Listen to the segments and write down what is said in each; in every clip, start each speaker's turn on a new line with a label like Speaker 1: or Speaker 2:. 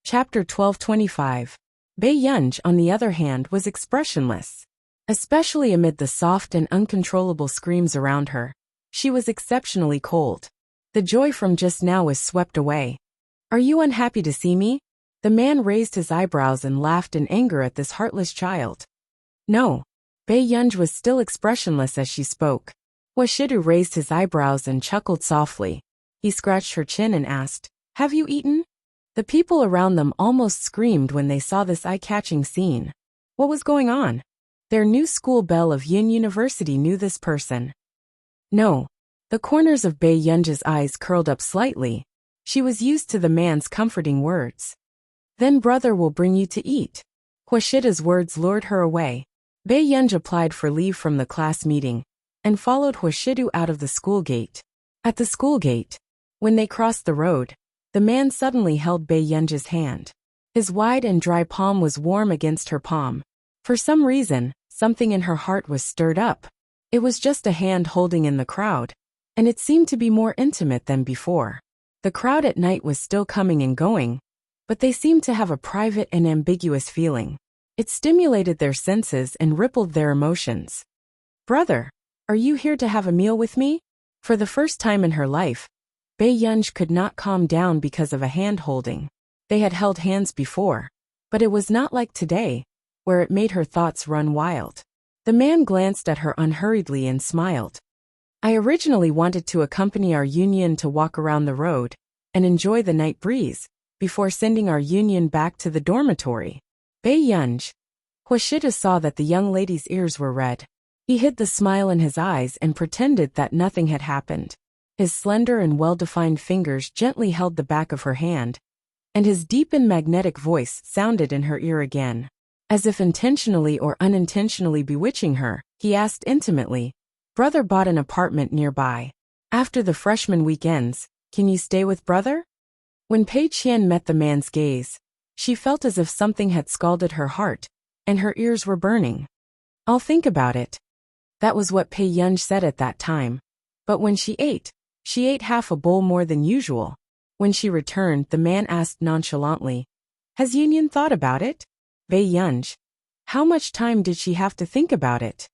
Speaker 1: Chapter 1225. Bei Yunj, on the other hand, was expressionless. Especially amid the soft and uncontrollable screams around her. She was exceptionally cold. The joy from just now was swept away. "Are you unhappy to see me?" The man raised his eyebrows and laughed in anger at this heartless child. "No." Bei Yunj was still expressionless as she spoke. Huashidu raised his eyebrows and chuckled softly. He scratched her chin and asked, "Have you eaten?" The people around them almost screamed when they saw this eye-catching scene. What was going on? Their new school belle of Yin University knew this person. No. The corners of Bei Yunj's eyes curled up slightly. She was used to the man's comforting words. "Then brother will bring you to eat." Huashida's words lured her away. Bei Yunj applied for leave from the class meeting and followed Huashidu out of the school gate. At the school gate, when they crossed the road, the man suddenly held Bei Yunj's hand. His wide and dry palm was warm against her palm. For some reason, something in her heart was stirred up. It was just a hand holding in the crowd, and it seemed to be more intimate than before. The crowd at night was still coming and going, but they seemed to have a private and ambiguous feeling. It stimulated their senses and rippled their emotions. "Brother, are you here to have a meal with me?" For the first time in her life, Bei Yunj could not calm down because of a hand-holding. They had held hands before, but it was not like today, where it made her thoughts run wild. The man glanced at her unhurriedly and smiled. "I originally wanted to accompany our union to walk around the road and enjoy the night breeze before sending our union back to the dormitory." Bei Yunj. Huashida saw that the young lady's ears were red. He hid the smile in his eyes and pretended that nothing had happened. His slender and well-defined fingers gently held the back of her hand, and his deep and magnetic voice sounded in her ear again. As if intentionally or unintentionally bewitching her, he asked intimately, "Brother bought an apartment nearby. After the freshman weekends, can you stay with brother?" When Pei Qian met the man's gaze, she felt as if something had scalded her heart, and her ears were burning. "I'll think about it." That was what Bei Yunj said at that time. But when she ate half a bowl more than usual. When she returned, the man asked nonchalantly, "Has Union thought about it?" Bei Yunj. How much time did she have to think about it?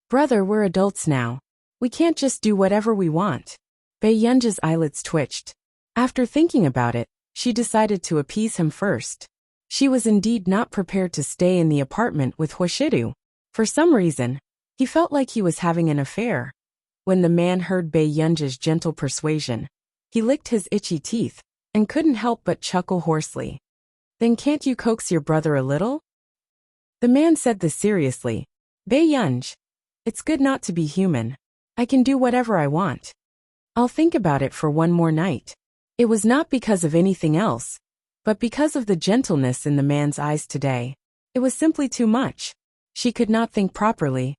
Speaker 1: "Brother, we're adults now. We can't just do whatever we want." Bei Yunj's eyelids twitched. After thinking about it, she decided to appease him first. She was indeed not prepared to stay in the apartment with Huashidu. For some reason, he felt like he was having an affair. When the man heard Bei Yunj's gentle persuasion, he licked his itchy teeth and couldn't help but chuckle hoarsely. "Then can't you coax your brother a little?" The man said this seriously. "Bei Yunj, it's good not to be human. I can do whatever I want. I'll think about it for one more night." It was not because of anything else, but because of the gentleness in the man's eyes today. It was simply too much. She could not think properly.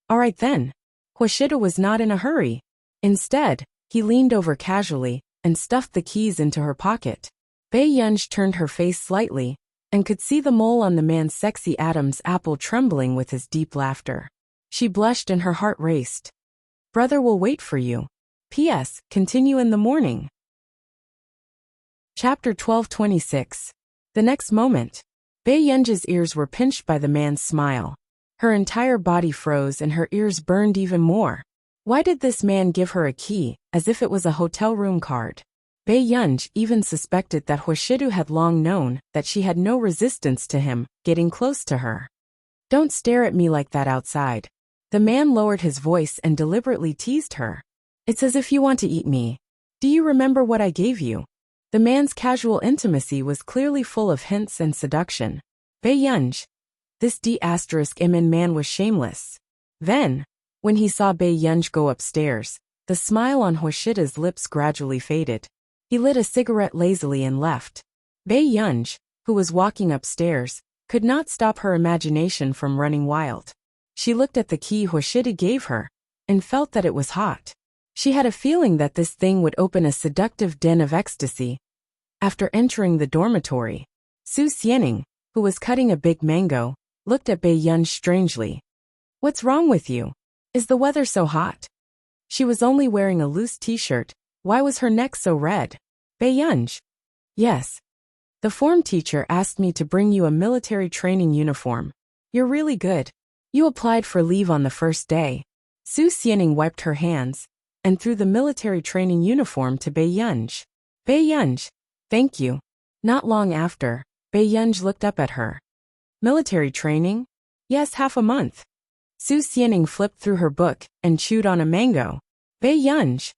Speaker 1: "All right then." Huashida was not in a hurry. Instead, he leaned over casually and stuffed the keys into her pocket. Bei Yunj turned her face slightly and could see the mole on the man's sexy Adam's apple trembling with his deep laughter. She blushed and her heart raced. "Brother will wait for you. P.S. Continue in the morning." Chapter 1226. The next moment, Bei Yunj's ears were pinched by the man's smile. Her entire body froze and her ears burned even more. Why did this man give her a key, as if it was a hotel room card? Bei Yunj even suspected that Huashidu had long known that she had no resistance to him getting close to her. "Don't stare at me like that outside." The man lowered his voice and deliberately teased her. "It's as if you want to eat me. Do you remember what I gave you?" The man's casual intimacy was clearly full of hints and seduction. Bei Yunj. This D***MN man was shameless. Then, when he saw Bei Yunj go upstairs, the smile on Huashida's lips gradually faded. He lit a cigarette lazily and left. Bei Yunj, who was walking upstairs, could not stop her imagination from running wild. She looked at the key Huashida gave her and felt that it was hot. She had a feeling that this thing would open a seductive den of ecstasy. After entering the dormitory, Su Xianing, who was cutting a big mango, looked at Bei Yunj strangely. "What's wrong with you? Is the weather so hot?" She was only wearing a loose t-shirt. Why was her neck so red? Bei Yunj. "Yes. The form teacher asked me to bring you a military training uniform. You're really good. You applied for leave on the first day. Su Xianing wiped her hands and threw the military training uniform to Bei Yunj. Bei Yunj, thank you. Not long after, Bei Yunj looked up at her. Military training? Yes, half a month. Su Xianing flipped through her book and chewed on a mango. Bei Yunj.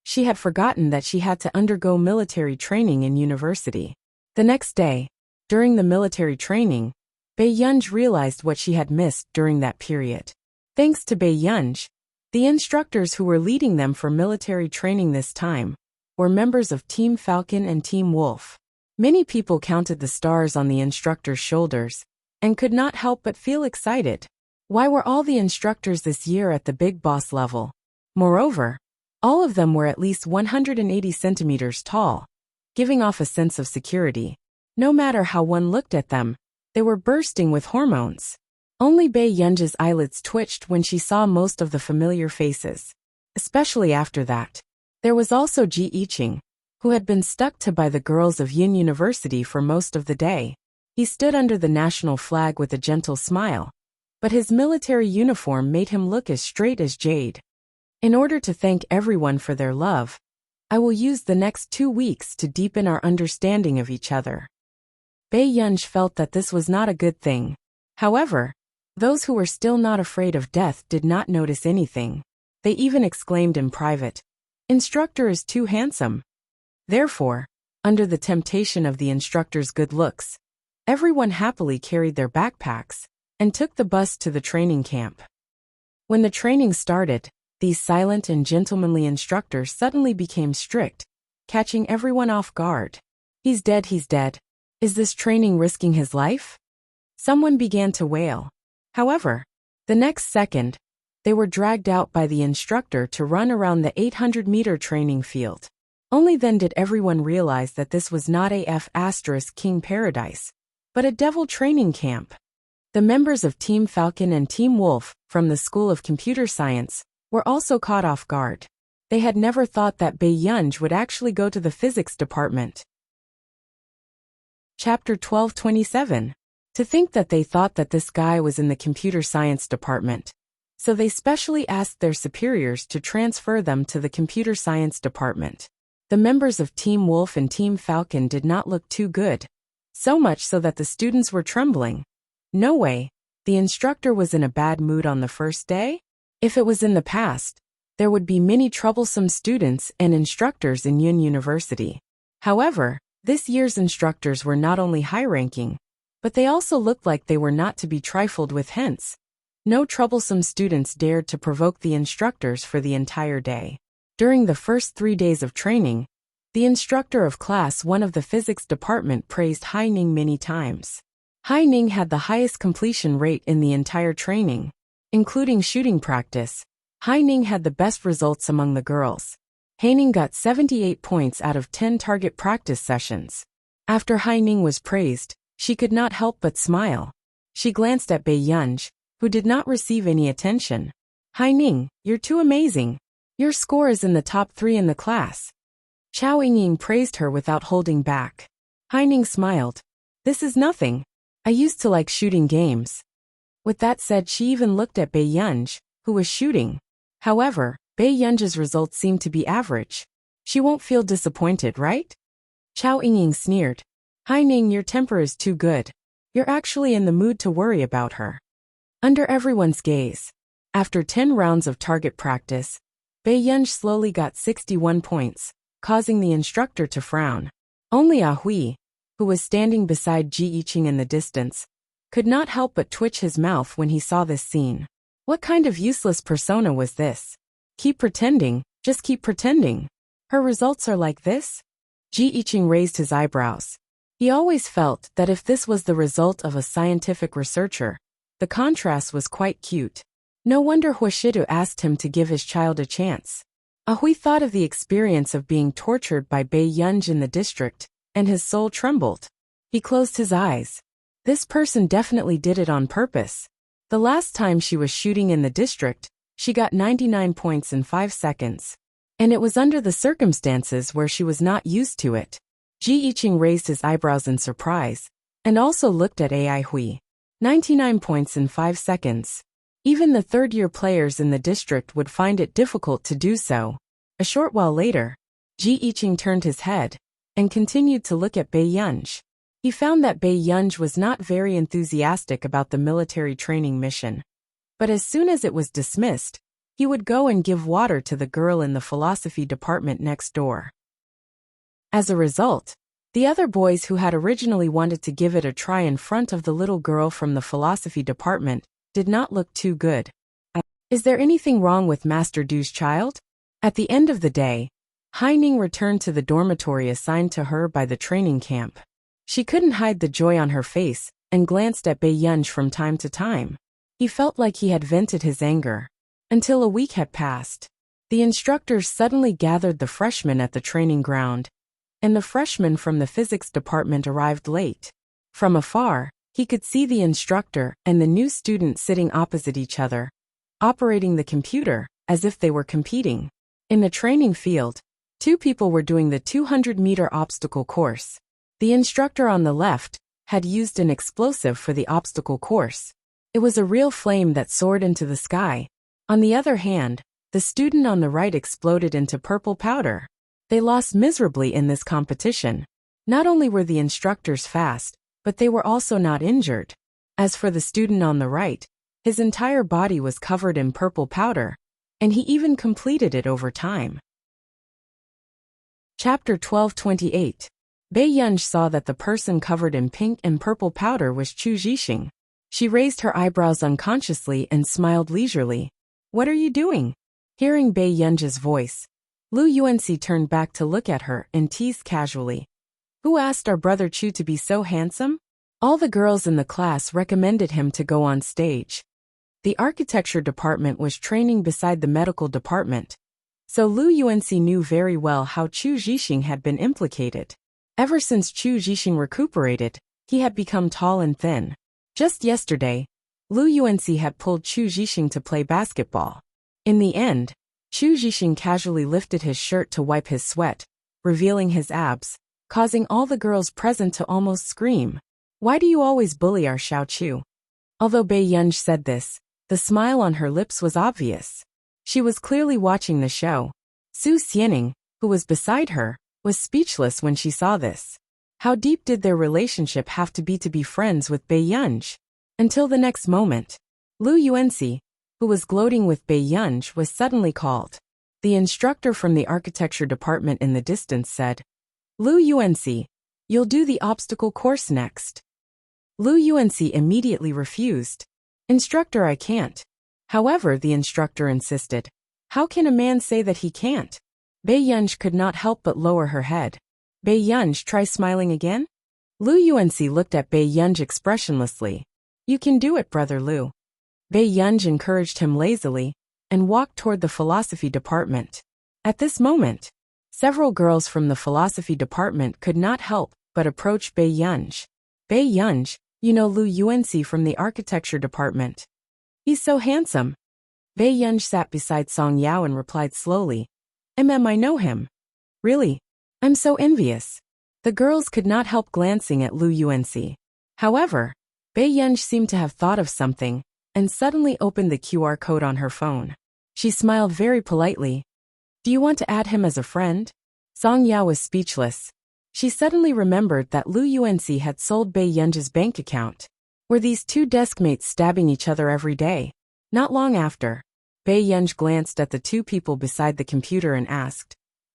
Speaker 1: She had forgotten that she had to undergo military training in university. The next day, during the military training, Bei Yunj realized what she had missed during that period. Thanks to Bei Yunj, the instructors who were leading them for military training this time were members of Team Falcon and Team Wolf. Many people counted the stars on the instructor's shoulders and could not help but feel excited. Why were all the instructors this year at the big boss level? Moreover, all of them were at least 180 centimeters tall, giving off a sense of security. No matter how one looked at them, they were bursting with hormones. Only Bei Yunj's eyelids twitched when she saw most of the familiar faces. Especially after that. There was also Ji Yiqing, who had been stuck to by the girls of Yin University for most of the day. He stood under the national flag with a gentle smile, but his military uniform made him look as straight as jade. In order to thank everyone for their love, I will use the next 2 weeks to deepen our understanding of each other. Bei Yunj felt that this was not a good thing. However, those who were still not afraid of death did not notice anything. They even exclaimed in private, "Instructor is too handsome." Therefore, under the temptation of the instructor's good looks, everyone happily carried their backpacks and took the bus to the training camp. When the training started, these silent and gentlemanly instructors suddenly became strict, catching everyone off guard. He's dead, he's dead. Is this training risking his life? Someone began to wail. However, the next second, they were dragged out by the instructor to run around the 800-meter training field. Only then did everyone realize that this was not King Paradise, but a devil training camp. The members of Team Falcon and Team Wolf from the School of Computer Science were also caught off guard. They had never thought that Bei Yunj would actually go to the physics department. Chapter 12:27. To think that they thought that this guy was in the computer science department. So they specially asked their superiors to transfer them to the computer science department. The members of Team Wolf and Team Falcon did not look too good. So much so that the students were trembling. No way, the instructor was in a bad mood on the first day? If it was in the past, there would be many troublesome students and instructors in Yun University. However, this year's instructors were not only high-ranking, but they also looked like they were not to be trifled with. Hence, no troublesome students dared to provoke the instructors for the entire day. During the first 3 days of training, the instructor of Class 1 of the physics department praised Hai Ning many times. Hai Ning had the highest completion rate in the entire training. Including shooting practice, Hai Ning had the best results among the girls. Hai Ning got 78 points out of 10 target practice sessions. After Hai Ning was praised, she could not help but smile. She glanced at Bei Yunj, who did not receive any attention. Hai Ning, you're too amazing. Your score is in the top 3 in the class. Chao Yingying praised her without holding back. Hai Ning smiled. This is nothing. I used to like shooting games. With that said, she even looked at Bei Yunj, who was shooting. However, Bei Yunj's results seemed to be average. She won't feel disappointed, right? Chao Yingying sneered. Hai Ning, your temper is too good. You're actually in the mood to worry about her. Under everyone's gaze, after 10 rounds of target practice, Bei Yunj slowly got 61 points, causing the instructor to frown. Only Ah Hui, who was standing beside Ji Yiqing in the distance, could not help but twitch his mouth when he saw this scene. What kind of useless persona was this? Keep pretending, just keep pretending. Her results are like this? Ji Yiqing raised his eyebrows. He always felt that if this was the result of a scientific researcher, the contrast was quite cute. No wonder Huashidu asked him to give his child a chance. Ahui thought of the experience of being tortured by Bei Yunj in the district, and his soul trembled. He closed his eyes. This person definitely did it on purpose. The last time she was shooting in the district, she got 99 points in 5 seconds. And it was under the circumstances where she was not used to it. Ji Yiqing raised his eyebrows in surprise, and also looked at Ai Hui. 99 points in 5 seconds. Even the third-year players in the district would find it difficult to do so. A short while later, Ji Yiqing turned his head and continued to look at Bai Yunj. He found that Bai Yunj was not very enthusiastic about the military training mission. But as soon as it was dismissed, he would go and give water to the girl in the philosophy department next door. As a result, the other boys who had originally wanted to give it a try in front of the little girl from the philosophy department did not look too good. Is there anything wrong with Master Du's child? At the end of the day, Haining returned to the dormitory assigned to her by the training camp. She couldn't hide the joy on her face and glanced at Bai Yunj from time to time. He felt like he had vented his anger. Until a week had passed. The instructors suddenly gathered the freshmen at the training ground, and the freshman from the physics department arrived late. From afar, he could see the instructor and the new student sitting opposite each other, operating the computer as if they were competing. In the training field, 2 people were doing the 200-meter obstacle course. The instructor on the left had used an explosive for the obstacle course. It was a real flame that soared into the sky. On the other hand, the student on the right exploded into purple powder. They lost miserably in this competition. Not only were the instructors fast, but they were also not injured. As for the student on the right, his entire body was covered in purple powder, and he even completed it over time. Chapter 12:28. Bai Yunj saw that the person covered in pink and purple powder was Chu Zhixing. She raised her eyebrows unconsciously and smiled leisurely. What are you doing? Hearing Bai Yunj's voice, Lu Yuanxi turned back to look at her and teased casually. Who asked our brother Chu to be so handsome? All the girls in the class recommended him to go on stage. The architecture department was training beside the medical department, so Lu Yuanxi knew very well how Chu Zhixing had been implicated. Ever since Chu Zhixing recuperated, he had become tall and thin. Just yesterday, Lu Yuanxi had pulled Chu Zhixing to play basketball. In the end, Chu Zhixing casually lifted his shirt to wipe his sweat, revealing his abs, causing all the girls present to almost scream. Why do you always bully our Xiao Chu? Although Bai Yunj said this, the smile on her lips was obvious. She was clearly watching the show. Su Xianing, who was beside her, was speechless when she saw this. How deep did their relationship have to be friends with Bai Yunj? Until the next moment, Lu Yuanxi, who was gloating with Bai Yunj, was suddenly called. The instructor from the architecture department in the distance said, Lu Yuanxi, you'll do the obstacle course next. Lu Yuanxi immediately refused. Instructor, I can't. However, the instructor insisted. How can a man say that he can't? Bai Yunj could not help but lower her head. Bai Yunj, try smiling again? Lu Yuanxi looked at Bai Yunj expressionlessly. You can do it, brother Lu. Bai Yunj encouraged him lazily and walked toward the philosophy department. At this moment, several girls from the philosophy department could not help but approach Bai Yunj. Bai Yunj, you know Lu Yuanxi from the architecture department. He's so handsome. Bai Yunj sat beside Song Yao and replied slowly. I know him. Really? I'm so envious. The girls could not help glancing at Lu Yuanxi. However, Bai Yunj seemed to have thought of something and suddenly opened the QR code on her phone. She smiled very politely. Do you want to add him as a friend? Song Yao was speechless. She suddenly remembered that Lu Yuanxi had sold Bai Yunj's bank account. Were these 2 deskmates stabbing each other every day? Not long after, Bai Yunj glanced at the 2 people beside the computer and asked,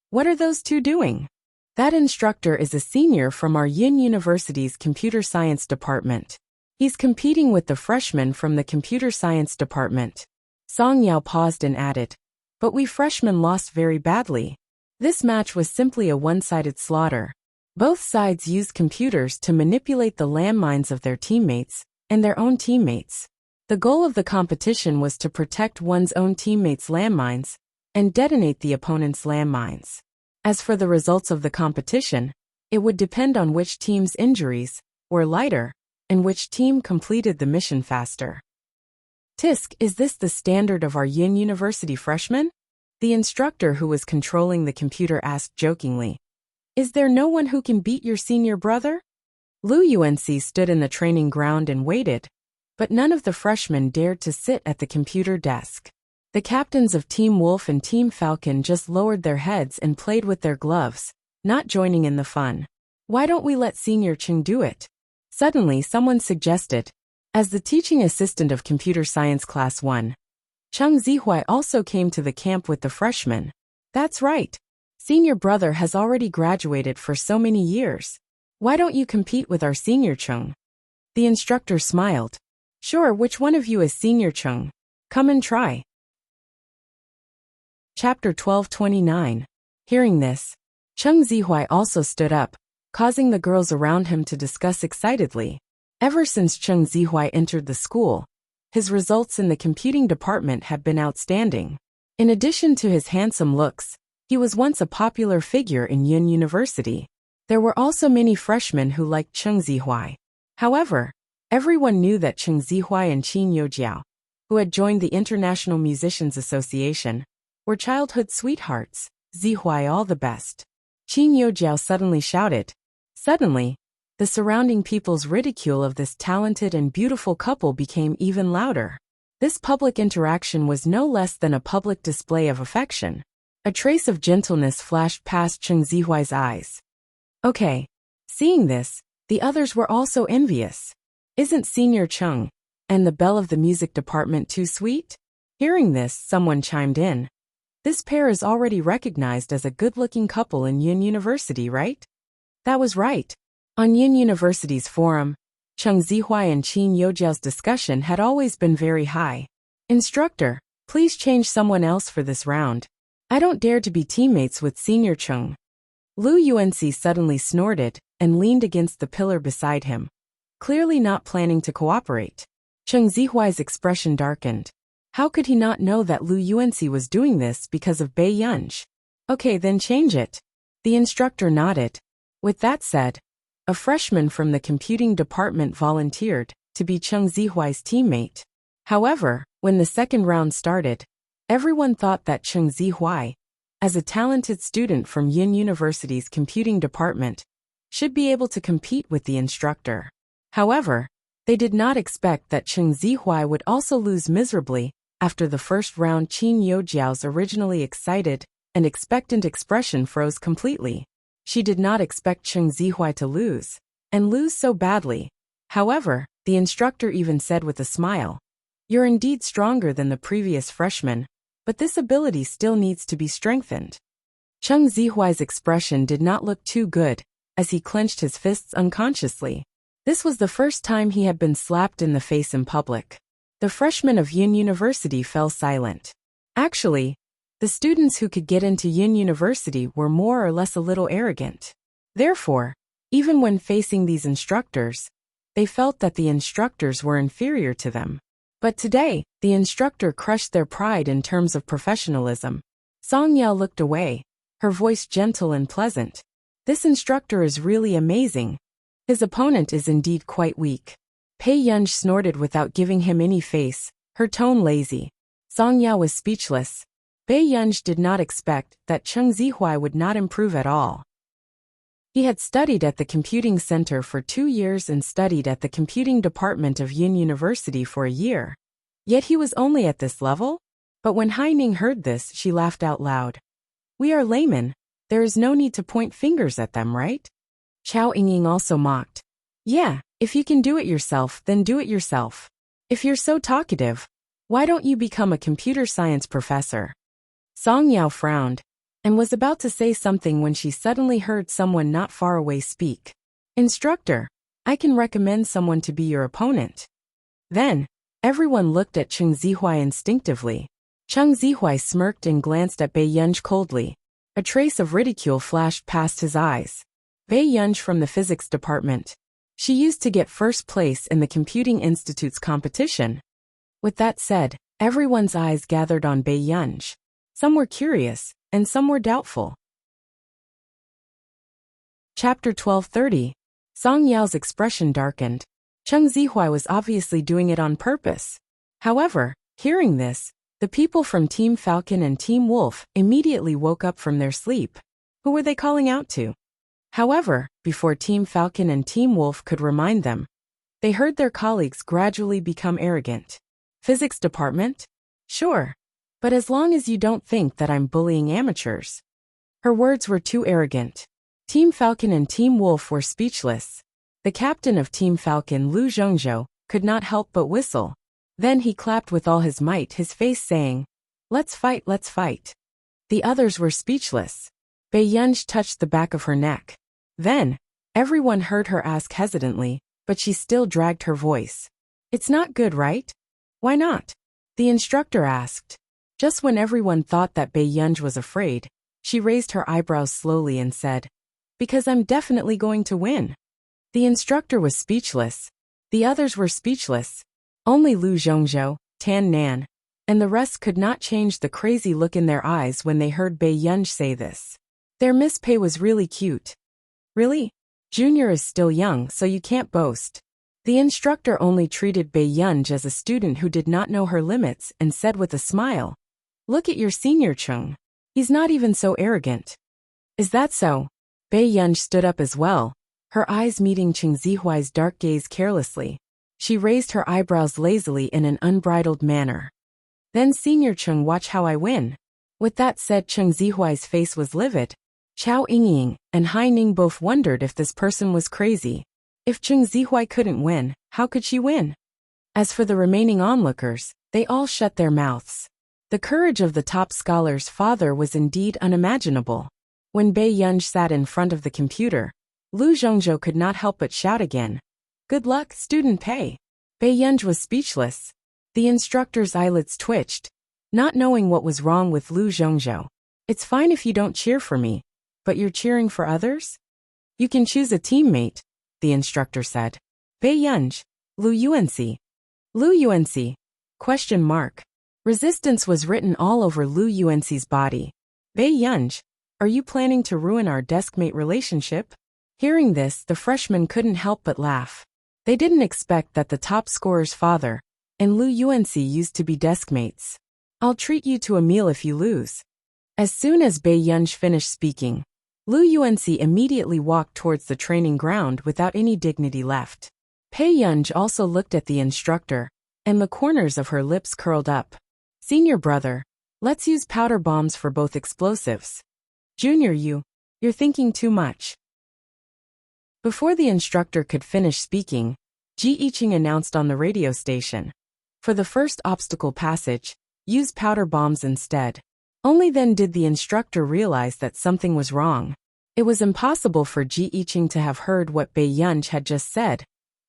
Speaker 1: What are those 2 doing? That instructor is a senior from our Yin University's computer science department. He's competing with the freshman from the computer science department. Song Yao paused and added, But we freshmen lost very badly. This match was simply a one-sided slaughter. Both sides used computers to manipulate the landmines of their teammates and their own teammates. The goal of the competition was to protect one's own teammates' landmines and detonate the opponent's landmines. As for the results of the competition, it would depend on which team's injuries were lighter and which team completed the mission faster. Tisk, is this the standard of our Yin University freshmen? The instructor who was controlling the computer asked jokingly. Is there no one who can beat your senior brother? Lu UNC stood in the training ground and waited, but none of the freshmen dared to sit at the computer desk. The captains of Team Wolf and Team Falcon just lowered their heads and played with their gloves, not joining in the fun. Why don't we let Senior Chung do it? Suddenly someone suggested. As the teaching assistant of Computer Science Class 1, Chung Zihuai also came to the camp with the freshmen. That's right. Senior brother has already graduated for so many years. Why don't you compete with our Senior Chung? The instructor smiled. Sure, which one of you is Senior Chung? Come and try. Chapter 12:29. Hearing this, Chung Zihuai also stood up, causing the girls around him to discuss excitedly. Ever since Chung Zihuai entered the school, his results in the computing department have been outstanding. In addition to his handsome looks, he was once a popular figure in Yun University. There were also many freshmen who liked Chung Zihuai. However, everyone knew that Chung Zihuai and Qin Youjiao, who had joined the International Musicians Association, were childhood sweethearts. Zihuai all the best. Qin Youjiao suddenly shouted. Suddenly, the surrounding people's ridicule of this talented and beautiful couple became even louder. This public interaction was no less than a public display of affection. A trace of gentleness flashed past Chung Zihuai's eyes. Okay. Seeing this, the others were also envious. Isn't Senior Chung and the belle of the music department too sweet? Hearing this, someone chimed in. This pair is already recognized as a good-looking couple in Yun University, right? That was right. On Yun University's forum, Chung Zihuai and Qin Youjiao's discussion had always been very high. Instructor, please change someone else for this round. I don't dare to be teammates with Senior Chung. Lu UNC suddenly snorted and leaned against the pillar beside him, clearly not planning to cooperate. Chung Zihuai's expression darkened. How could he not know that Lu UNC was doing this because of Bei Yunj? Okay, then change it. The instructor nodded. With that said, a freshman from the computing department volunteered to be Chung Zihuai's teammate. However, when the second round started, everyone thought that Chung Zihuai, as a talented student from Yun University's computing department, should be able to compete with the instructor. However, they did not expect that Chung Zihuai would also lose miserably. After the first round, Qin Youjiao's originally excited and expectant expression froze completely. She did not expect Chung Zihuai to lose, and lose so badly. However, the instructor even said with a smile, "You're indeed stronger than the previous freshman, but this ability still needs to be strengthened." Chung Zihuai's expression did not look too good, as he clenched his fists unconsciously. This was the first time he had been slapped in the face in public. The freshmen of Yun University fell silent. Actually, the students who could get into Yun University were more or less a little arrogant. Therefore, even when facing these instructors, they felt that the instructors were inferior to them. But today, the instructor crushed their pride in terms of professionalism. Song Yao looked away, her voice gentle and pleasant. This instructor is really amazing. His opponent is indeed quite weak. Pei Yunj snorted without giving him any face, her tone lazy. Song Yao was speechless. Bei Yunj did not expect that Chung Zihuai would not improve at all. He had studied at the computing center for 2 years and studied at the computing department of Yun University for a year. Yet he was only at this level? But when Hai Ning heard this, she laughed out loud. We are laymen. There is no need to point fingers at them, right? Chao Yingying also mocked. Yeah, if you can do it yourself, then do it yourself. If you're so talkative, why don't you become a computer science professor? Song Yao frowned, and was about to say something when she suddenly heard someone not far away speak. Instructor, I can recommend someone to be your opponent. Then, everyone looked at Chung Zihuai instinctively. Chung Zihuai smirked and glanced at Bei Yunj coldly. A trace of ridicule flashed past his eyes. Bei Yunj from the physics department. She used to get first place in the Computing Institute's competition. With that said, everyone's eyes gathered on Bei Yunj. Some were curious, and some were doubtful. Chapter 12:30. Song Yao's expression darkened. Chung Zihuai was obviously doing it on purpose. However, hearing this, the people from Team Falcon and Team Wolf immediately woke up from their sleep. Who were they calling out to? However, before Team Falcon and Team Wolf could remind them, they heard their colleagues gradually become arrogant. Physics department? Sure. But as long as you don't think that I'm bullying amateurs. Her words were too arrogant. Team Falcon and Team Wolf were speechless. The captain of Team Falcon, Lu Zhongzhou, could not help but whistle. Then he clapped with all his might, his face saying, "Let's fight, let's fight." The others were speechless. Bei Yunj touched the back of her neck. Then, everyone heard her ask hesitantly, but she still dragged her voice. "It's not good, right?" "Why not?" the instructor asked. Just when everyone thought that Bei Yunj was afraid, she raised her eyebrows slowly and said, "Because I'm definitely going to win." The instructor was speechless. The others were speechless. Only Lu Zhongzhou, Tan Nan, and the rest could not change the crazy look in their eyes when they heard Bei Yunj say this. Their Miss Pei was really cute. Really? Junior is still young, so you can't boast. The instructor only treated Bei Yunj as a student who did not know her limits and said with a smile, "Look at your senior Chung. He's not even so arrogant." Is that so? Bei Yunj stood up as well, her eyes meeting Cheng Zihuai's dark gaze carelessly. She raised her eyebrows lazily in an unbridled manner. "Then Senior Chung, watch how I win." With that said, Cheng Zihuai's face was livid. Chao Yingying and Hai Ning both wondered if this person was crazy. If Cheng Zihuai couldn't win, how could she win? As for the remaining onlookers, they all shut their mouths. The courage of the top scholar's father was indeed unimaginable. When Bei Yunj sat in front of the computer, Lu Zhongzhou could not help but shout again, "Good luck, student Pei." Bei Yunj was speechless. The instructor's eyelids twitched, not knowing what was wrong with Lu Zhongzhou. "It's fine if you don't cheer for me, but you're cheering for others? You can choose a teammate," the instructor said. "Bei Yunj, Lu Yuanxi." Lu Yuanxi? Question mark. Resistance was written all over Lu Yuanxi's body. "Bei Yunj, are you planning to ruin our deskmate relationship?" Hearing this, the freshmen couldn't help but laugh. They didn't expect that the top scorer's father and Lu Yuanxi used to be deskmates. "I'll treat you to a meal if you lose." As soon as Bei Yunj finished speaking, Lu Yuanxi immediately walked towards the training ground without any dignity left. Bei Yunj also looked at the instructor, and the corners of her lips curled up. "Senior brother, let's use powder bombs for both explosives." "Junior, you're thinking too much." Before the instructor could finish speaking, Ji Yiqing announced on the radio station, "For the first obstacle passage, use powder bombs instead." Only then did the instructor realize that something was wrong. It was impossible for Ji Yiqing to have heard what Bei Yunj had just said,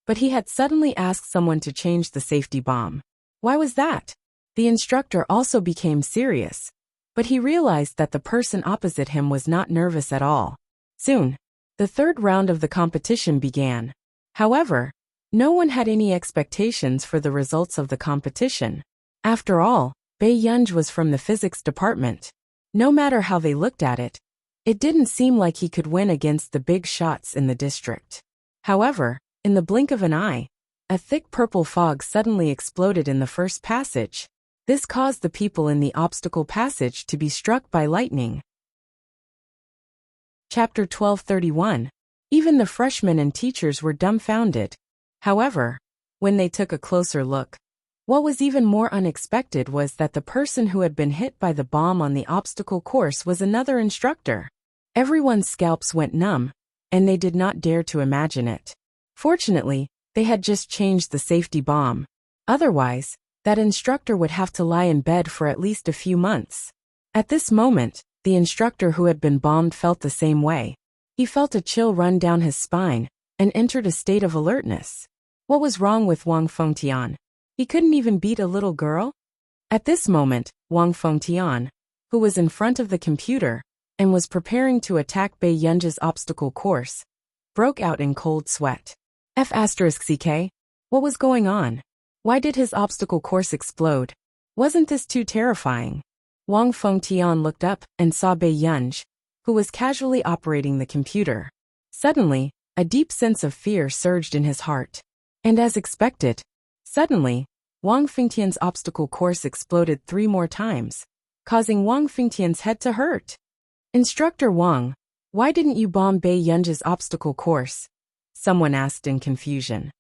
Speaker 1: but he had suddenly asked someone to change the safety bomb. Why was that? The instructor also became serious, but he realized that the person opposite him was not nervous at all. Soon, the third round of the competition began. However, no one had any expectations for the results of the competition. After all, Bei Yunj was from the physics department. No matter how they looked at it, it didn't seem like he could win against the big shots in the district. However, in the blink of an eye, a thick purple fog suddenly exploded in the first passage. This caused the people in the obstacle passage to be struck by lightning. Chapter 1231. Even the freshmen and teachers were dumbfounded. However, when they took a closer look, what was even more unexpected was that the person who had been hit by the bomb on the obstacle course was another instructor. Everyone's scalps went numb, and they did not dare to imagine it. Fortunately, they had just changed the safety bomb. Otherwise, that instructor would have to lie in bed for at least a few months. At this moment, the instructor who had been bombed felt the same way. He felt a chill run down his spine and entered a state of alertness. What was wrong with Wang Fengtian? He couldn't even beat a little girl? At this moment, Wang Fengtian, who was in front of the computer and was preparing to attack Bei Yunj's obstacle course, broke out in cold sweat. F***ck? What was going on? Why did his obstacle course explode? Wasn't this too terrifying? Wang Fengtian looked up and saw Bei Yunj, who was casually operating the computer. Suddenly, a deep sense of fear surged in his heart. And as expected, suddenly, Wang Fengtian's obstacle course exploded 3 more times, causing Wang Fengtian's head to hurt. "Instructor Wang, Why didn't you bomb Bei Yunji's obstacle course? Someone asked in confusion.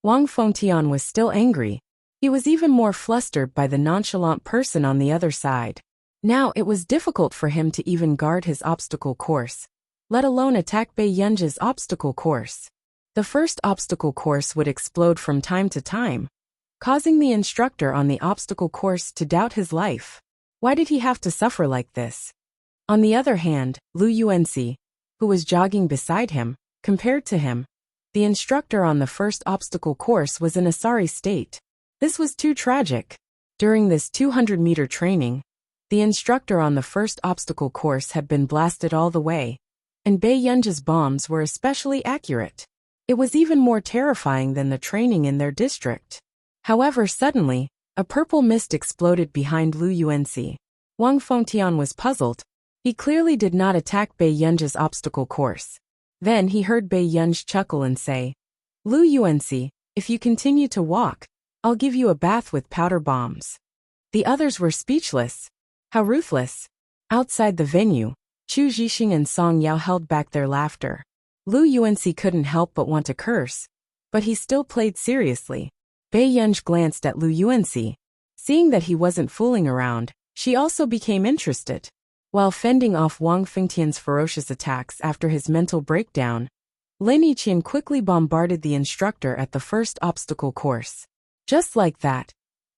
Speaker 1: Wang Fengtian was still angry. He was even more flustered by the nonchalant person on the other side. Now it was difficult for him to even guard his obstacle course, let alone attack Bei Yunji's obstacle course. The first obstacle course would explode from time to time, causing the instructor on the obstacle course to doubt his life. Why did he have to suffer like this? On the other hand, Lu Yuanxi, who was jogging beside him, compared to him, the instructor on the first obstacle course was in a sorry state. This was too tragic. During this 200-meter training, the instructor on the first obstacle course had been blasted all the way, and Bei Yunji's bombs were especially accurate. It was even more terrifying than the training in their district. However, suddenly, a purple mist exploded behind Lu Yuanxi. Wang Fengtian was puzzled. He clearly did not attack Bei Yunji's obstacle course. Then he heard Bei Yunji chuckle and say, Lu Yuanxi, if you continue to walk, I'll give you a bath with powder bombs. The others were speechless. How ruthless. Outside the venue, Chu Zhixing and Song Yao held back their laughter. Lu Yuanxi couldn't help but want to curse, but he still played seriously. Bei Yunji glanced at Lu Yuanxi. Seeing that he wasn't fooling around, she also became interested. While fending off Wang Fengtian's ferocious attacks after his mental breakdown, Lin Yiqian quickly bombarded the instructor at the first obstacle course. Just like that,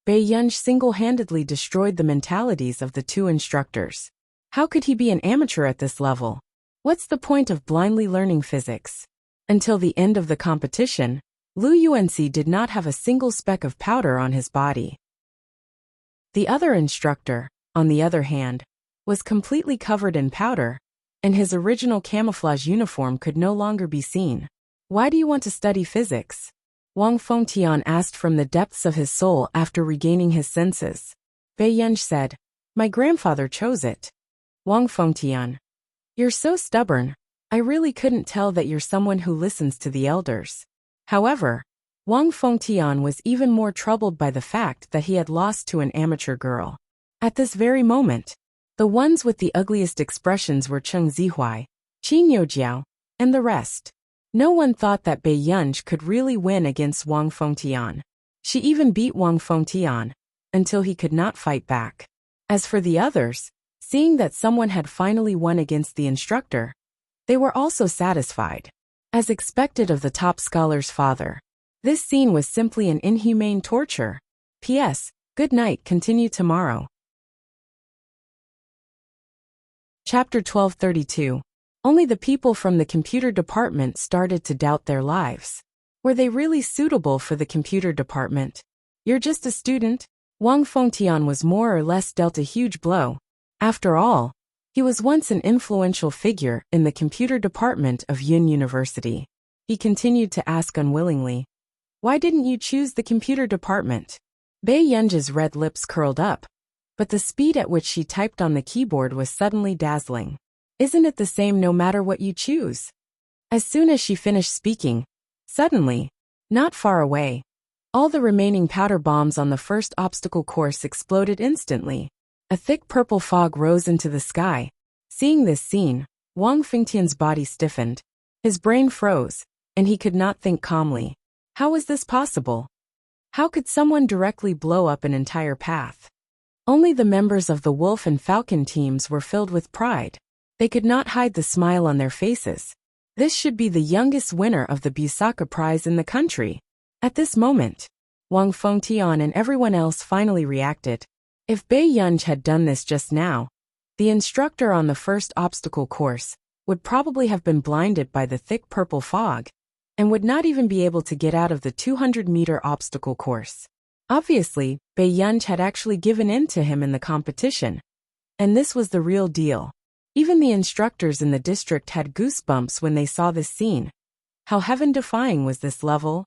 Speaker 1: Bei Yunji single-handedly destroyed the mentalities of the two instructors. How could he be an amateur at this level? What's the point of blindly learning physics? Until the end of the competition, Lu Yuanxi did not have a single speck of powder on his body. The other instructor, on the other hand, was completely covered in powder, and his original camouflage uniform could no longer be seen. Why do you want to study physics? Wang Fengtian asked from the depths of his soul after regaining his senses. Bei Yunji said, My grandfather chose it. Wang Fengtian, you're so stubborn. I really couldn't tell that you're someone who listens to the elders. However, Wang Fengtian was even more troubled by the fact that he had lost to an amateur girl. At this very moment, the ones with the ugliest expressions were Cheng Zihuai, Qin Youjiao, and the rest. No one thought that Bei Yunji could really win against Wang Fengtian. She even beat Wang Fengtian, until he could not fight back. As for the others, seeing that someone had finally won against the instructor, they were also satisfied. As expected of the top scholar's father, this scene was simply an inhumane torture. P.S. Good night, continue tomorrow. Chapter 1232. Only the people from the computer department started to doubt their lives. Were they really suitable for the computer department? You're just a student? Wang Fengtian was more or less dealt a huge blow. After all, he was once an influential figure in the computer department of Yun University. He continued to ask unwillingly, Why didn't you choose the computer department? Bei Yunji's red lips curled up, but the speed at which she typed on the keyboard was suddenly dazzling. Isn't it the same no matter what you choose? As soon as she finished speaking, suddenly, not far away, all the remaining powder bombs on the first obstacle course exploded instantly. A thick purple fog rose into the sky. Seeing this scene, Wang Fengtian's body stiffened. His brain froze, and he could not think calmly. How was this possible? How could someone directly blow up an entire path? Only the members of the Wolf and Falcon teams were filled with pride. They could not hide the smile on their faces. This should be the youngest winner of the Busaka Prize in the country. At this moment, Wang Fengtian and everyone else finally reacted. If Bei Yunji had done this just now, the instructor on the first obstacle course would probably have been blinded by the thick purple fog and would not even be able to get out of the 200-meter obstacle course. Obviously, Bei Yunji had actually given in to him in the competition, and this was the real deal. Even the instructors in the district had goosebumps when they saw this scene. How heaven-defying was this level?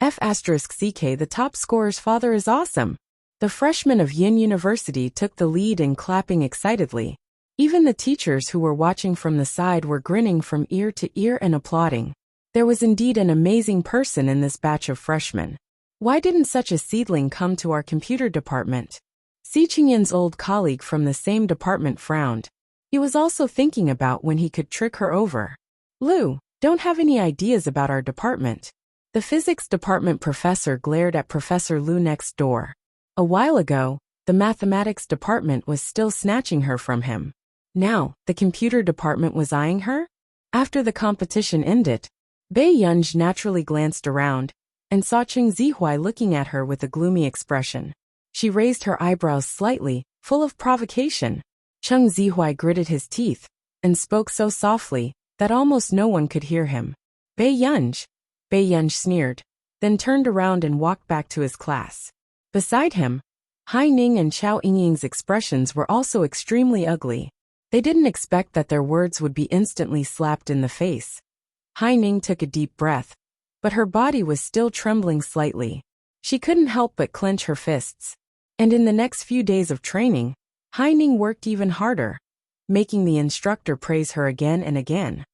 Speaker 1: F*CK, the top scorer's father, is awesome. The freshmen of Yin University took the lead in clapping excitedly. Even the teachers who were watching from the side were grinning from ear to ear and applauding. There was indeed an amazing person in this batch of freshmen. Why didn't such a seedling come to our computer department? Si Qingyin's old colleague from the same department frowned. He was also thinking about when he could trick her over. Lou, don't have any ideas about our department. The physics department professor glared at Professor Lou next door. A while ago, the mathematics department was still snatching her from him. Now, the computer department was eyeing her? After the competition ended, Bei Yunj naturally glanced around and saw Cheng Zihuai looking at her with a gloomy expression. She raised her eyebrows slightly, full of provocation. Cheng Zihuai gritted his teeth and spoke so softly that almost no one could hear him. Bei Yunj sneered, then turned around and walked back to his class. Beside him, Hai Ning and Chao Yingying's expressions were also extremely ugly. They didn't expect that their words would be instantly slapped in the face. Hai Ning took a deep breath, but her body was still trembling slightly. She couldn't help but clench her fists. And in the next few days of training, Hai Ning worked even harder, making the instructor praise her again and again.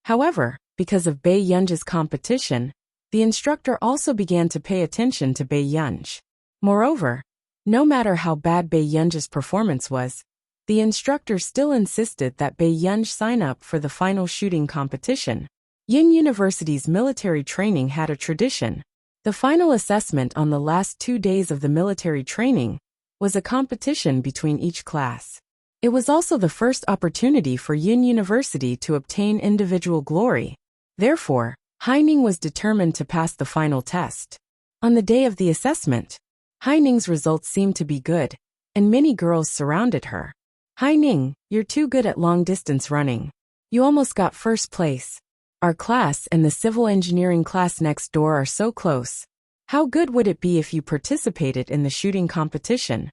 Speaker 1: However, because of Bei Yunj's competition, the instructor also began to pay attention to Bei Yunj. Moreover, no matter how bad Bei Yunj's performance was, the instructor still insisted that Bei Yunj sign up for the final shooting competition. Yin University's military training had a tradition. The final assessment on the last 2 days of the military training was a competition between each class. It was also the first opportunity for Yin University to obtain individual glory. Therefore, Hai Ning was determined to pass the final test. On the day of the assessment, Hai Ning's results seemed to be good, and many girls surrounded her. Hai Ning, you're too good at long-distance running. You almost got first place. Our class and the civil engineering class next door are so close. How good would it be if you participated in the shooting competition?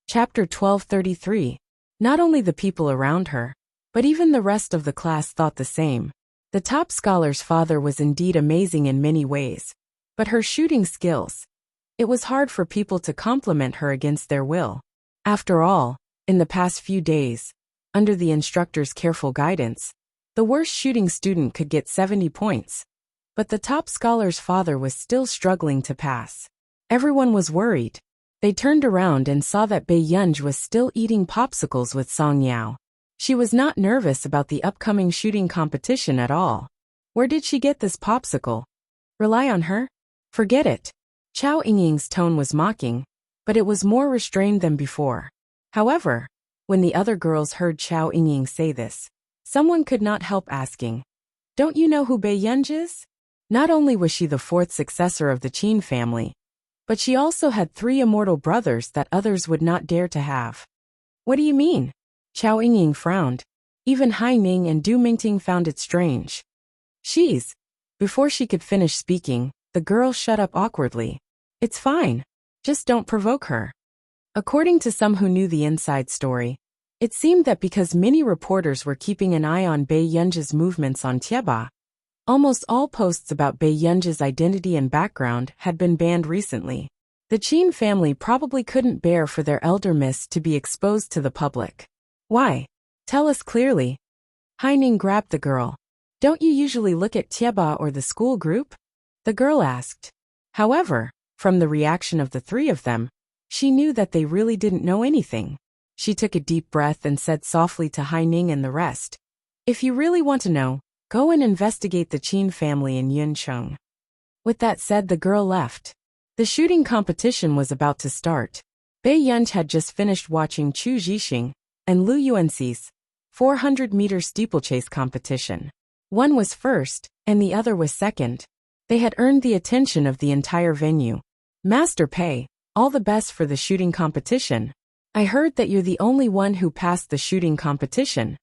Speaker 1: Chapter 1233. Not only the people around her, but even the rest of the class thought the same. The top scholar's father was indeed amazing in many ways, but her shooting skills, it was hard for people to compliment her against their will. After all, in the past few days, under the instructor's careful guidance, the worst shooting student could get 70 points. But the top scholar's father was still struggling to pass. Everyone was worried. They turned around and saw that Bei Yunj was still eating popsicles with Song Yao. She was not nervous about the upcoming shooting competition at all. Where did she get this popsicle? Rely on her? Forget it. Chao Yingying's tone was mocking, but it was more restrained than before. However, when the other girls heard Chao Yingying say this, someone could not help asking, "Don't you know who Bei Yunj is?" Not only was she the fourth successor of the Qin family, but she also had 3 immortal brothers that others would not dare to have. What do you mean? Chao Yingying frowned. Even Hai Ning and Du Mingting found it strange. She's. Before she could finish speaking, the girl shut up awkwardly. It's fine. Just don't provoke her. According to some who knew the inside story, it seemed that because many reporters were keeping an eye on Bei Yunj's movements on Tieba, almost all posts about Bei Yunj's identity and background had been banned recently. The Qin family probably couldn't bear for their elder miss to be exposed to the public. Why? Tell us clearly. Hai Ning grabbed the girl. Don't you usually look at Tieba or the school group? The girl asked. However, from the reaction of the 3 of them, she knew that they really didn't know anything. She took a deep breath and said softly to Hai Ning and the rest, "If you really want to know, go and investigate the Qin family in Yuncheng." With that said, the girl left. The shooting competition was about to start. Bei Yunj had just finished watching Chu Zhixing and Lu Yuanxi's 400-meter steeplechase competition. One was first, and the other was second. They had earned the attention of the entire venue. "Master Pei, all the best for the shooting competition. I heard that you're the only one who passed the shooting competition."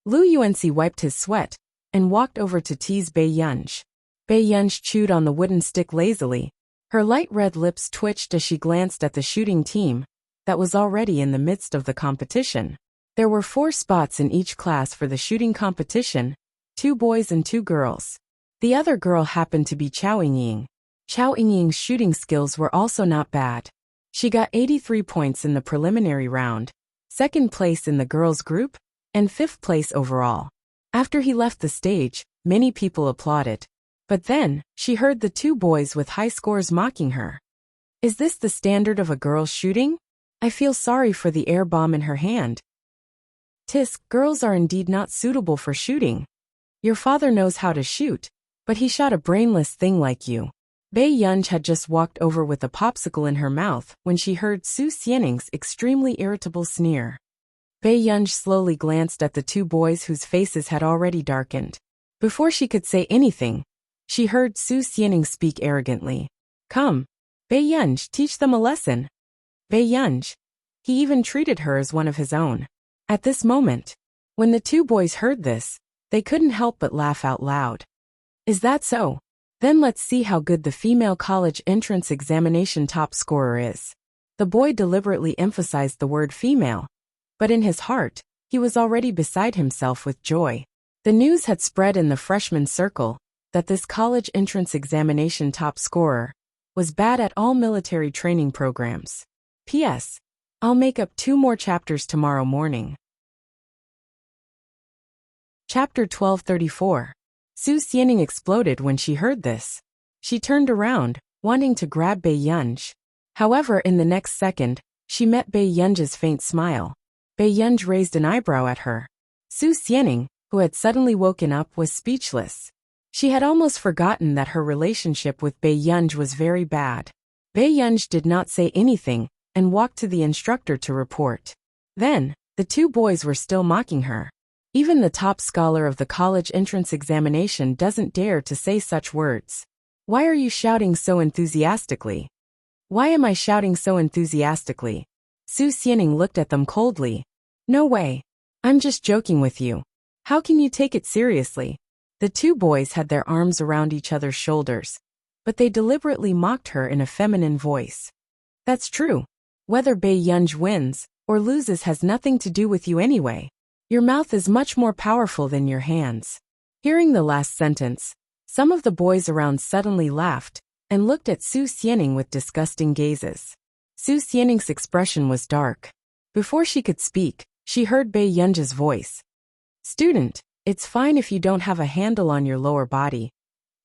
Speaker 1: Lu Yuanxi wiped his sweat and walked over to tease Bei Yunj. Bei Yunj chewed on the wooden stick lazily. Her light red lips twitched as she glanced at the shooting team that was already in the midst of the competition. There were 4 spots in each class for the shooting competition, 2 boys and 2 girls. The other girl happened to be Chao Yingying. Chao Yingying's shooting skills were also not bad. She got 83 points in the preliminary round, 2nd place in the girls' group, and 5th place overall. After he left the stage, many people applauded. But then, she heard the 2 boys with high scores mocking her. Is this the standard of a girl's shooting? I feel sorry for the air bomb in her hand. Tisk, girls are indeed not suitable for shooting. Your father knows how to shoot, but he shot a brainless thing like you. Bei Yunj had just walked over with a popsicle in her mouth when she heard Su Xianning's extremely irritable sneer. Bei Yunj slowly glanced at the two boys whose faces had already darkened. Before she could say anything, she heard Su Xianning speak arrogantly. Come, Bei Yunj, teach them a lesson. Bei Yunj. He even treated her as one of his own. At this moment, when the two boys heard this, they couldn't help but laugh out loud. Is that so? Then let's see how good the female college entrance examination top scorer is. The boy deliberately emphasized the word female, but in his heart, he was already beside himself with joy. The news had spread in the freshman circle that this college entrance examination top scorer was bad at all military training programs. P.S. I'll make up 2 more chapters tomorrow morning. Chapter 1234. Su Xianning exploded when she heard this. She turned around, wanting to grab Bei Yunj. However, in the next second, she met Bei Yunj's faint smile. Bei Yunj raised an eyebrow at her. Su Xianning, who had suddenly woken up, was speechless. She had almost forgotten that her relationship with Bei Yunj was very bad. Bei Yunj did not say anything and walked to the instructor to report. Then, the two boys were still mocking her. Even the top scholar of the college entrance examination doesn't dare to say such words. Why are you shouting so enthusiastically? Why am I shouting so enthusiastically? Su Xianning looked at them coldly. No way. I'm just joking with you. How can you take it seriously? The two boys had their arms around each other's shoulders, but they deliberately mocked her in a feminine voice. That's true. Whether Bei Yunj wins or loses has nothing to do with you anyway. Your mouth is much more powerful than your hands. Hearing the last sentence, some of the boys around suddenly laughed and looked at Su Xianning with disgusting gazes. Su Xianning's expression was dark. Before she could speak, she heard Bei Yunj's voice. Student, it's fine if you don't have a handle on your lower body,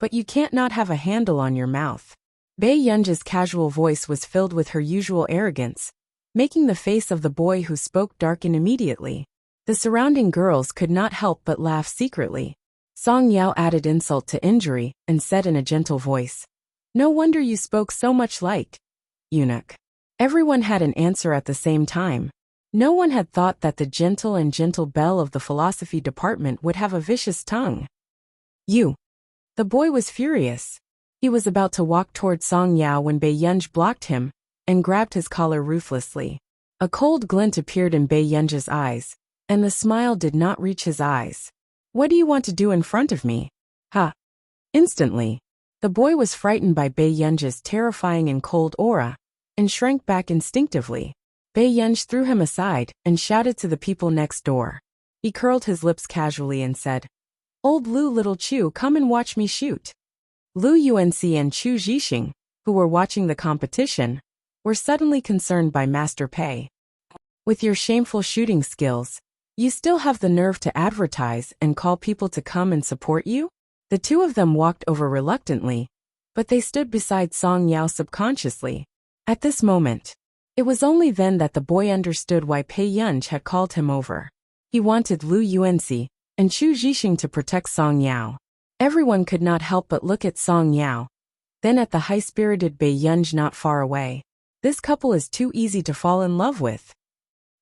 Speaker 1: but you can't not have a handle on your mouth. Bei Yunj's casual voice was filled with her usual arrogance, making the face of the boy who spoke darken immediately. The surrounding girls could not help but laugh secretly. Song Yao added insult to injury and said in a gentle voice, No wonder you spoke so much like eunuch. Everyone had an answer at the same time. No one had thought that the gentle belle of the philosophy department would have a vicious tongue. You. The boy was furious. He was about to walk toward Song Yao when Bei Yunj blocked him and grabbed his collar ruthlessly. A cold glint appeared in Bei Yunj's eyes, and the smile did not reach his eyes. What do you want to do in front of me? Ha! Instantly, the boy was frightened by Bei Yunj's terrifying and cold aura, and shrank back instinctively. Bei Yunj threw him aside and shouted to the people next door. He curled his lips casually and said, Old Lu Little Chu, come and watch me shoot. Lu Yuanxi and Chu Zhixing, who were watching the competition, were suddenly concerned by Master Pei. With your shameful shooting skills, you still have the nerve to advertise and call people to come and support you? The two of them walked over reluctantly, but they stood beside Song Yao subconsciously. At this moment, it was only then that the boy understood why Bei Yunj had called him over. He wanted Lu Yuanxi and Chu Zhixing to protect Song Yao. Everyone could not help but look at Song Yao, then at the high-spirited Bei Yunj not far away. This couple is too easy to fall in love with.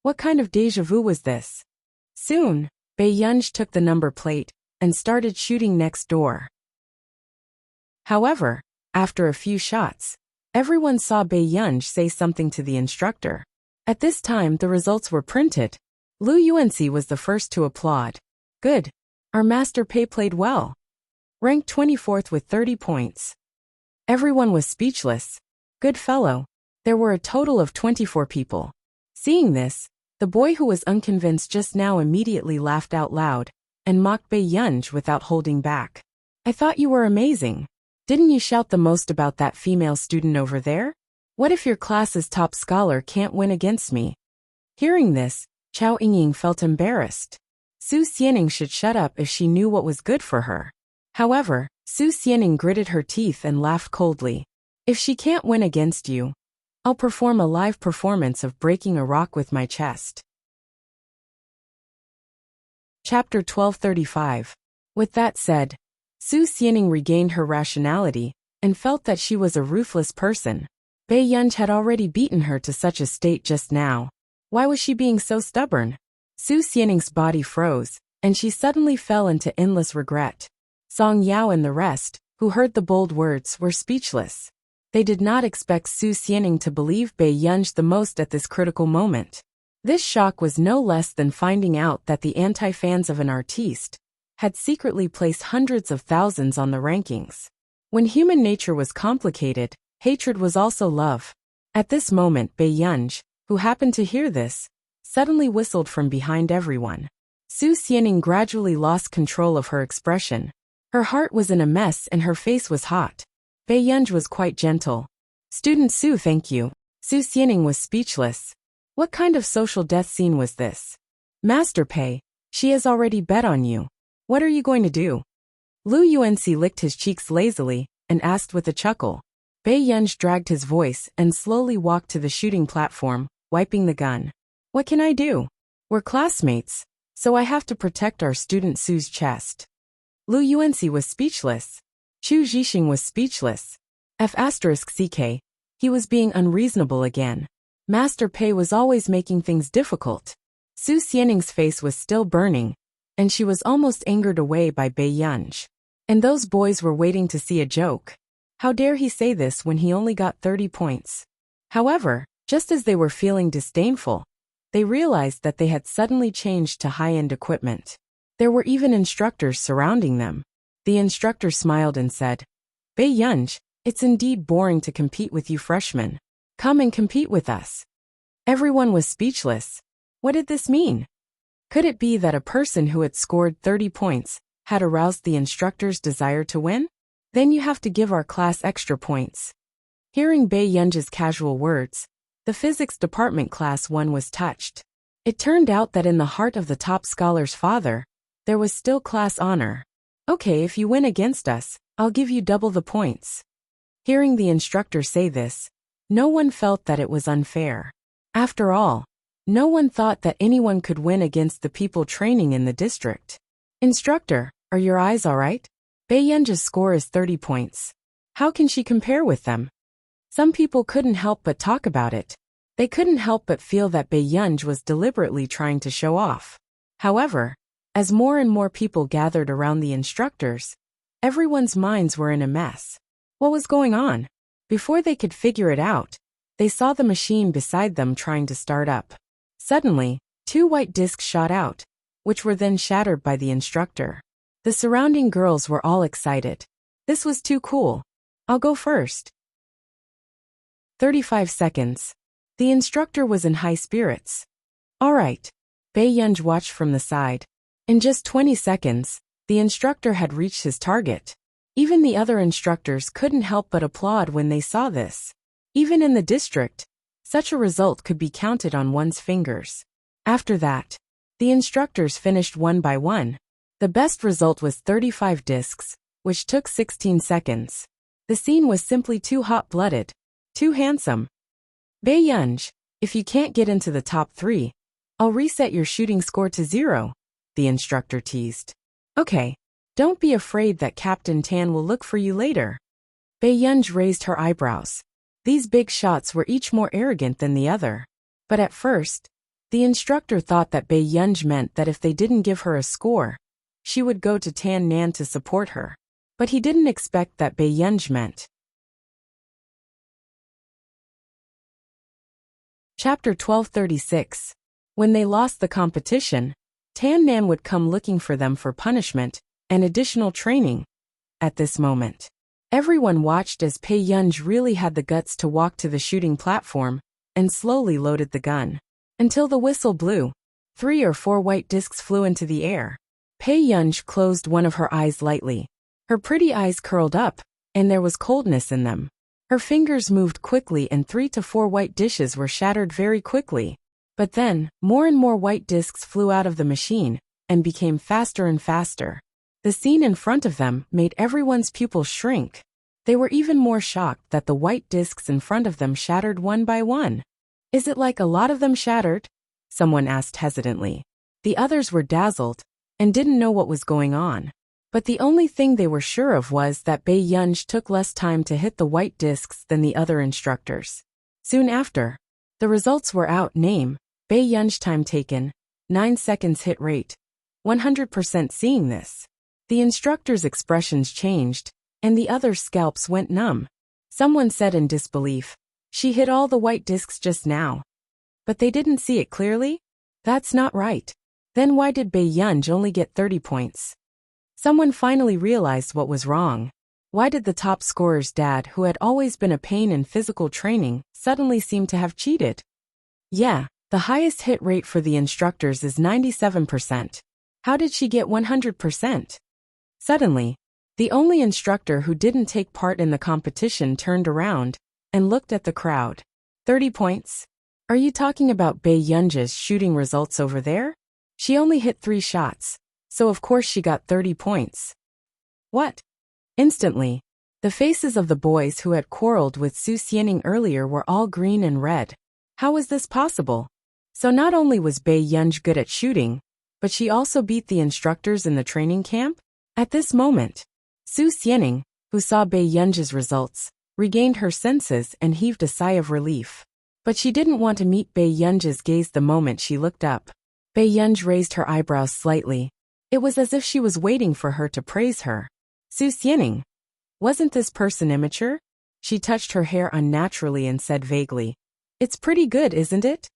Speaker 1: What kind of déjà vu was this? Soon, Bei Yunj took the number plate and started shooting next door. However, after a few shots, everyone saw Bei Yunj say something to the instructor. At this time the results were printed. Lu Yuanxi was the first to applaud. Good. Our Master Pei played well. Ranked 24th with 30 points. Everyone was speechless. Good fellow. There were a total of 24 people. Seeing this, the boy who was unconvinced just now immediately laughed out loud and mocked Bei Yunj without holding back. I thought you were amazing. Didn't you shout the most about that female student over there? What if your class's top scholar can't win against me? Hearing this, Chao Yingying felt embarrassed. Su Xianning should shut up if she knew what was good for her. However, Su Xianning gritted her teeth and laughed coldly. If she can't win against you, I'll perform a live performance of breaking a rock with my chest. Chapter 1235. With that said, Su Xianing regained her rationality and felt that she was a ruthless person. Bei Yunj had already beaten her to such a state just now. Why was she being so stubborn? Su Xianing's body froze, and she suddenly fell into endless regret. Song Yao and the rest, who heard the bold words, were speechless. They did not expect Su Xianing to believe Bei Yunj the most at this critical moment. This shock was no less than finding out that the anti-fans of an artiste had secretly placed hundreds of thousands on the rankings. When human nature was complicated, hatred was also love. At this moment Bei Yunj, who happened to hear this, suddenly whistled from behind everyone. Su Xianing gradually lost control of her expression. Her heart was in a mess and her face was hot. Bei Yunj was quite gentle. "Student Su, thank you." Su Xianing was speechless. What kind of social death scene was this? "Master Pei, she has already bet on you. What are you going to do?" Lu Yuanxi licked his cheeks lazily and asked with a chuckle. Bei Yunj dragged his voice and slowly walked to the shooting platform, wiping the gun. "What can I do? We're classmates, so I have to protect our student Su's chest." Lu Yuanxi was speechless. Chu Zhixing was speechless. F***ck, he was being unreasonable again. Master Pei was always making things difficult. Su Xianing's face was still burning, and she was almost angered away by Bei Yunj. And those boys were waiting to see a joke. How dare he say this when he only got 30 points? However, just as they were feeling disdainful, they realized that they had suddenly changed to high-end equipment. There were even instructors surrounding them. The instructor smiled and said, "Bei Yunj, it's indeed boring to compete with you freshmen. Come and compete with us." Everyone was speechless. What did this mean? Could it be that a person who had scored 30 points had aroused the instructor's desire to win? "Then you have to give our class extra points." Hearing Bei Yunj's casual words, the physics department class 1 was touched. It turned out that in the heart of the top scholar's father, there was still class honor. "Okay, if you win against us, I'll give you double the points." Hearing the instructor say this, no one felt that it was unfair. After all, no one thought that anyone could win against the people training in the district. "Instructor, are your eyes all right? Bei Yunj's score is 30 points. How can she compare with them?" Some people couldn't help but talk about it. They couldn't help but feel that Bei Yunj was deliberately trying to show off. However, as more and more people gathered around the instructors, everyone's minds were in a mess. What was going on? Before they could figure it out, they saw the machine beside them trying to start up. Suddenly, 2 white discs shot out, which were then shattered by the instructor. The surrounding girls were all excited. This was too cool. "I'll go first." 35 seconds. The instructor was in high spirits. "All right." Bei Yunj watched from the side. In just 20 seconds, the instructor had reached his target. Even the other instructors couldn't help but applaud when they saw this. Even in the district, such a result could be counted on one's fingers. After that, the instructors finished one by one. The best result was 35 discs, which took 16 seconds. The scene was simply too hot-blooded, too handsome. "Bei Yunj, if you can't get into the top 3, I'll reset your shooting score to 0, the instructor teased. "Okay, don't be afraid that Captain Tan will look for you later." Bei Yunj raised her eyebrows. These big shots were each more arrogant than the other. But at first, the instructor thought that Bei Yunj meant that if they didn't give her a score, she would go to Tan Nan to support her. But he didn't expect that Bei Yunj meant. Chapter 1236. When they lost the competition, Tan Nan would come looking for them for punishment and additional training. At this moment, everyone watched as Bei Yunj really had the guts to walk to the shooting platform and slowly loaded the gun. Until the whistle blew, 3 or 4 white discs flew into the air. Bei Yunj closed one of her eyes lightly. Her pretty eyes curled up, and there was coldness in them. Her fingers moved quickly and 3 to 4 white dishes were shattered very quickly. But then, more and more white discs flew out of the machine and became faster and faster. The scene in front of them made everyone's pupils shrink. They were even more shocked that the white discs in front of them shattered one by one. Is it like a lot of them shattered? Someone asked hesitantly. The others were dazzled and didn't know what was going on. But the only thing they were sure of was that Bei Yunj took less time to hit the white discs than the other instructors. Soon after, the results were out. Name, Bei Yunj. Time taken, 9 seconds. Hit rate, 100%. Seeing this, the instructors' expressions changed, and the others' scalps went numb. Someone said in disbelief, "She hit all the white discs just now." But they didn't see it clearly? That's not right. Then why did Bei Yunj only get 30 points? Someone finally realized what was wrong. Why did the top scorer's dad, who had always been a pain in physical training, suddenly seem to have cheated? Yeah, the highest hit rate for the instructors is 97%. How did she get 100%? Suddenly, the only instructor who didn't take part in the competition turned around and looked at the crowd. 30 points? Are you talking about Bei Yunj's shooting results over there? She only hit 3 shots, so of course she got 30 points. What? Instantly, the faces of the boys who had quarreled with Su Xianing earlier were all green and red. How was this possible? So not only was Bei Yunj good at shooting, but she also beat the instructors in the training camp? At this moment, Su Xianing, who saw Bei Yunj's results, regained her senses and heaved a sigh of relief. But she didn't want to meet Bei Yunj's gaze the moment she looked up. Bei Yunj raised her eyebrows slightly. It was as if she was waiting for her to praise her. Su Xianing, wasn't this person immature? She touched her hair unnaturally and said vaguely, "It's pretty good, isn't it?"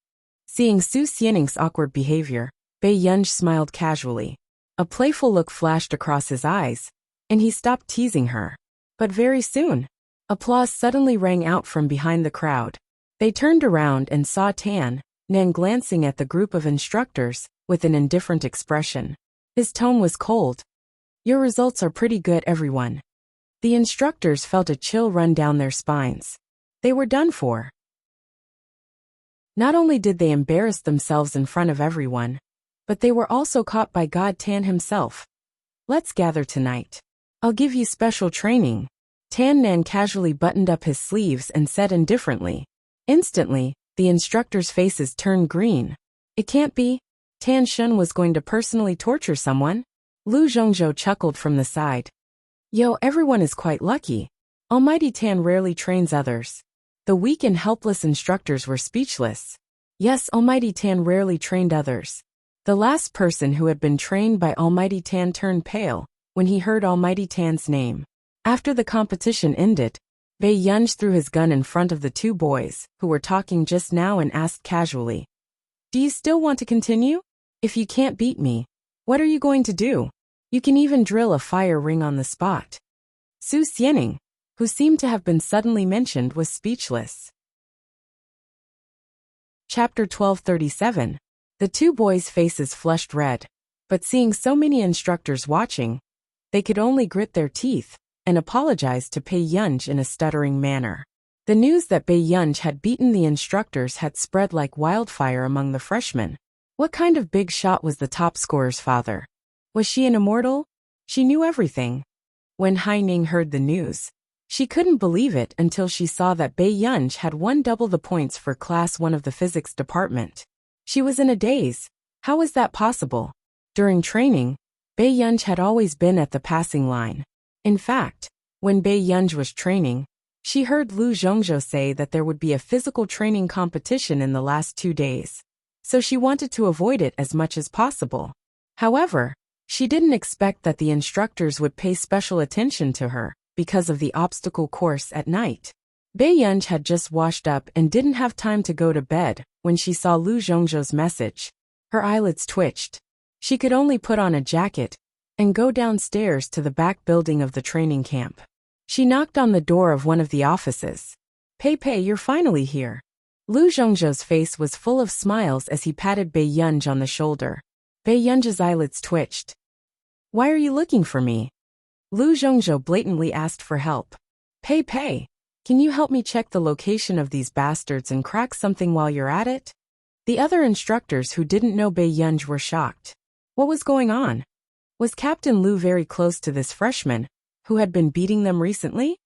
Speaker 1: Seeing Su Xianing's awkward behavior, Bei Yunj smiled casually. A playful look flashed across his eyes, and he stopped teasing her. But very soon, applause suddenly rang out from behind the crowd. They turned around and saw Tan Nan glancing at the group of instructors with an indifferent expression. His tone was cold. "Your results are pretty good, everyone." The instructors felt a chill run down their spines. They were done for. Not only did they embarrass themselves in front of everyone, but they were also caught by God Tan himself. "Let's gather tonight. I'll give you special training." Tan Nan casually buttoned up his sleeves and said indifferently. Instantly, the instructors' faces turned green. It can't be. Tan Shun was going to personally torture someone? Lu Zhongzhou chuckled from the side. Yo, everyone is quite lucky. Almighty Tan rarely trains others. The weak and helpless instructors were speechless. Yes, Almighty Tan rarely trained others. The last person who had been trained by Almighty Tan turned pale when he heard Almighty Tan's name. After the competition ended, Bei Yunj threw his gun in front of the 2 boys who were talking just now and asked casually, "Do you still want to continue? If you can't beat me, what are you going to do? You can even drill a fire ring on the spot." Su Xianing, who seemed to have been suddenly mentioned, was speechless. Chapter 1237. The 2 boys' faces flushed red, but seeing so many instructors watching, they could only grit their teeth and apologized to Bei Yunj in a stuttering manner. The news that Bei Yunj had beaten the instructors had spread like wildfire among the freshmen. What kind of big shot was the top scorer's father? Was she an immortal? She knew everything. When Hai Ning heard the news, she couldn't believe it until she saw that Bei Yunj had won double the points for Class 1 of the physics department. She was in a daze. How was that possible? During training, Bei Yunj had always been at the passing line. In fact, when Bei Yunj was training, she heard Lu Zhongzhou say that there would be a physical training competition in the last 2 days. So she wanted to avoid it as much as possible. However, she didn't expect that the instructors would pay special attention to her because of the obstacle course at night. Bei Yunj had just washed up and didn't have time to go to bed when she saw Lu Zhongzhou's message. Her eyelids twitched. She could only put on a jacket and go downstairs to the back building of the training camp. She knocked on the door of one of the offices. "Pei Pei, you're finally here." Lu Zhongzhou's face was full of smiles as he patted Bei Yunj on the shoulder. Bei Yunj's eyelids twitched. "Why are you looking for me?" Lu Zhongzhou blatantly asked for help. "Pei Pei, can you help me check the location of these bastards and crack something while you're at it?" The other instructors who didn't know Bei Yunj were shocked. What was going on? Was Captain Lu very close to this freshman, who had been beating them recently?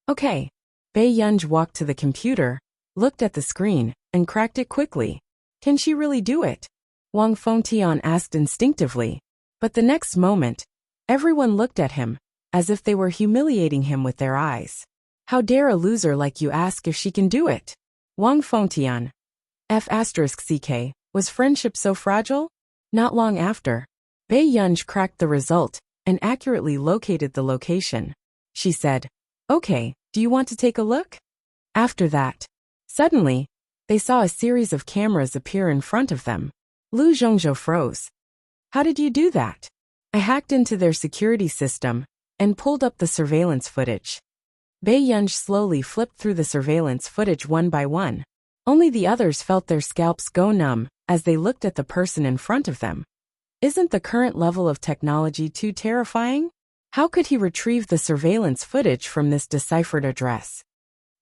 Speaker 1: Okay. Bei Yunj walked to the computer, looked at the screen, and cracked it quickly. Can she really do it? Wang Fengtian asked instinctively. But the next moment, everyone looked at him, as if they were humiliating him with their eyes. How dare a loser like you ask if she can do it? Wang Fengtian. F***ck, was friendship so fragile? Not long after, Bei Yunj cracked the result and accurately located the location. She said, "Okay, do you want to take a look?" After that, suddenly, they saw a series of cameras appear in front of them. Lu Zhongzhou froze. How did you do that? I hacked into their security system and pulled up the surveillance footage. Bei Yunj slowly flipped through the surveillance footage one by one. Only the others felt their scalps go numb as they looked at the person in front of them. Isn't the current level of technology too terrifying? How could he retrieve the surveillance footage from this deciphered address?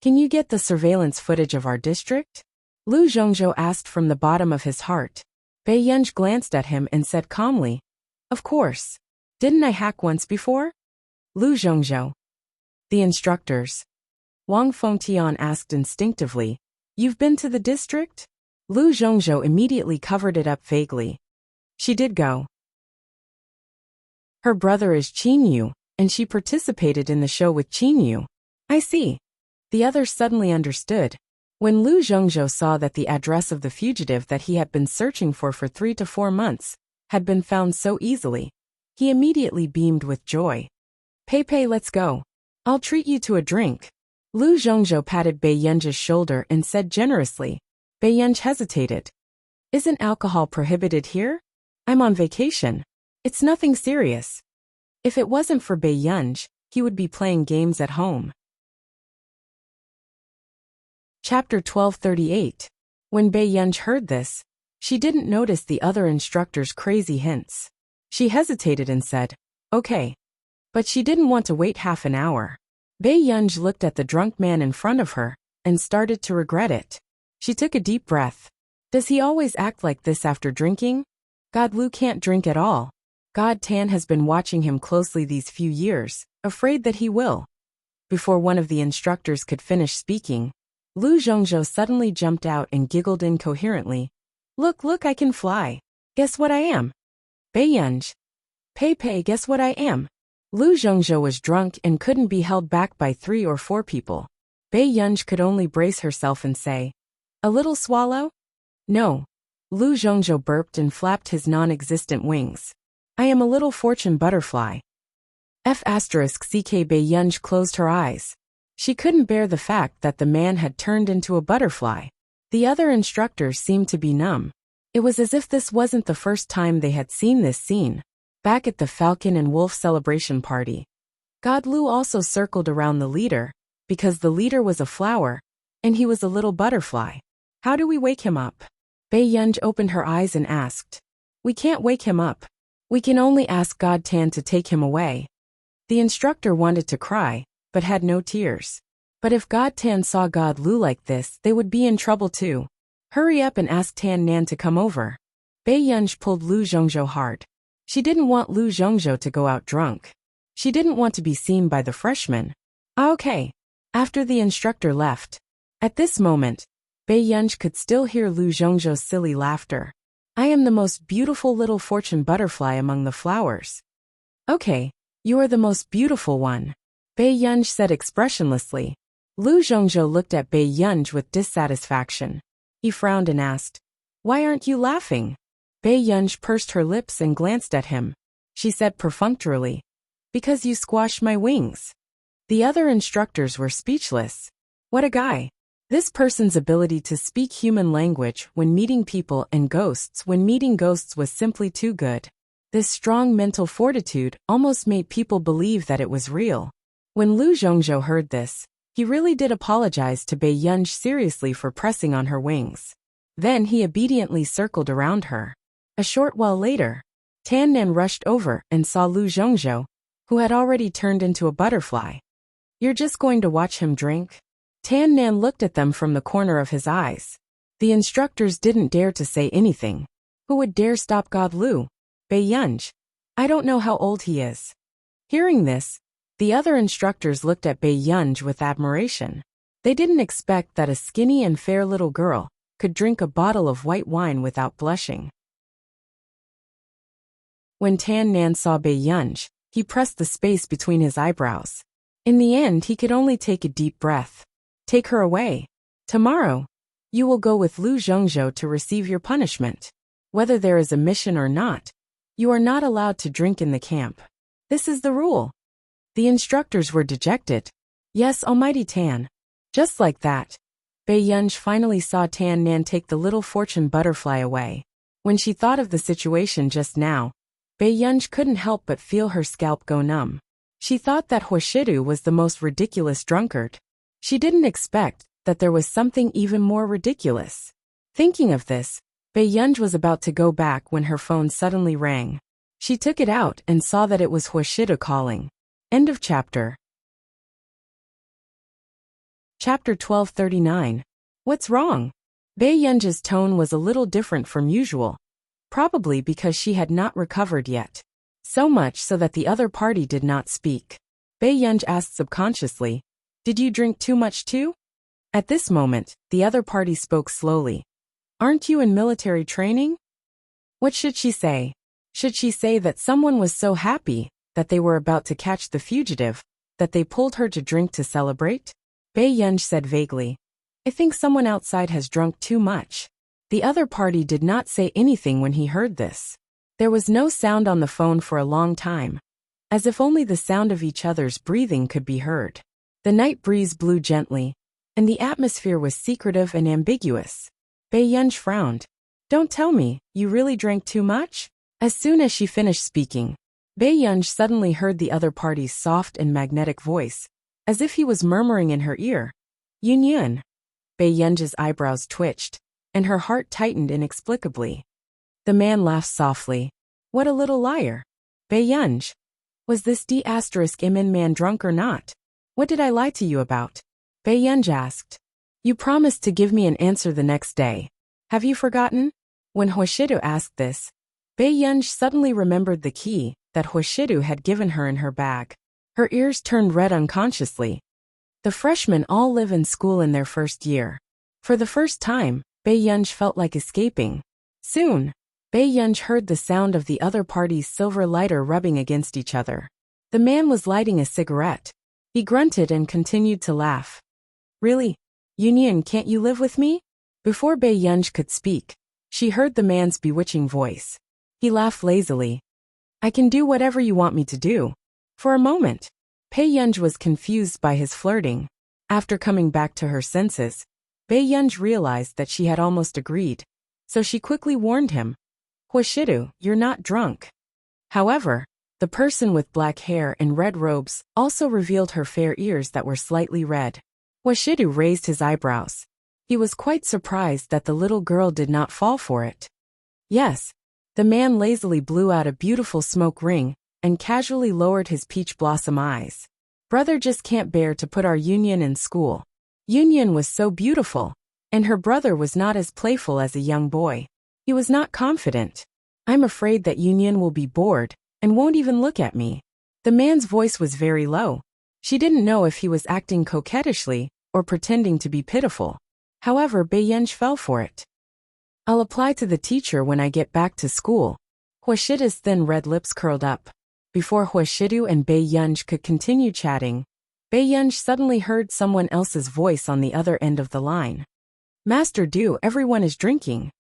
Speaker 1: Can you get the surveillance footage of our district? Lu Zhongzhou asked from the bottom of his heart. Bei Yunj glanced at him and said calmly, "Of course. Didn't I hack once before?" Lu Zhongzhou. The instructors. Wang Fengtian asked instinctively, "You've been to the district?" Lu Zhongzhou immediately covered it up vaguely. She did go. Her brother is Qin Yu, and she participated in the show with Qin Yu. I see. The others suddenly understood. When Lu Zhongzhou saw that the address of the fugitive that he had been searching for 3 to 4 months had been found so easily, he immediately beamed with joy. Pei, let's go. I'll treat you to a drink. Lu Zhongzhou patted Bei Yunj's shoulder and said generously. Bei Yunj hesitated. Isn't alcohol prohibited here? I'm on vacation. It's nothing serious. If it wasn't for Bei Yunj, he would be playing games at home. Chapter 1238. When Bei Yunj heard this, she didn't notice the other instructor's crazy hints. She hesitated and said, "Okay." But she didn't want to wait half an hour. Bei Yunj looked at the drunk man in front of her and started to regret it. She took a deep breath. Does he always act like this after drinking? God Lu can't drink at all. God Tan has been watching him closely these few years, afraid that he will. Before one of the instructors could finish speaking, Lu Zhongzhou suddenly jumped out and giggled incoherently. Look, I can fly. Guess what I am? Bei Yunj. Pei, guess what I am? Lu Zhongzhou was drunk and couldn't be held back by 3 or 4 people. Bei Yunj could only brace herself and say, "A little swallow?" No. Lu Zhongzhou burped and flapped his non-existent wings. I am a little fortune butterfly. F***ck Bei Yunj closed her eyes. She couldn't bear the fact that the man had turned into a butterfly. The other instructors seemed to be numb. It was as if this wasn't the first time they had seen this scene. Back at the Falcon and Wolf celebration party, God Lu also circled around the leader, because the leader was a flower, and he was a little butterfly. How do we wake him up? Bei Yunj opened her eyes and asked. We can't wake him up. We can only ask God Tan to take him away. The instructor wanted to cry, but had no tears. But if God Tan saw God Lu like this, they would be in trouble too. Hurry up and ask Tan Nan to come over. Bei Yunj pulled Lu Zhongzhou hard. She didn't want Lu Zhongzhou to go out drunk. She didn't want to be seen by the freshmen. Okay. After the instructor left. At this moment, Bei Yunj could still hear Lu Zhongzhou's silly laughter. I am the most beautiful little fortune butterfly among the flowers. Okay, you are the most beautiful one. Bei Yunj said expressionlessly. Lu Zhongzhou looked at Bei Yunj with dissatisfaction. He frowned and asked, Why aren't you laughing? Bei Yunj pursed her lips and glanced at him. She said perfunctorily, Because you squashed my wings. The other instructors were speechless. What a guy. This person's ability to speak human language when meeting people and ghosts when meeting ghosts was simply too good. This strong mental fortitude almost made people believe that it was real. When Lu Zhongzhou heard this, he really did apologize to Bei Yunj seriously for pressing on her wings. Then he obediently circled around her. A short while later, Tan Nan rushed over and saw Lu Zhongzhou, who had already turned into a butterfly. You're just going to watch him drink? Tan Nan looked at them from the corner of his eyes. The instructors didn't dare to say anything. Who would dare stop God Lu? Bei Yunj. I don't know how old he is. Hearing this, The other instructors looked at Bei Yunj with admiration. They didn't expect that a skinny and fair little girl could drink a bottle of white wine without blushing. When Tan Nan saw Bei Yunj, he pressed the space between his eyebrows. In the end, he could only take a deep breath. Take her away. Tomorrow, you will go with Lu Zhongzhou to receive your punishment. Whether there is a mission or not, you are not allowed to drink in the camp. This is the rule. The instructors were dejected. Yes, Almighty Tan. Just like that, Bei Yunj finally saw Tan Nan take the little fortune butterfly away. When she thought of the situation just now, Bei Yunj couldn't help but feel her scalp go numb. She thought that Huashidu was the most ridiculous drunkard. She didn't expect that there was something even more ridiculous. Thinking of this, Bei Yunj was about to go back when her phone suddenly rang. She took it out and saw that it was Huashidu calling. End of chapter. Chapter 1239. What's wrong? Bei Yunj's tone was a little different from usual, probably because she had not recovered yet. So much so that the other party did not speak. Bei Yunj asked subconsciously, "Did you drink too much too?" At this moment, the other party spoke slowly. "Aren't you in military training?" What should she say? Should she say that someone was so happy that they were about to catch the fugitive, that they pulled her to drink to celebrate? Bei Yunj said vaguely, "I think someone outside has drunk too much." The other party did not say anything when he heard this. There was no sound on the phone for a long time, as if only the sound of each other's breathing could be heard. The night breeze blew gently, and the atmosphere was secretive and ambiguous. Bei Yunj frowned. "Don't tell me, you really drank too much?" As soon as she finished speaking, Bei Yunj suddenly heard the other party's soft and magnetic voice, as if he was murmuring in her ear. "Yun Yun." Bei Yunj's eyebrows twitched, and her heart tightened inexplicably. The man laughed softly. "What a little liar. Bei Yunj. Was this D***Imin man drunk or not? What did I lie to you about?" Bei Yunj asked. "You promised to give me an answer the next day. Have you forgotten?" When Huashidu asked this, Bei Yunj suddenly remembered the key that Huashidu had given her in her bag. Her ears turned red unconsciously. The freshmen all live in school in their first year. For the first time, Bei Yunj felt like escaping. Soon, Bei Yunj heard the sound of the other party's silver lighter rubbing against each other. The man was lighting a cigarette. He grunted and continued to laugh. "Really? Yun, can't you live with me?" Before Bei Yunj could speak, she heard the man's bewitching voice. He laughed lazily. "I can do whatever you want me to do." For a moment, Bei Yunj was confused by his flirting. After coming back to her senses, Bei Yunj realized that she had almost agreed, so she quickly warned him. "Huashidu, you're not drunk." However, the person with black hair and red robes also revealed her fair ears that were slightly red. Huashidu raised his eyebrows. He was quite surprised that the little girl did not fall for it. "Yes." The man lazily blew out a beautiful smoke ring and casually lowered his peach blossom eyes. "Brother just can't bear to put our Union in school." Union was so beautiful, and her brother was not as playful as a young boy. He was not confident. "I'm afraid that Union will be bored and won't even look at me." The man's voice was very low. She didn't know if he was acting coquettishly or pretending to be pitiful. However, Bei Yunj fell for it. "I'll apply to the teacher when I get back to school." Huashidu's thin red lips curled up. Before Huashidu and Bei Yunj could continue chatting, Bei Yunj suddenly heard someone else's voice on the other end of the line. "Master Du, everyone is drinking.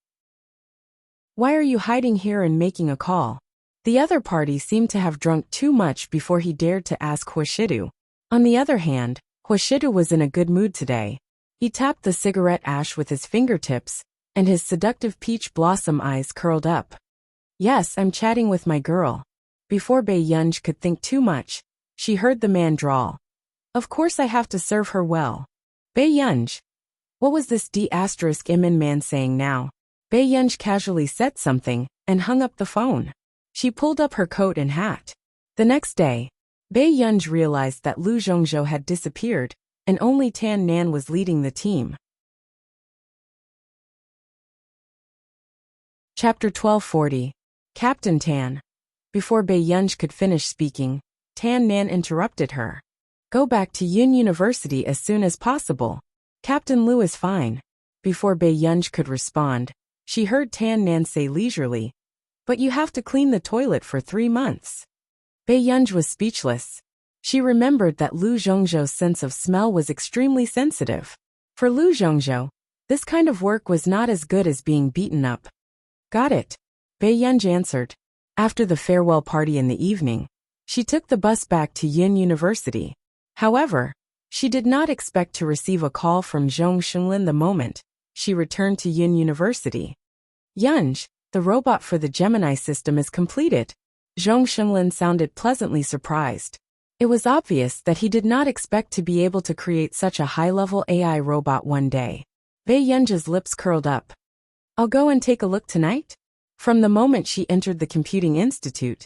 Speaker 1: Why are you hiding here and making a call?" The other party seemed to have drunk too much before he dared to ask Huashidu. On the other hand, Huashidu was in a good mood today. He tapped the cigarette ash with his fingertips, and his seductive peach blossom eyes curled up. "Yes, I'm chatting with my girl." Before Bei Yunj could think too much, she heard the man drawl. "Of course I have to serve her well." Bei Yunj. What was this D***Imin man saying now? Bei Yunj casually said something and hung up the phone. She pulled up her coat and hat. The next day, Bei Yunj realized that Lu Zhongzhou had disappeared, and only Tan Nan was leading the team. Chapter 1240. Captain Tan. Before Bei Yunj could finish speaking, Tan Nan interrupted her. Go back to Yun University as soon as possible. Captain Liu is fine. Before Bai Yunj could respond, she heard Tan Nan say leisurely, but you have to clean the toilet for 3 months. Bai Yunj was speechless. She remembered that Lu Zhongzhou's sense of smell was extremely sensitive. For Lu Zhongzhou, this kind of work was not as good as being beaten up. Got it, Bai Yunj answered. After the farewell party in the evening, she took the bus back to Yin University. However, she did not expect to receive a call from Zhong Xinglin the moment she returned to Yin University. Yunj, the robot for the Gemini system is completed. Zhong Xinglin sounded pleasantly surprised. It was obvious that he did not expect to be able to create such a high-level AI robot one day. Bai Yunj's lips curled up. I'll go and take a look tonight? From the moment she entered the Computing Institute,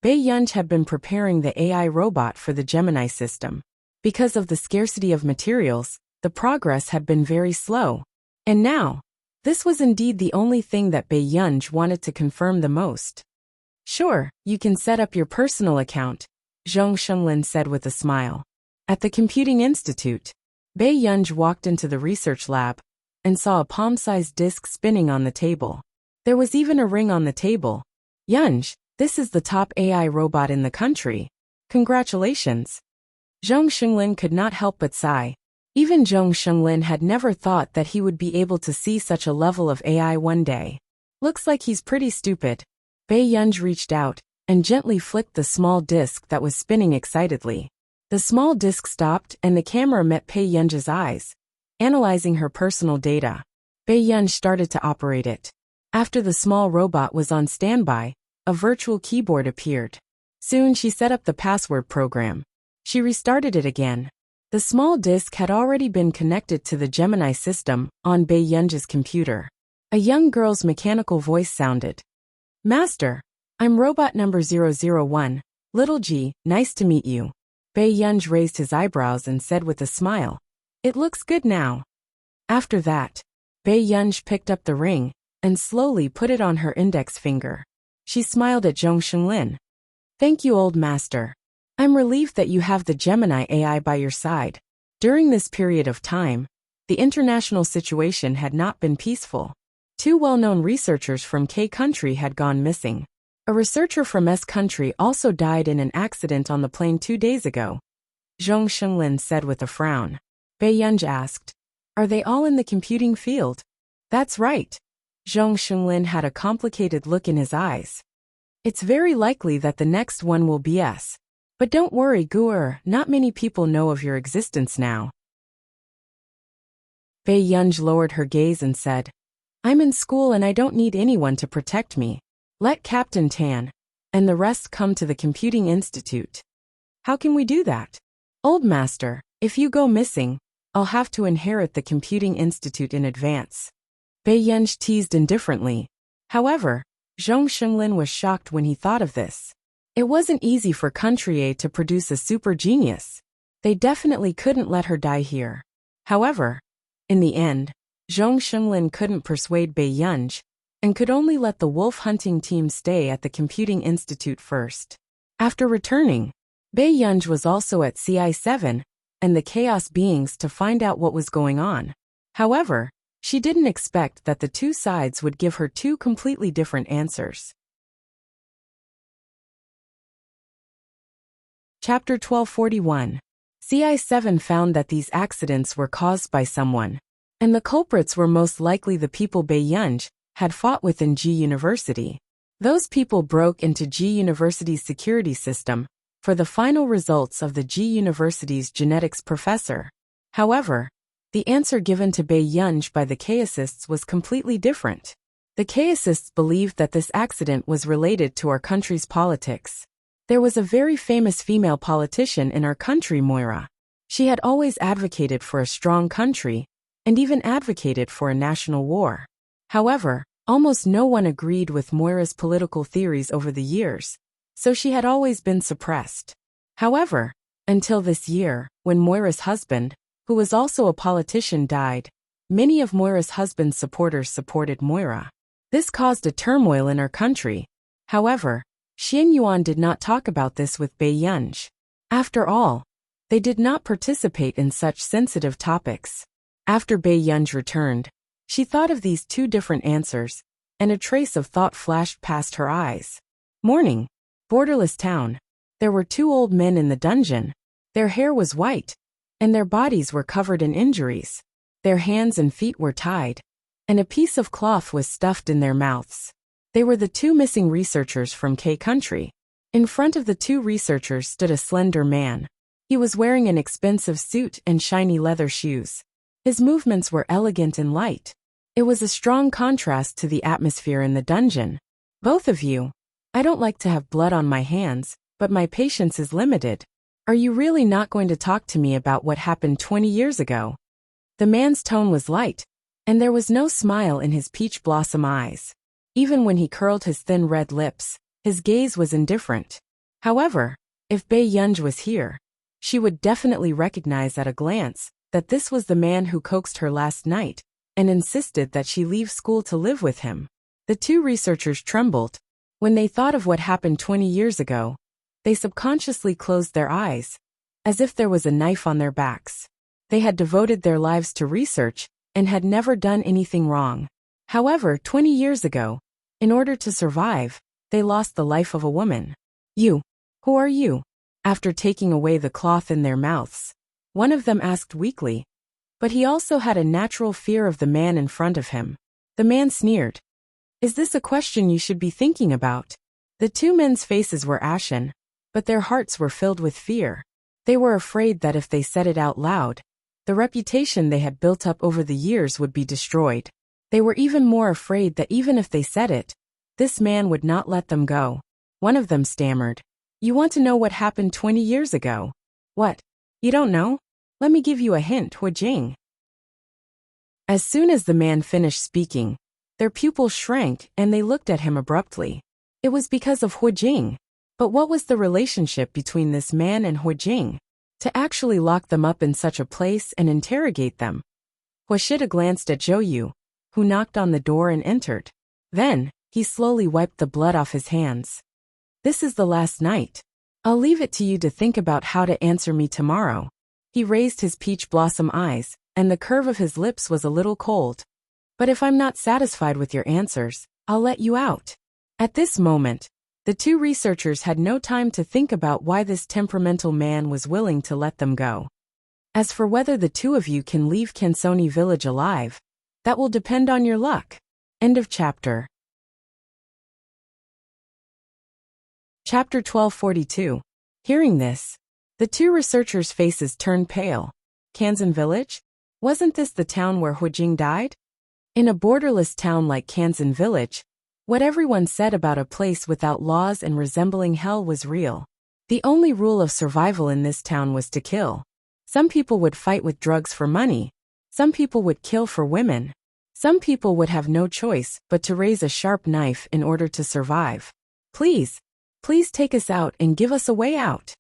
Speaker 1: Bai Yunj had been preparing the AI robot for the Gemini system. Because of the scarcity of materials, the progress had been very slow. And now, this was indeed the only thing that Bai Yunj wanted to confirm the most. Sure, you can set up your personal account, Zhong Xinglin said with a smile. At the Computing Institute, Bai Yunj walked into the research lab and saw a palm-sized disc spinning on the table. There was even a ring on the table. Yunj, this is the top AI robot in the country. Congratulations. Zhong Xinglin could not help but sigh. Even Zhong Xinglin had never thought that he would be able to see such a level of AI one day. Looks like he's pretty stupid. Bai Yunj reached out and gently flicked the small disc that was spinning excitedly. The small disc stopped and the camera met Bai Yunj's eyes, analyzing her personal data. Bai Yunj started to operate it. After the small robot was on standby, a virtual keyboard appeared. Soon she set up the password program. She restarted it again. The small disk had already been connected to the Gemini system on Bai Yunj's computer. A young girl's mechanical voice sounded. Master, I'm robot number 001, Little G, nice to meet you. Bai Yunj raised his eyebrows and said with a smile, It looks good now. After that, Bai Yunj picked up the ring and slowly put it on her index finger. She smiled at Zhong Xinglin. Thank you, old master. I'm relieved that you have the Gemini AI by your side. During this period of time, the international situation had not been peaceful. 2 well-known researchers from K country had gone missing. A researcher from S country also died in an accident on the plane 2 days ago. Zhong Xinglin said with a frown. Bai Yunj asked, Are they all in the computing field? That's right. Zhong Xinglin had a complicated look in his eyes. It's very likely that the next one will be us. But don't worry, Guer, not many people know of your existence now. Bai Yunj lowered her gaze and said, I'm in school and I don't need anyone to protect me. Let Captain Tan and the rest come to the Computing Institute. How can we do that? Old master, if you go missing, I'll have to inherit the Computing Institute in advance. Bai Yunj teased indifferently. However, Zhong Xinglin was shocked when he thought of this. It wasn't easy for Country A to produce a super genius. They definitely couldn't let her die here. However, in the end, Zhong Xinglin couldn't persuade Bai Yunj and could only let the wolf hunting team stay at the Computing Institute first. After returning, Bai Yunj was also at CI7 and the Chaos Beings to find out what was going on. However, she didn't expect that the 2 sides would give her 2 completely different answers. Chapter 1241. CI7 found that these accidents were caused by someone, and the culprits were most likely the people Bai Yunj had fought with in G University. Those people broke into G University's security system for the final results of the G University's genetics professor. However, the answer given to Bai Yunj by the Chaosists was completely different. The Chaosists believed that this accident was related to our country's politics. There was a very famous female politician in our country, Moira. She had always advocated for a strong country, and even advocated for a national war. However, almost no one agreed with Moira's political theories over the years, so she had always been suppressed. However, until this year, when Moira's husband, who was also a politician, died, many of Moira's husband's supporters supported Moira. This caused a turmoil in our country. However, Xian Yuan did not talk about this with Bai Yunj. After all, they did not participate in such sensitive topics. After Bei Yunj returned, she thought of these two different answers, and a trace of thought flashed past her eyes. Morning. Borderless town. There were two old men in the dungeon. Their hair was white, and their bodies were covered in injuries. Their hands and feet were tied, and a piece of cloth was stuffed in their mouths. They were the two missing researchers from K country. In front of the two researchers stood a slender man. He was wearing an expensive suit and shiny leather shoes. His movements were elegant and light. It was a strong contrast to the atmosphere in the dungeon. Both of you. I don't like to have blood on my hands, but my patience is limited. Are you really not going to talk to me about what happened 20 years ago? The man's tone was light, and there was no smile in his peach blossom eyes. Even when he curled his thin red lips, his gaze was indifferent. However, if Bei Yunj was here, she would definitely recognize at a glance that this was the man who coaxed her last night and insisted that she leave school to live with him. The two researchers trembled. When they thought of what happened 20 years ago, they subconsciously closed their eyes, as if there was a knife on their backs. They had devoted their lives to research and had never done anything wrong. However, 20 years ago, in order to survive, they lost the life of a woman. You. Who are you? After taking away the cloth in their mouths, one of them asked weakly. But he also had a natural fear of the man in front of him. The man sneered. Is this a question you should be thinking about? The two men's faces were ashen, but their hearts were filled with fear. They were afraid that if they said it out loud, the reputation they had built up over the years would be destroyed. They were even more afraid that even if they said it, this man would not let them go. One of them stammered. You want to know what happened 20 years ago? What? You don't know? Let me give you a hint, Hu Jing. As soon as the man finished speaking, their pupils shrank and they looked at him abruptly. It was because of Hu Jing. But what was the relationship between this man and Hu Jing? To actually lock them up in such a place and interrogate them? Huashida glanced at Zhou Yu, who knocked on the door and entered. Then, he slowly wiped the blood off his hands. This is the last night. I'll leave it to you to think about how to answer me tomorrow. He raised his peach blossom eyes, and the curve of his lips was a little cold. But if I'm not satisfied with your answers, I'll let you out. At this moment, the two researchers had no time to think about why this temperamental man was willing to let them go. As for whether the two of you can leave Kensoni village alive, that will depend on your luck. End of chapter. Chapter 1242. Hearing this, the two researchers' faces turned pale. Kansan village? Wasn't this the town where Hu Jing died? In a borderless town like Kansan village, what everyone said about a place without laws and resembling hell was real. The only rule of survival in this town was to kill. Some people would fight with drugs for money. Some people would kill for women. Some people would have no choice but to raise a sharp knife in order to survive. Please take us out and give us a way out.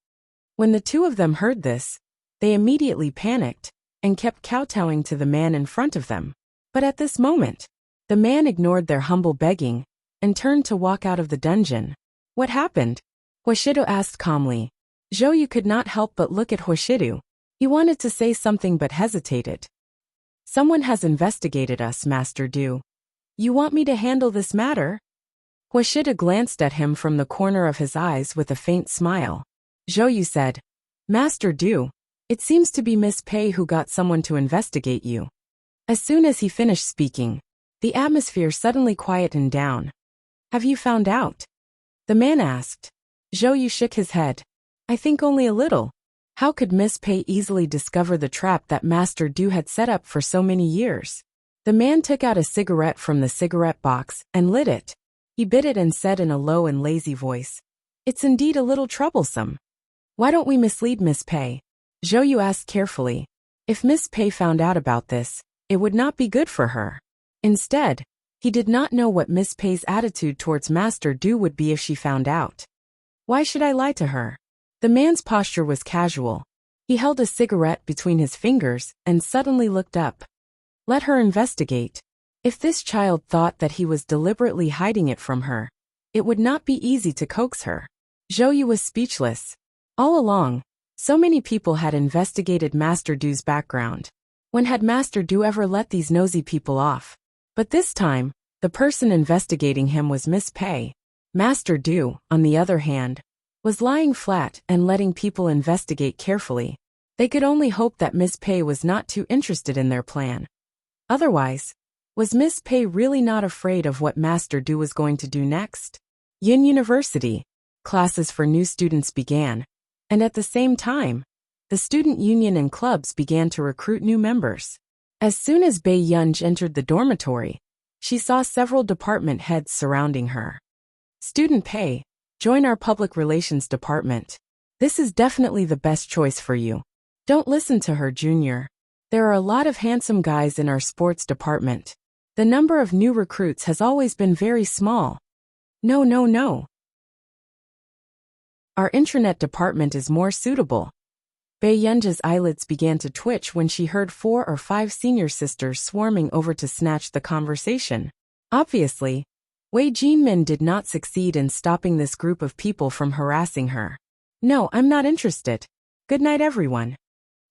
Speaker 1: When the two of them heard this, they immediately panicked and kept kowtowing to the man in front of them. But at this moment, the man ignored their humble begging and turned to walk out of the dungeon. What happened? Huashido asked calmly. Zhou Yu could not help but look at Huashido. He wanted to say something but hesitated. Someone has investigated us, Master Du. You want me to handle this matter? Huashida glanced at him from the corner of his eyes with a faint smile. Zhou Yu said, Master Du, it seems to be Miss Pei who got someone to investigate you. As soon as he finished speaking, the atmosphere suddenly quietened down. Have you found out? The man asked. Zhou Yu shook his head. I think only a little. How could Miss Pei easily discover the trap that Master Du had set up for so many years? The man took out a cigarette from the cigarette box and lit it. He bit it and said in a low and lazy voice, It's indeed a little troublesome. Why don't we mislead Miss Pei? Zhou Yu asked carefully. If Miss Pei found out about this, it would not be good for her. Instead, he did not know what Miss Pei's attitude towards Master Du would be if she found out. Why should I lie to her? The man's posture was casual. He held a cigarette between his fingers and suddenly looked up. Let her investigate. If this child thought that he was deliberately hiding it from her, it would not be easy to coax her. Zhou Yu was speechless. All along, So many people had investigated Master Du's background. When had Master Du ever let these nosy people off? But this time, the person investigating him was Miss Pei. Master Du, on the other hand, was lying flat and letting people investigate carefully. They could only hope that Miss Pei was not too interested in their plan. Otherwise, was Miss Pei really not afraid of what Master Du was going to do next? Yin University. Classes for new students began, and at the same time, the student union and clubs began to recruit new members. As soon as Bei Yunj entered the dormitory, she saw several department heads surrounding her. Student Pei, join our public relations department. This is definitely the best choice for you. Don't listen to her, Junior. There are a lot of handsome guys in our sports department. The number of new recruits has always been very small. No. Our intranet department is more suitable. Bei Yunj's eyelids began to twitch when she heard 4 or 5 senior sisters swarming over to snatch the conversation. Obviously, Wei Jinmin did not succeed in stopping this group of people from harassing her. No, I'm not interested. Good night, everyone.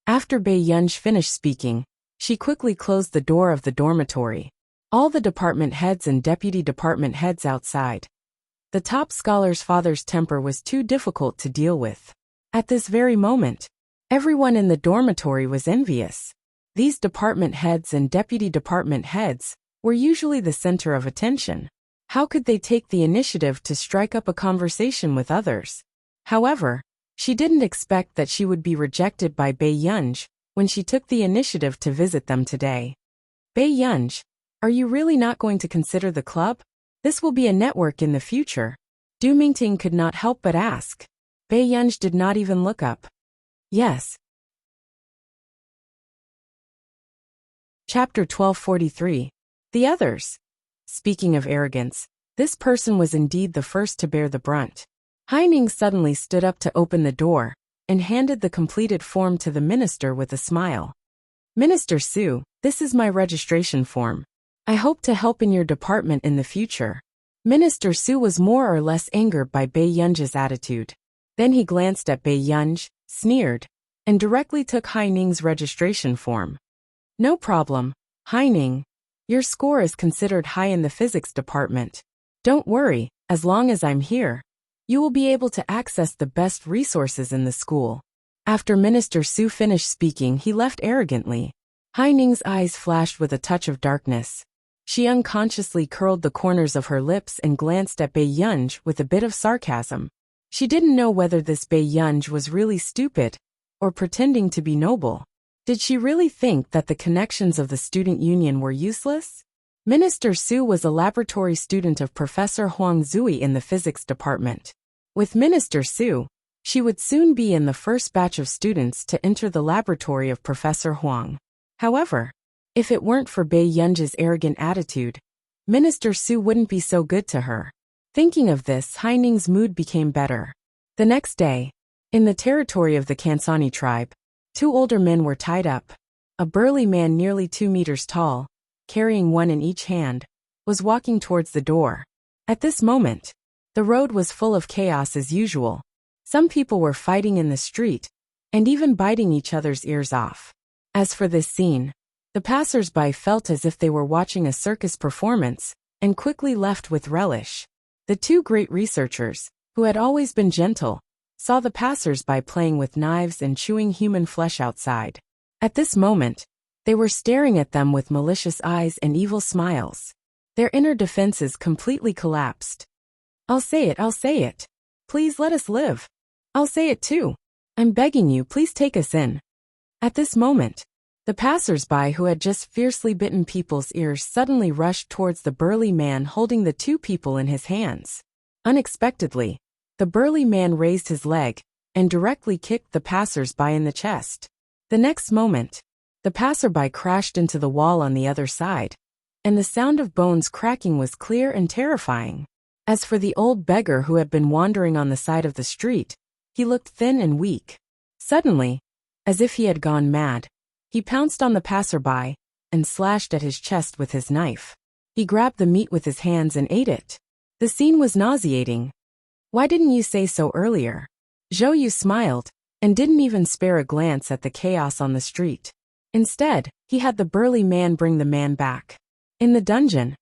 Speaker 1: After Bei Yunj finished speaking, she quickly closed the door of the dormitory. All the department heads and deputy department heads outside. The top scholar's father's temper was too difficult to deal with. At this very moment, everyone in the dormitory was envious. These department heads and deputy department heads were usually the center of attention. How could they take the initiative to strike up a conversation with others? However, she didn't expect that she would be rejected by Bei Yunj when she took the initiative to visit them today. Bei Yunj, are you really not going to consider the club? This will be a network in the future. Du Mingting could not help but ask. Bei Yunj did not even look up. Yes. Chapter 1243. The others. Speaking of arrogance, this person was indeed the first to bear the brunt. Haining suddenly stood up to open the door and handed the completed form to the minister with a smile. Minister Su, this is my registration form. I hope to help in your department in the future. Minister Su was more or less angered by Bei Yunj's attitude. Then he glanced at Bei Yunj, sneered, and directly took Haining's registration form. No problem, Haining. Your score is considered high in the physics department. Don't worry, as long as I'm here, you will be able to access the best resources in the school. After Minister Su finished speaking, he left arrogantly. Haining's eyes flashed with a touch of darkness. She unconsciously curled the corners of her lips and glanced at Bei Yunj with a bit of sarcasm. She didn't know whether this Bei Yunj was really stupid or pretending to be noble. Did she really think that the connections of the student union were useless? Minister Su was a laboratory student of Professor Huang Zui in the physics department. With Minister Su, she would soon be in the first batch of students to enter the laboratory of Professor Huang. However, if it weren't for Bei Yunj's arrogant attitude, Minister Su wouldn't be so good to her. Thinking of this, Haining's mood became better. The next day, in the territory of the Kansani tribe, 2 older men were tied up. A burly man nearly 2 meters tall, carrying one in each hand, was walking towards the door. At this moment, the road was full of chaos as usual. Some people were fighting in the street, and even biting each other's ears off. As for this scene, the passers-by felt as if they were watching a circus performance, and quickly left with relish. The 2 great researchers, who had always been gentle, saw the passers-by playing with knives and chewing human flesh outside. At this moment, they were staring at them with malicious eyes and evil smiles. Their inner defenses completely collapsed. I'll say it. Please let us live. I'll say it too. I'm begging you, please take us in. At this moment, the passers-by who had just fiercely bitten people's ears suddenly rushed towards the burly man holding the 2 people in his hands. Unexpectedly, the burly man raised his leg and directly kicked the passers-by in the chest. The next moment, the passerby crashed into the wall on the other side, and the sound of bones cracking was clear and terrifying. As for the old beggar who had been wandering on the side of the street, he looked thin and weak. Suddenly, as if he had gone mad, he pounced on the passerby and slashed at his chest with his knife. He grabbed the meat with his hands and ate it. The scene was nauseating. Why didn't you say so earlier? Zhou Yu smiled and didn't even spare a glance at the chaos on the street. Instead, he had the burly man bring the man back. In the dungeon,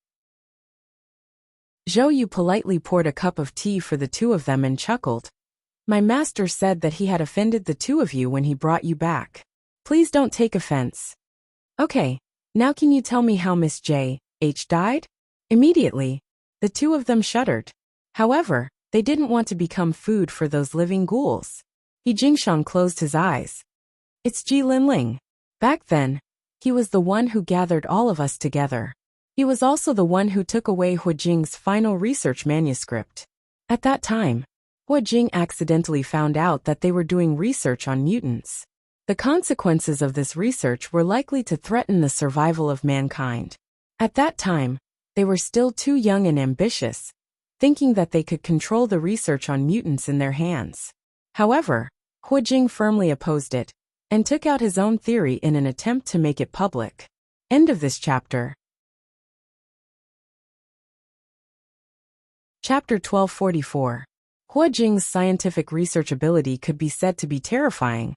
Speaker 1: Zhou Yu politely poured a cup of tea for the two of them and chuckled. My master said that he had offended the two of you when he brought you back. Please don't take offense. Okay, now can you tell me how Miss J.H. died? Immediately, the two of them shuddered. However, they didn't want to become food for those living ghouls. He Jingshan closed his eyes. It's Ji Linling. Back then, he was the one who gathered all of us together. He was also the one who took away Hu Jing's final research manuscript. At that time, Hu Jing accidentally found out that they were doing research on mutants. The consequences of this research were likely to threaten the survival of mankind. At that time, they were still too young and ambitious, thinking that they could control the research on mutants in their hands. However, Hu Jing firmly opposed it, and took out his own theory in an attempt to make it public. End of this chapter. Chapter 1244. Hu Jing's scientific research ability could be said to be terrifying,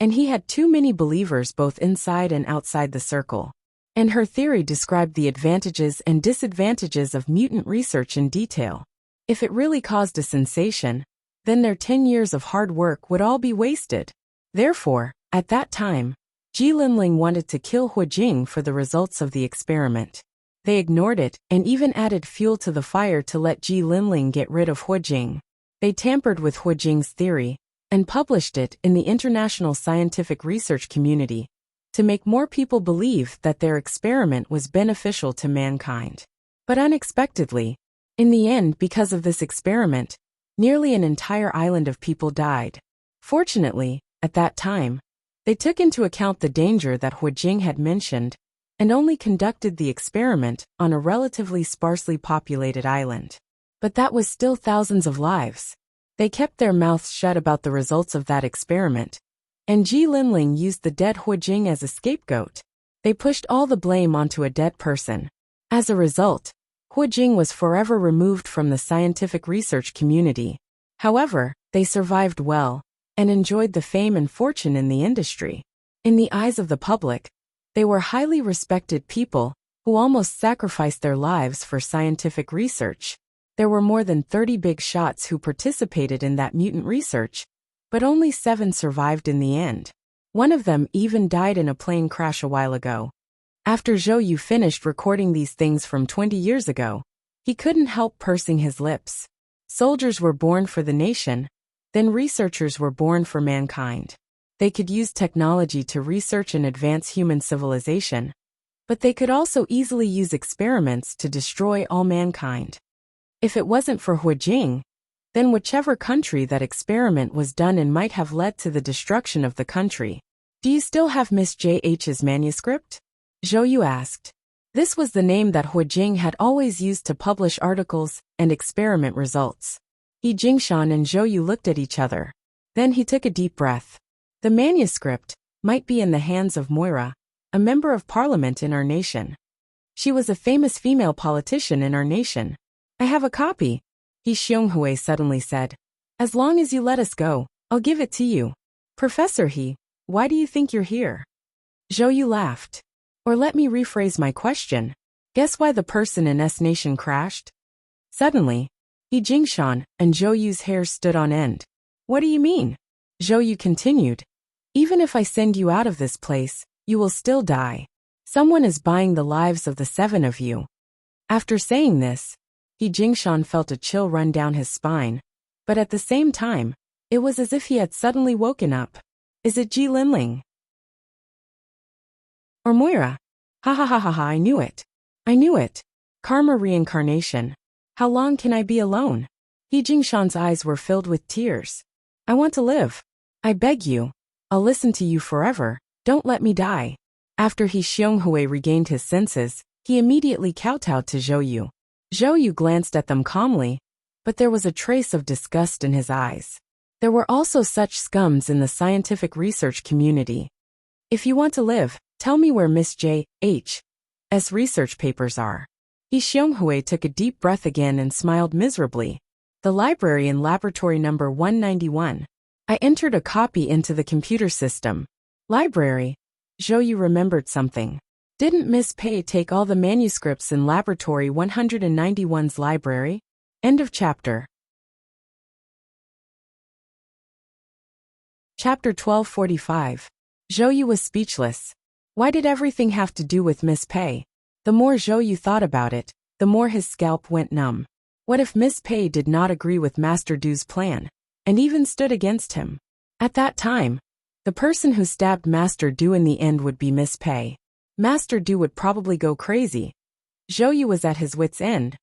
Speaker 1: and he had too many believers both inside and outside the circle. And her theory described the advantages and disadvantages of mutant research in detail. If it really caused a sensation, then their 10 years of hard work would all be wasted. Therefore, at that time, Ji Linling wanted to kill Hu Jing for the results of the experiment. They ignored it and even added fuel to the fire to let Ji Linling get rid of Hu Jing. They tampered with Hu Jing's theory and published it in the international scientific research community to make more people believe that their experiment was beneficial to mankind. But unexpectedly, in the end, because of this experiment, nearly an entire island of people died. Fortunately, at that time, they took into account the danger that Hu Jing had mentioned and only conducted the experiment on a relatively sparsely populated island. But that was still thousands of lives. They kept their mouths shut about the results of that experiment, and Ji Linling used the dead Hu Jing as a scapegoat. They pushed all the blame onto a dead person. As a result, Hu Jing was forever removed from the scientific research community. However, they survived well and enjoyed the fame and fortune in the industry. In the eyes of the public, they were highly respected people who almost sacrificed their lives for scientific research. There were more than 30 big shots who participated in that mutant research, but only 7 survived in the end. One of them even died in a plane crash a while ago. After Zhou Yu finished recording these things from 20 years ago, he couldn't help pursing his lips. Soldiers were born for the nation, then researchers were born for mankind. They could use technology to research and advance human civilization, but they could also easily use experiments to destroy all mankind. If it wasn't for Hu Jing, then whichever country that experiment was done in might have led to the destruction of the country. Do you still have Miss J.H.'s manuscript? Zhou Yu asked. This was the name that Hu Jing had always used to publish articles and experiment results. He Jingshan and Zhou Yu looked at each other. Then he took a deep breath. The manuscript might be in the hands of Moira, a member of parliament in our nation. She was a famous female politician in our nation. I have a copy, He Xionghui suddenly said. As long as you let us go, I'll give it to you. Professor He, why do you think you're here? Zhou Yu laughed. Or let me rephrase my question. Guess why the person in S Nation crashed? Suddenly, He Jingshan and Zhou Yu's hair stood on end. What do you mean? Zhou Yu continued. Even if I send you out of this place, you will still die. Someone is buying the lives of the 7 of you. After saying this, He Jingshan felt a chill run down his spine, but at the same time, it was as if he had suddenly woken up. Is it Ji Linling? Or Moira? Ha ha ha ha ha, I knew it. I knew it. Karma reincarnation. How long can I be alone? He Jingshan's eyes were filled with tears. I want to live. I beg you. I'll listen to you forever. Don't let me die. After He Xionghui regained his senses, he immediately kowtowed to Zhou Yu. Zhou Yu glanced at them calmly, but there was a trace of disgust in his eyes. There were also such scums in the scientific research community. If you want to live, tell me where Miss J.H.'s research papers are. He Xionghui took a deep breath again and smiled miserably. The library in laboratory number 191. I entered a copy into the computer system. Library. Zhou Yu remembered something. Didn't Miss Pei take all the manuscripts in Laboratory 191's library? End of chapter. Chapter 1245. Zhou Yu was speechless. Why did everything have to do with Miss Pei? The more Zhou Yu thought about it, the more his scalp went numb. What if Miss Pei did not agree with Master Du's plan, and even stood against him? At that time, the person who stabbed Master Du in the end would be Miss Pei. Master Du would probably go crazy. Zhou Yu was at his wit's end,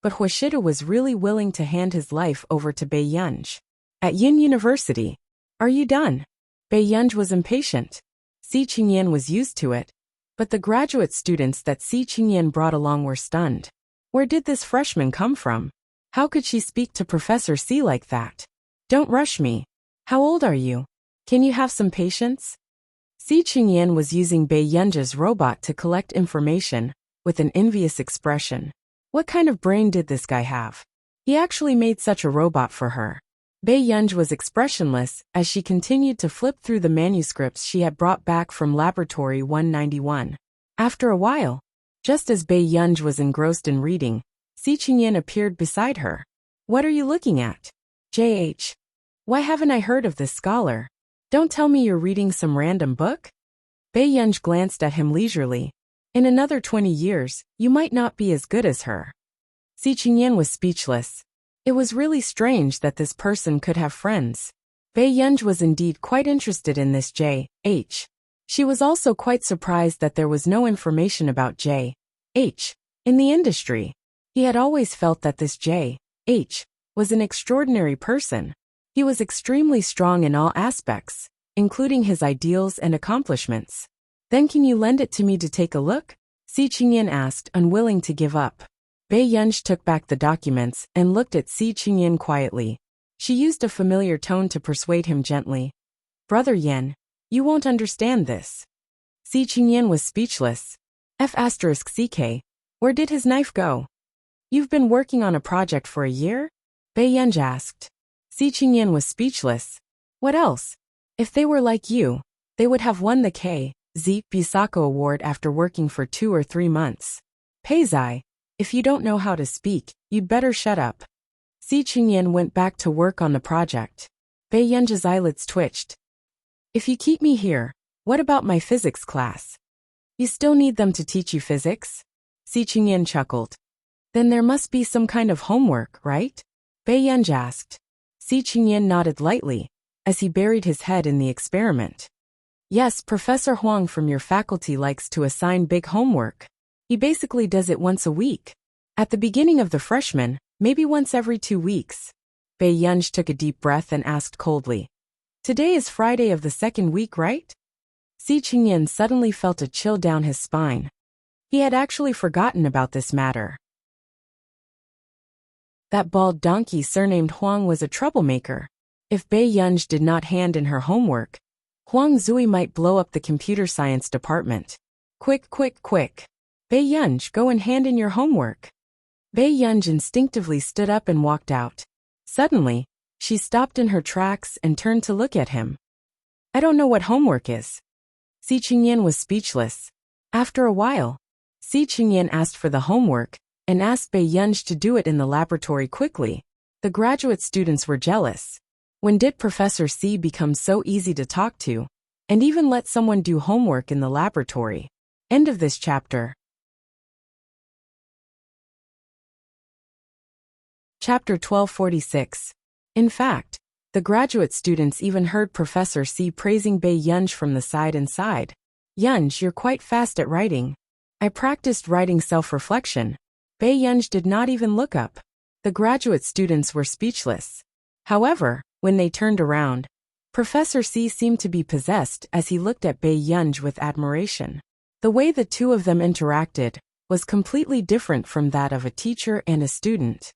Speaker 1: but Huashida was really willing to hand his life over to Bai Yunj. At Yin University. Are you done? Bai Yunj was impatient. Si Qingyan was used to it, but the graduate students that Si Qingyan brought along were stunned. Where did this freshman come from? How could she speak to Professor Si like that? Don't rush me. How old are you? Can you have some patience? Si Qingyan was using Bai Yunj's robot to collect information, with an envious expression. What kind of brain did this guy have? He actually made such a robot for her. Bai Yunj was expressionless as she continued to flip through the manuscripts she had brought back from Laboratory 191. After a while, just as Bai Yunj was engrossed in reading, Si Qingyan appeared beside her. What are you looking at? JH. Why haven't I heard of this scholar? Don't tell me you're reading some random book? Bai Yunj glanced at him leisurely. In another 20 years, you might not be as good as her. Si Qingyan was speechless. It was really strange that this person could have friends. Bai Yunj was indeed quite interested in this J.H. She was also quite surprised that there was no information about J.H. in the industry. He had always felt that this J.H. was an extraordinary person. He was extremely strong in all aspects, including his ideals and accomplishments. Then can you lend it to me to take a look? Si Qingyan asked, unwilling to give up. Bai Yunj took back the documents and looked at Si Qingyan quietly. She used a familiar tone to persuade him gently. Brother Yen, you won't understand this. Si Qingyan was speechless. F***CK, where did his knife go? You've been working on a project for a year? Bai Yunj asked. Si Qingyan was speechless. What else? If they were like you, they would have won the K.Z. Bisako Award after working for 2 or 3 months. Peizai, if you don't know how to speak, you'd better shut up. Si Qingyan went back to work on the project. Bai Yunj's eyelids twitched. If you keep me here, what about my physics class? You still need them to teach you physics? Si Qingyan chuckled. Then there must be some kind of homework, right? Bai Yunj asked. Si Qingyan nodded lightly, as he buried his head in the experiment. Yes, Professor Huang from your faculty likes to assign big homework. He basically does it once a week. At the beginning of the freshman, maybe once every 2 weeks. Bai Yunj took a deep breath and asked coldly. Today is Friday of the 2nd week, right? Si Qingyan suddenly felt a chill down his spine. He had actually forgotten about this matter. That bald donkey surnamed Huang was a troublemaker. If Bai Yunj did not hand in her homework, Huang Zui might blow up the computer science department. Quick, quick, quick. Bai Yunj, go and hand in your homework. Bai Yunj instinctively stood up and walked out. Suddenly, she stopped in her tracks and turned to look at him. I don't know what homework is. Si Qingyan was speechless. After a while, Si Qingyan asked for the homework and asked Bai Yunj to do it in the laboratory quickly. The graduate students were jealous. When did Professor Si become so easy to talk to, and even let someone do homework in the laboratory? End of this chapter. Chapter 1246. In fact, the graduate students even heard Professor Si praising Bai Yunj from the side and side. Yunj, you're quite fast at writing. I practiced writing self-reflection. Bai Yunj did not even look up. The graduate students were speechless. However, when they turned around, Professor Si seemed to be possessed as he looked at Bai Yunj with admiration. The way the two of them interacted was completely different from that of a teacher and a student.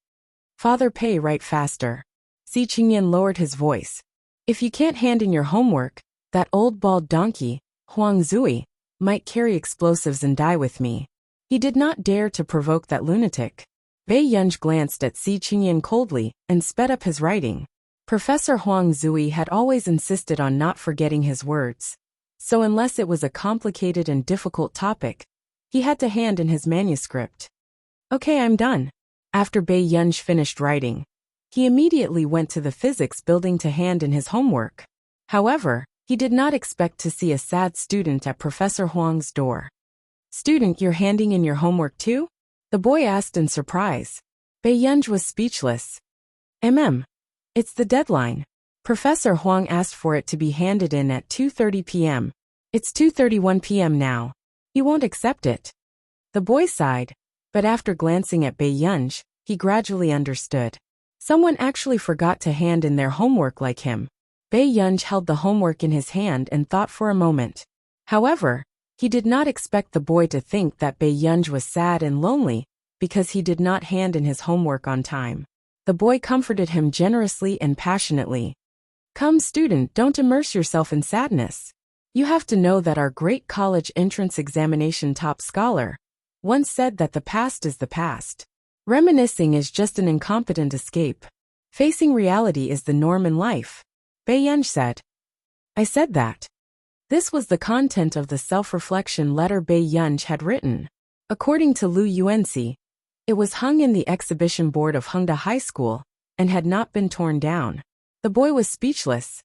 Speaker 1: Father Pei, write faster. Si Qingyan lowered his voice. If you can't hand in your homework, that old bald donkey, Huang Zui, might carry explosives and die with me. He did not dare to provoke that lunatic. Bai Yunj glanced at Si Qingyan coldly and sped up his writing. Professor Huang Zui had always insisted on not forgetting his words, so unless it was a complicated and difficult topic, he had to hand in his manuscript. Okay, I'm done. After Bei Yunj finished writing, he immediately went to the physics building to hand in his homework. However, he did not expect to see a sad student at Professor Huang's door. Student, you're handing in your homework too? The boy asked in surprise. Bei Yunj was speechless. It's the deadline. Professor Huang asked for it to be handed in at 2:30 p.m. It's 2:31 p.m. now. He won't accept it. The boy sighed, but after glancing at Bei Yunj, he gradually understood. Someone actually forgot to hand in their homework like him. Bei Yunj held the homework in his hand and thought for a moment. However, he did not expect the boy to think that Bei Yunj was sad and lonely because he did not hand in his homework on time. The boy comforted him generously and passionately. Come student, don't immerse yourself in sadness. You have to know that our great college entrance examination top scholar once said that the past is the past. Reminiscing is just an incompetent escape. Facing reality is the norm in life. Bei Yunj said. I said that. This was the content of the self-reflection letter Bei Yunj had written. According to Lu Yuanxi, it was hung in the exhibition board of Hengda High School and had not been torn down. The boy was speechless.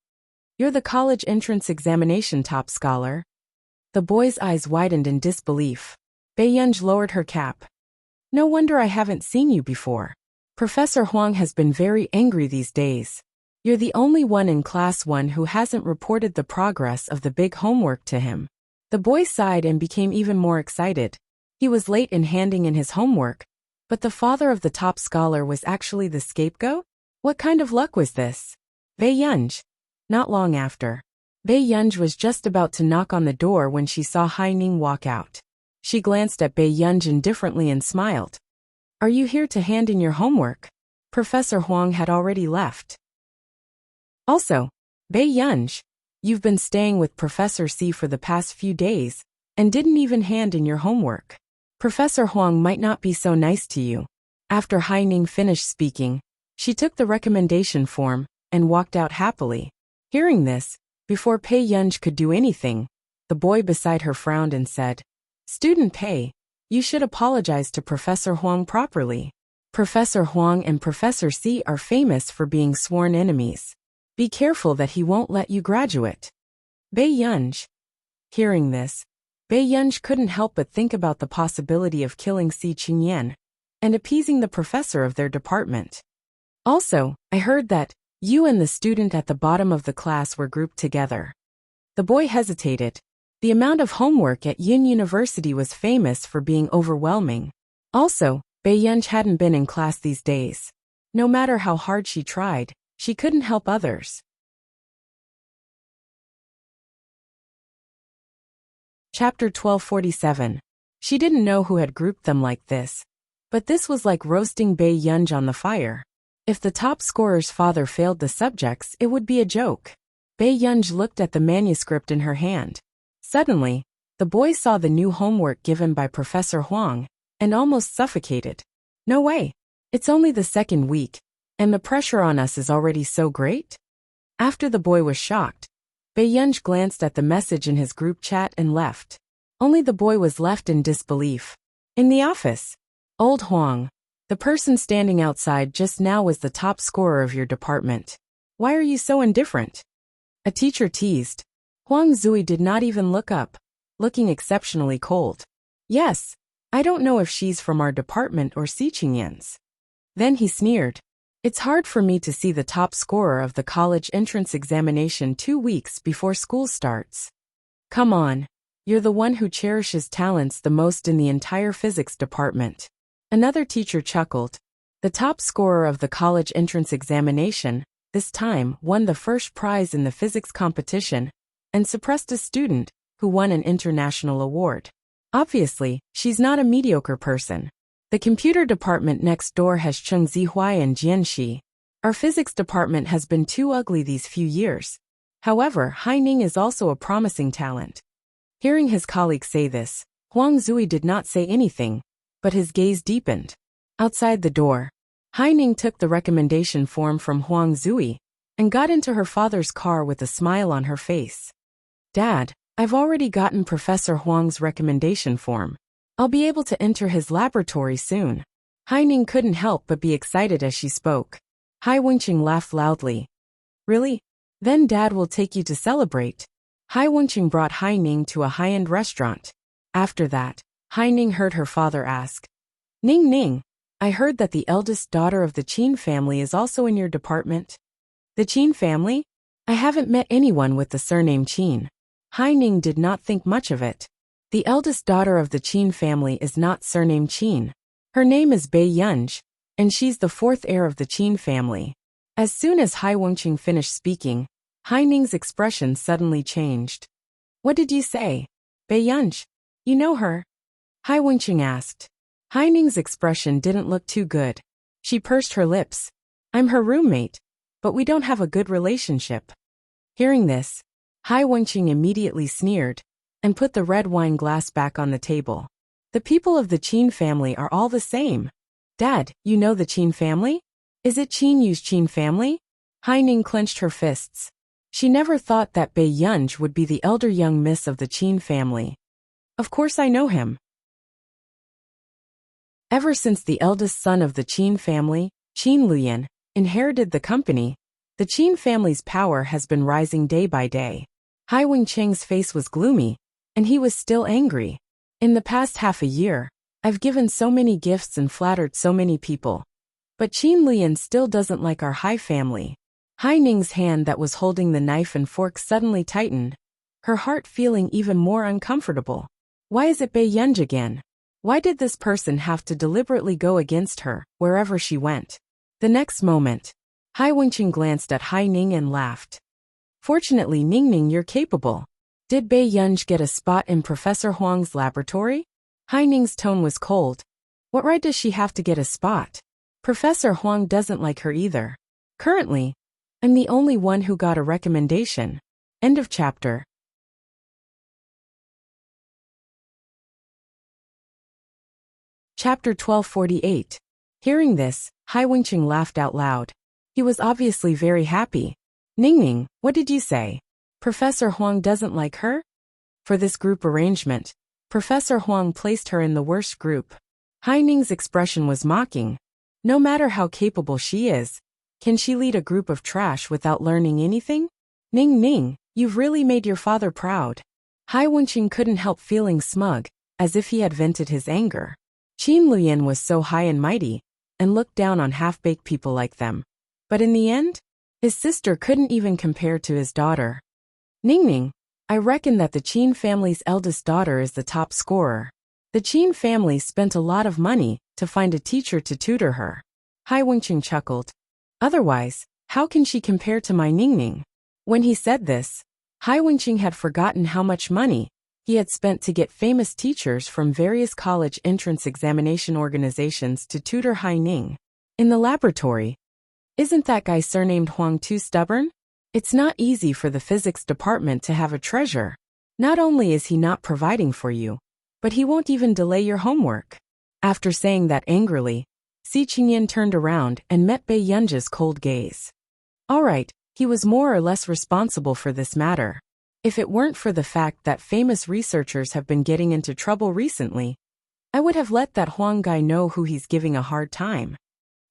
Speaker 1: You're the college entrance examination top scholar? The boy's eyes widened in disbelief. Bei Yunj lowered her cap. No wonder I haven't seen you before. Professor Huang has been very angry these days. You're the only one in class 1 who hasn't reported the progress of the big homework to him. The boy sighed and became even more excited. He was late in handing in his homework, but the father of the top scholar was actually the scapegoat? What kind of luck was this? Bei Yunj. Not long after, Bei Yunj was just about to knock on the door when she saw Haining walk out. She glanced at Bei Yunj indifferently and smiled. Are you here to hand in your homework? Professor Huang had already left. Also, Bei Yunj, you've been staying with Professor C for the past few days and didn't even hand in your homework. Professor Huang might not be so nice to you. After Haining finished speaking, she took the recommendation form and walked out happily. Hearing this, before Bei Yunj could do anything, the boy beside her frowned and said, Student Pei, you should apologize to Professor Huang properly. Professor Huang and Professor C are famous for being sworn enemies. Be careful that he won't let you graduate. Bei Yunj. Hearing this, Bei Yunj couldn't help but think about the possibility of killing Si Qingyan and appeasing the professor of their department. Also, I heard that you and the student at the bottom of the class were grouped together. The boy hesitated. The amount of homework at Yin University was famous for being overwhelming. Also, Bei Yunj hadn't been in class these days. No matter how hard she tried, she couldn't help others. Chapter 1247. She didn't know who had grouped them like this, but this was like roasting Bei Yunj on the fire. If the top scorer's father failed the subjects, it would be a joke. Bei Yunj looked at the manuscript in her hand. Suddenly, the boy saw the new homework given by Professor Huang and almost suffocated. No way. It's only the second week, and the pressure on us is already so great? After the boy was shocked, Bei Yunj glanced at the message in his group chat and left. Only the boy was left in disbelief. In the office, Old Huang, the person standing outside just now was the top scorer of your department. Why are you so indifferent? A teacher teased. Huang Zui did not even look up, looking exceptionally cold. Yes, I don't know if she's from our department or Si Qingyan's. Then he sneered. It's hard for me to see the top scorer of the college entrance examination 2 weeks before school starts. Come on, you're the one who cherishes talents the most in the entire physics department. Another teacher chuckled. The top scorer of the college entrance examination, this time, won the first prize in the physics competition and suppressed a student who won an international award. Obviously, she's not a mediocre person. The computer department next door has Cheng Zihuai and Jianxi. Our physics department has been too ugly these few years. However, Haining is also a promising talent. Hearing his colleague say this, Huang Zui did not say anything, but his gaze deepened. Outside the door, Haining took the recommendation form from Huang Zui and got into her father's car with a smile on her face. "Dad, I've already gotten Professor Huang's recommendation form. I'll be able to enter his laboratory soon." Haining couldn't help but be excited as she spoke. Hai Wenqing laughed loudly. "Really? Then Dad will take you to celebrate." Hai Wenqing brought Haining to a high-end restaurant. After that, Haining heard her father ask, "Ning Ning, I heard that the eldest daughter of the Qin family is also in your department." "The Qin family? I haven't met anyone with the surname Qin." Haining did not think much of it. The eldest daughter of the Qin family is not surnamed Qin. Her name is Bei Yunj, and she's the fourth heir of the Qin family. As soon as Hai Wenqing finished speaking, Haining's expression suddenly changed. "What did you say? Bei Yunj? You know her?" Hai Wenqing asked. Haining's expression didn't look too good. She pursed her lips. "I'm her roommate, but we don't have a good relationship." Hearing this, Hai Wenqing immediately sneered and put the red wine glass back on the table. "The people of the Qin family are all the same." "Dad, you know the Qin family? Is it Qin Yu's Qin family?" Haining clenched her fists. She never thought that Bei Yunj would be the elder young miss of the Qin family. "Of course I know him." Ever since the eldest son of the Qin family, Qin Luyan, inherited the company, the Qin family's power has been rising day by day. Hai Wenqing's face was gloomy, and he was still angry. "In the past half a year, I've given so many gifts and flattered so many people. But Qin Luyan still doesn't like our Hai family." Haining's hand that was holding the knife and fork suddenly tightened, her heart feeling even more uncomfortable. Why is it Bei Yunj again? Why did this person have to deliberately go against her, wherever she went? The next moment, Hai Wenqing glanced at Haining and laughed. "Fortunately, Ningning, you're capable. Did Bei Yunj get a spot in Professor Huang's laboratory?" Haining's tone was cold. "What right does she have to get a spot? Professor Huang doesn't like her either. Currently, I'm the only one who got a recommendation." End of chapter. Chapter 1248. Hearing this, Hai Wenqing laughed out loud. He was obviously very happy. "Ningning, what did you say? Professor Huang doesn't like her?" For this group arrangement, Professor Huang placed her in the worst group. Haining's expression was mocking. No matter how capable she is, can she lead a group of trash without learning anything? "Ning Ning, you've really made your father proud." Hai Wenqing couldn't help feeling smug, as if he had vented his anger. Qin Luyan was so high and mighty, and looked down on half-baked people like them. But in the end, his sister couldn't even compare to his daughter. "Ningning, I reckon that the Qin family's eldest daughter is the top scorer. The Qin family spent a lot of money to find a teacher to tutor her." Hai Wenqing chuckled. "Otherwise, how can she compare to my Ningning?" When he said this, Hai Wenqing had forgotten how much money he had spent to get famous teachers from various college entrance examination organizations to tutor Haining. In the laboratory, "Isn't that guy surnamed Huang too stubborn? It's not easy for the physics department to have a treasure. Not only is he not providing for you, but he won't even delay your homework." After saying that angrily, Si Qingyan turned around and met Bei Yunj's cold gaze. All right, he was more or less responsible for this matter. If it weren't for the fact that famous researchers have been getting into trouble recently, I would have let that Huang guy know who he's giving a hard time.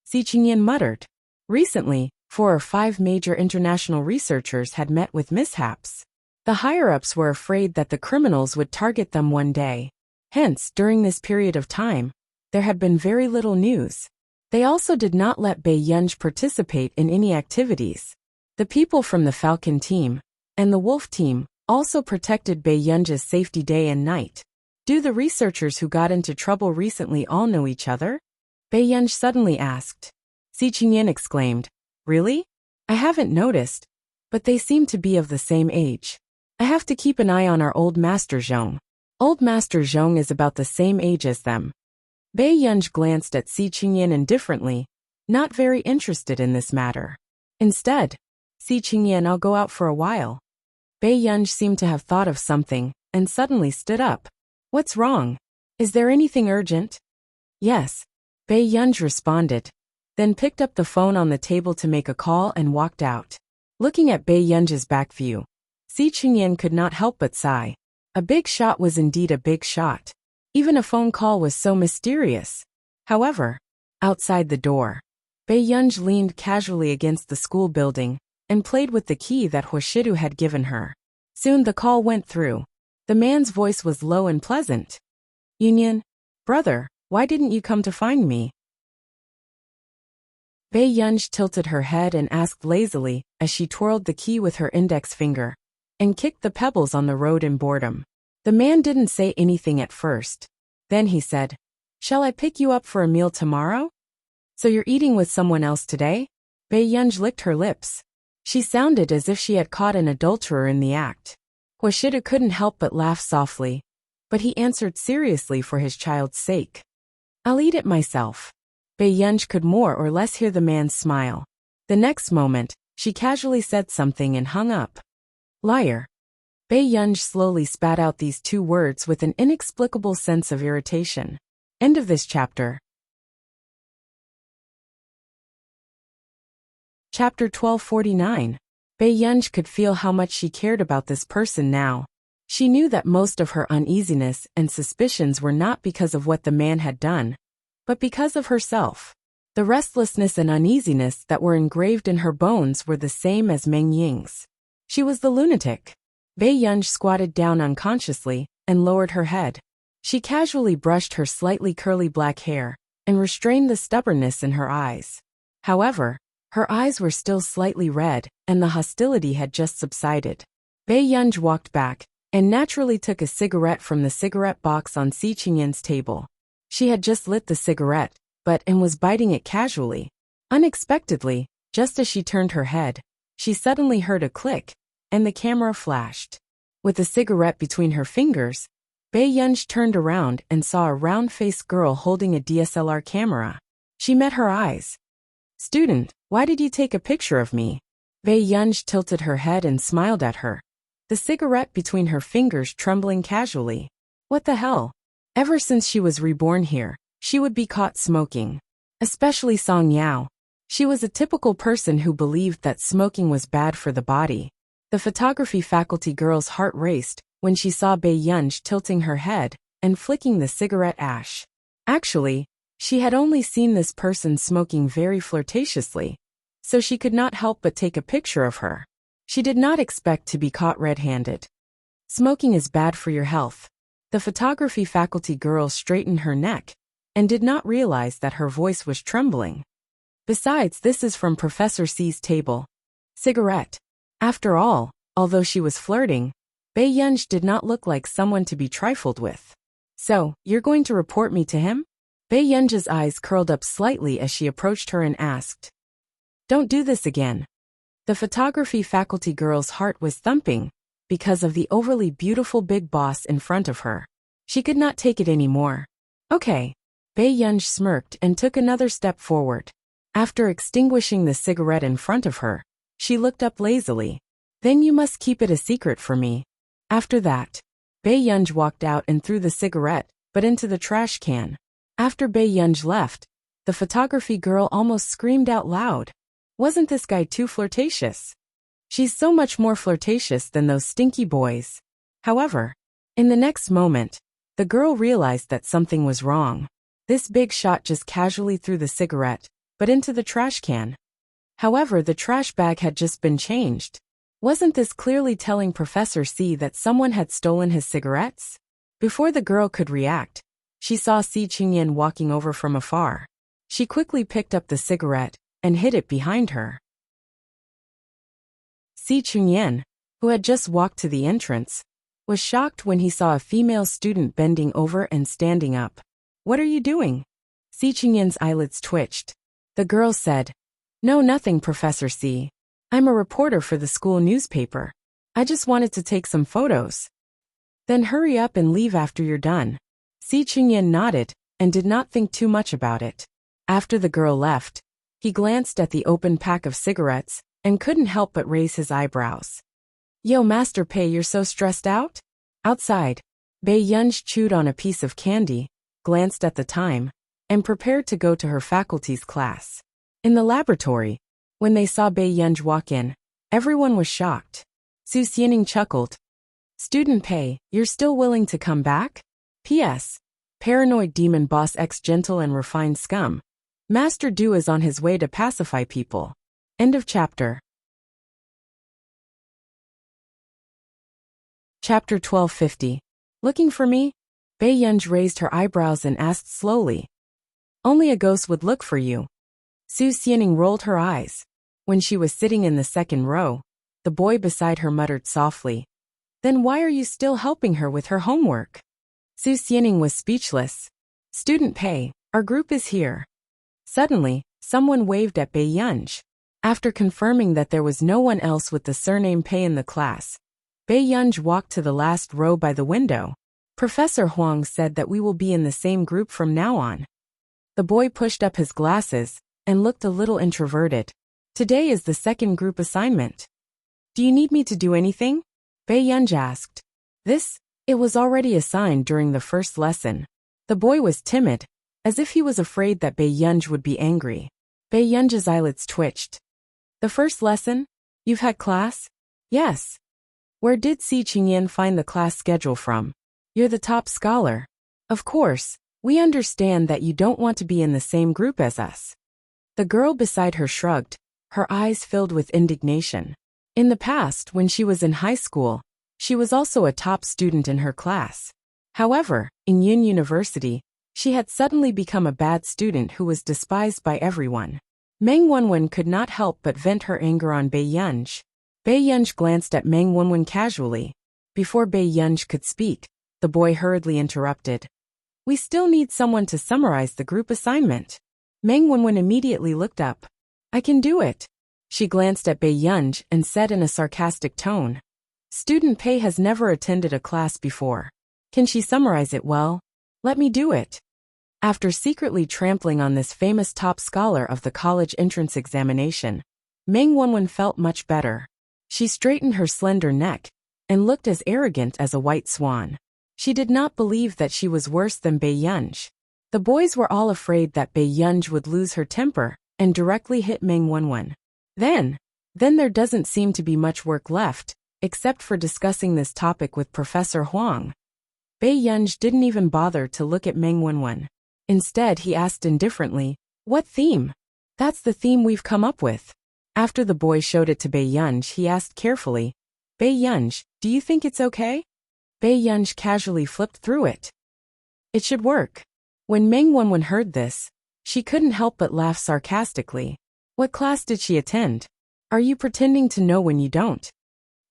Speaker 1: Si Qingyan muttered. Recently, 4 or 5 major international researchers had met with mishaps. The higher-ups were afraid that the criminals would target them one day. Hence, during this period of time, there had been very little news. They also did not let Bei Yunj participate in any activities. The people from the Falcon team and the Wolf team also protected Bei Yunj's safety day and night. Do the researchers who got into trouble recently all know each other? Bei Yunj suddenly asked. Si Qingyan exclaimed, Really? I haven't noticed, but they seem to be of the same age. I have to keep an eye on our old Master Zhong. Old Master Zhong is about the same age as them. Bei Yunj glanced at Si Qingyan indifferently, not very interested in this matter. Instead, Si Qingyan, I'll go out for a while. Bei Yunj seemed to have thought of something, and suddenly stood up. What's wrong? Is there anything urgent? Yes, Bei Yunj responded, then picked up the phone on the table to make a call and walked out. Looking at Bei Yunji's back view, Si Chunyan could not help but sigh. A big shot was indeed a big shot. Even a phone call was so mysterious. However, outside the door, Bei Yunji leaned casually against the school building and played with the key that Hoshidu had given her. Soon the call went through. The man's voice was low and pleasant. "Yunyan, brother, why didn't you come to find me?" Bei Yunji tilted her head and asked lazily as she twirled the key with her index finger and kicked the pebbles on the road in boredom. The man didn't say anything at first. Then he said, "Shall I pick you up for a meal tomorrow?" "So you're eating with someone else today?" Bei Yunji licked her lips. She sounded as if she had caught an adulterer in the act. Hoshidu couldn't help but laugh softly, but he answered seriously for his child's sake. "I'll eat it myself." Bei Yunji could more or less hear the man's smile. The next moment, she casually said something and hung up. "Liar." Bei Yunji slowly spat out these two words with an inexplicable sense of irritation. End of this chapter. Chapter 1249. Bei Yunji could feel how much she cared about this person now. She knew that most of her uneasiness and suspicions were not because of what the man had done, but because of herself. The restlessness and uneasiness that were engraved in her bones were the same as Meng Ying's. She was the lunatic. Bei Yunji squatted down unconsciously and lowered her head. She casually brushed her slightly curly black hair and restrained the stubbornness in her eyes. However, her eyes were still slightly red, and the hostility had just subsided. Bei Yunji walked back and naturally took a cigarette from the cigarette box on Si Chunyan's table. She had just lit the cigarette, and was biting it casually. Unexpectedly, just as she turned her head, she suddenly heard a click, and the camera flashed. With the cigarette between her fingers, Bei Yunji turned around and saw a round-faced girl holding a DSLR camera. She met her eyes. "Student, why did you take a picture of me?" Bei Yunji tilted her head and smiled at her, the cigarette between her fingers trembling casually. What the hell? Ever since she was reborn here, she would be caught smoking. Especially Song Yao. She was a typical person who believed that smoking was bad for the body. The photography faculty girl's heart raced when she saw Bei Yunji tilting her head and flicking the cigarette ash. Actually, she had only seen this person smoking very flirtatiously, so she could not help but take a picture of her. She did not expect to be caught red-handed. Smoking is bad for your health. The photography faculty girl straightened her neck and did not realize that her voice was trembling. Besides, this is from Professor C's table. Cigarette. After all, although she was flirting, Bei Yunji did not look like someone to be trifled with. "So, you're going to report me to him?" Bei Yunji's eyes curled up slightly as she approached her and asked. "Don't do this again." The photography faculty girl's heart was thumping because of the overly beautiful big boss in front of her. She could not take it anymore. "Okay." Bei Yunji smirked and took another step forward. After extinguishing the cigarette in front of her, she looked up lazily. "Then you must keep it a secret for me." After that, Bei Yunji walked out and threw the cigarette, into the trash can. After Bei Yunji left, the photography girl almost screamed out loud. Wasn't this guy too flirtatious? She's so much more flirtatious than those stinky boys. However, in the next moment, the girl realized that something was wrong. This big shot just casually threw the cigarette, into the trash can. However, the trash bag had just been changed. Wasn't this clearly telling Professor C that someone had stolen his cigarettes? Before the girl could react, she saw Si Chunyan walking over from afar. She quickly picked up the cigarette and hid it behind her. Si Chunyan, who had just walked to the entrance, was shocked when he saw a female student bending over and standing up. "What are you doing?" Si Chunyan's eyelids twitched. The girl said, "No, nothing, Professor C. I'm a reporter for the school newspaper. I just wanted to take some photos." "Then hurry up and leave after you're done." Si Chunyan nodded and did not think too much about it. After the girl left, he glanced at the open pack of cigarettes and couldn't help but raise his eyebrows. "Yo, Master Pei, you're so stressed out?" Outside, Bei Yunji chewed on a piece of candy, glanced at the time, and prepared to go to her faculty's class. In the laboratory, when they saw Bei Yunji walk in, Everyone was shocked. Su Xianing chuckled. Student Pei, you're still willing to come back? P.S. Paranoid demon boss X gentle and refined scum. Master Du is on his way to pacify people. End of chapter. Chapter 1250. Looking for me? Bei Yunj raised her eyebrows and asked slowly. Only a ghost would look for you. Su Xianing rolled her eyes. When she was sitting in the second row, the boy beside her muttered softly. Then why are you still helping her with her homework? Su Xianing was speechless. Student Pei, our group is here. Suddenly, someone waved at Bei Yunj. After confirming that there was no one else with the surname Pei in the class, Bei Yunj walked to the last row by the window. Professor Huang said that we will be in the same group from now on. The boy pushed up his glasses and looked a little introverted. Today is the second group assignment. Do you need me to do anything? Bei Yunj asked. It was already assigned during the first lesson. The boy was timid, as if he was afraid that Bei Yunj would be angry. Bei Yunj's eyelids twitched. The first lesson? You've had class? Yes. Where did Si Qingyan find the class schedule from? You're the top scholar. Of course, we understand that you don't want to be in the same group as us. The girl beside her shrugged, her eyes filled with indignation. In the past, when she was in high school, she was also a top student in her class. However, in Yun University, she had suddenly become a bad student who was despised by everyone. Meng Wenwen could not help but vent her anger on Bei Yunj. Bei Yunj glanced at Meng Wenwen casually. Before Bei Yunj could speak, the boy hurriedly interrupted. We still need someone to summarize the group assignment. Meng Wenwen immediately looked up. I can do it. She glanced at Bei Yunj and said in a sarcastic tone. Student Pei has never attended a class before. Can she summarize it well? Let me do it. After secretly trampling on this famous top scholar of the college entrance examination, Meng Wenwen felt much better. She straightened her slender neck and looked as arrogant as a white swan. She did not believe that she was worse than Bei Yunj. The boys were all afraid that Bei Yunj would lose her temper and directly hit Meng Wenwen. Then there doesn't seem to be much work left, except for discussing this topic with Professor Huang. Bei Yunj didn't even bother to look at Meng Wenwen. Instead, he asked indifferently, What theme? That's the theme we've come up with. After the boy showed it to Bei Yunj, he asked carefully, Bei Yunj, do you think it's okay? Bei Yunj casually flipped through it. It should work. When Meng Wenwen heard this, she couldn't help but laugh sarcastically. What class did she attend? Are you pretending to know when you don't?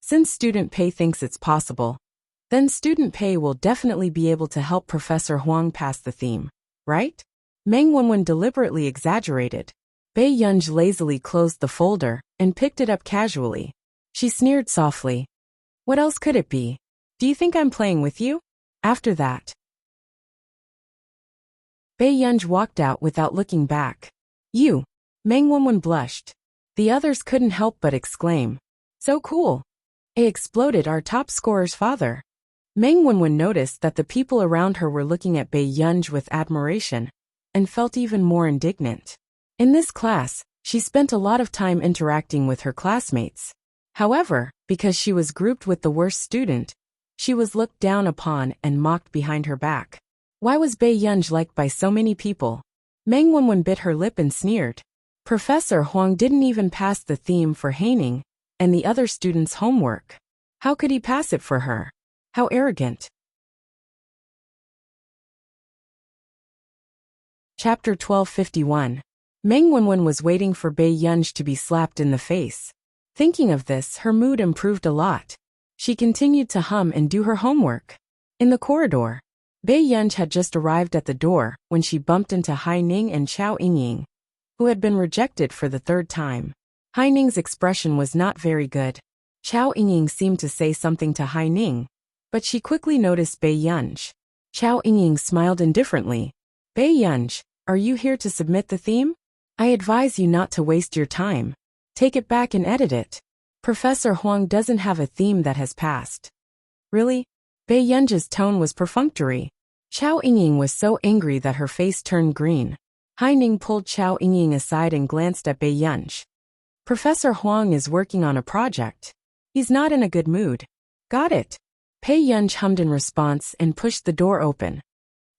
Speaker 1: Since Student Pei thinks it's possible, then Student Pei will definitely be able to help Professor Huang pass the theme, right? Meng Wenwen deliberately exaggerated. Bei Yunj lazily closed the folder and picked it up casually. She sneered softly. What else could it be? Do you think I'm playing with you? After that, Bei Yunj walked out without looking back. You! Meng Wenwen blushed. The others couldn't help but exclaim. So cool! It exploded our top scorer's father. Meng Wenwen noticed that the people around her were looking at Bei Yunj with admiration, and felt even more indignant. In this class, she spent a lot of time interacting with her classmates. However, because she was grouped with the worst student, she was looked down upon and mocked behind her back. Why was Bei Yunj liked by so many people? Meng Wenwen bit her lip and sneered. Professor Huang didn't even pass the theme for Haining and the other students' homework. How could he pass it for her? How arrogant. Chapter 1251. Meng Wenwen was waiting for Bei Yunj to be slapped in the face. Thinking of this, her mood improved a lot. She continued to hum and do her homework. In the corridor, Bei Yunj had just arrived at the door when she bumped into Hai Ning and Chao Yingying, who had been rejected for the third time. Hai Ning's expression was not very good. Chao Yingying seemed to say something to Hai Ning, but she quickly noticed Bei Yunj. Chao Yingying smiled indifferently. Bei Yunj, are you here to submit the theme? I advise you not to waste your time. Take it back and edit it. Professor Huang doesn't have a theme that has passed. Really? Bei Yunj's tone was perfunctory. Chao Yingying was so angry that her face turned green. Hai Ning pulled Chao Yingying aside and glanced at Bei Yunj. Professor Huang is working on a project. He's not in a good mood. Got it. Pei Yunj hummed in response and pushed the door open.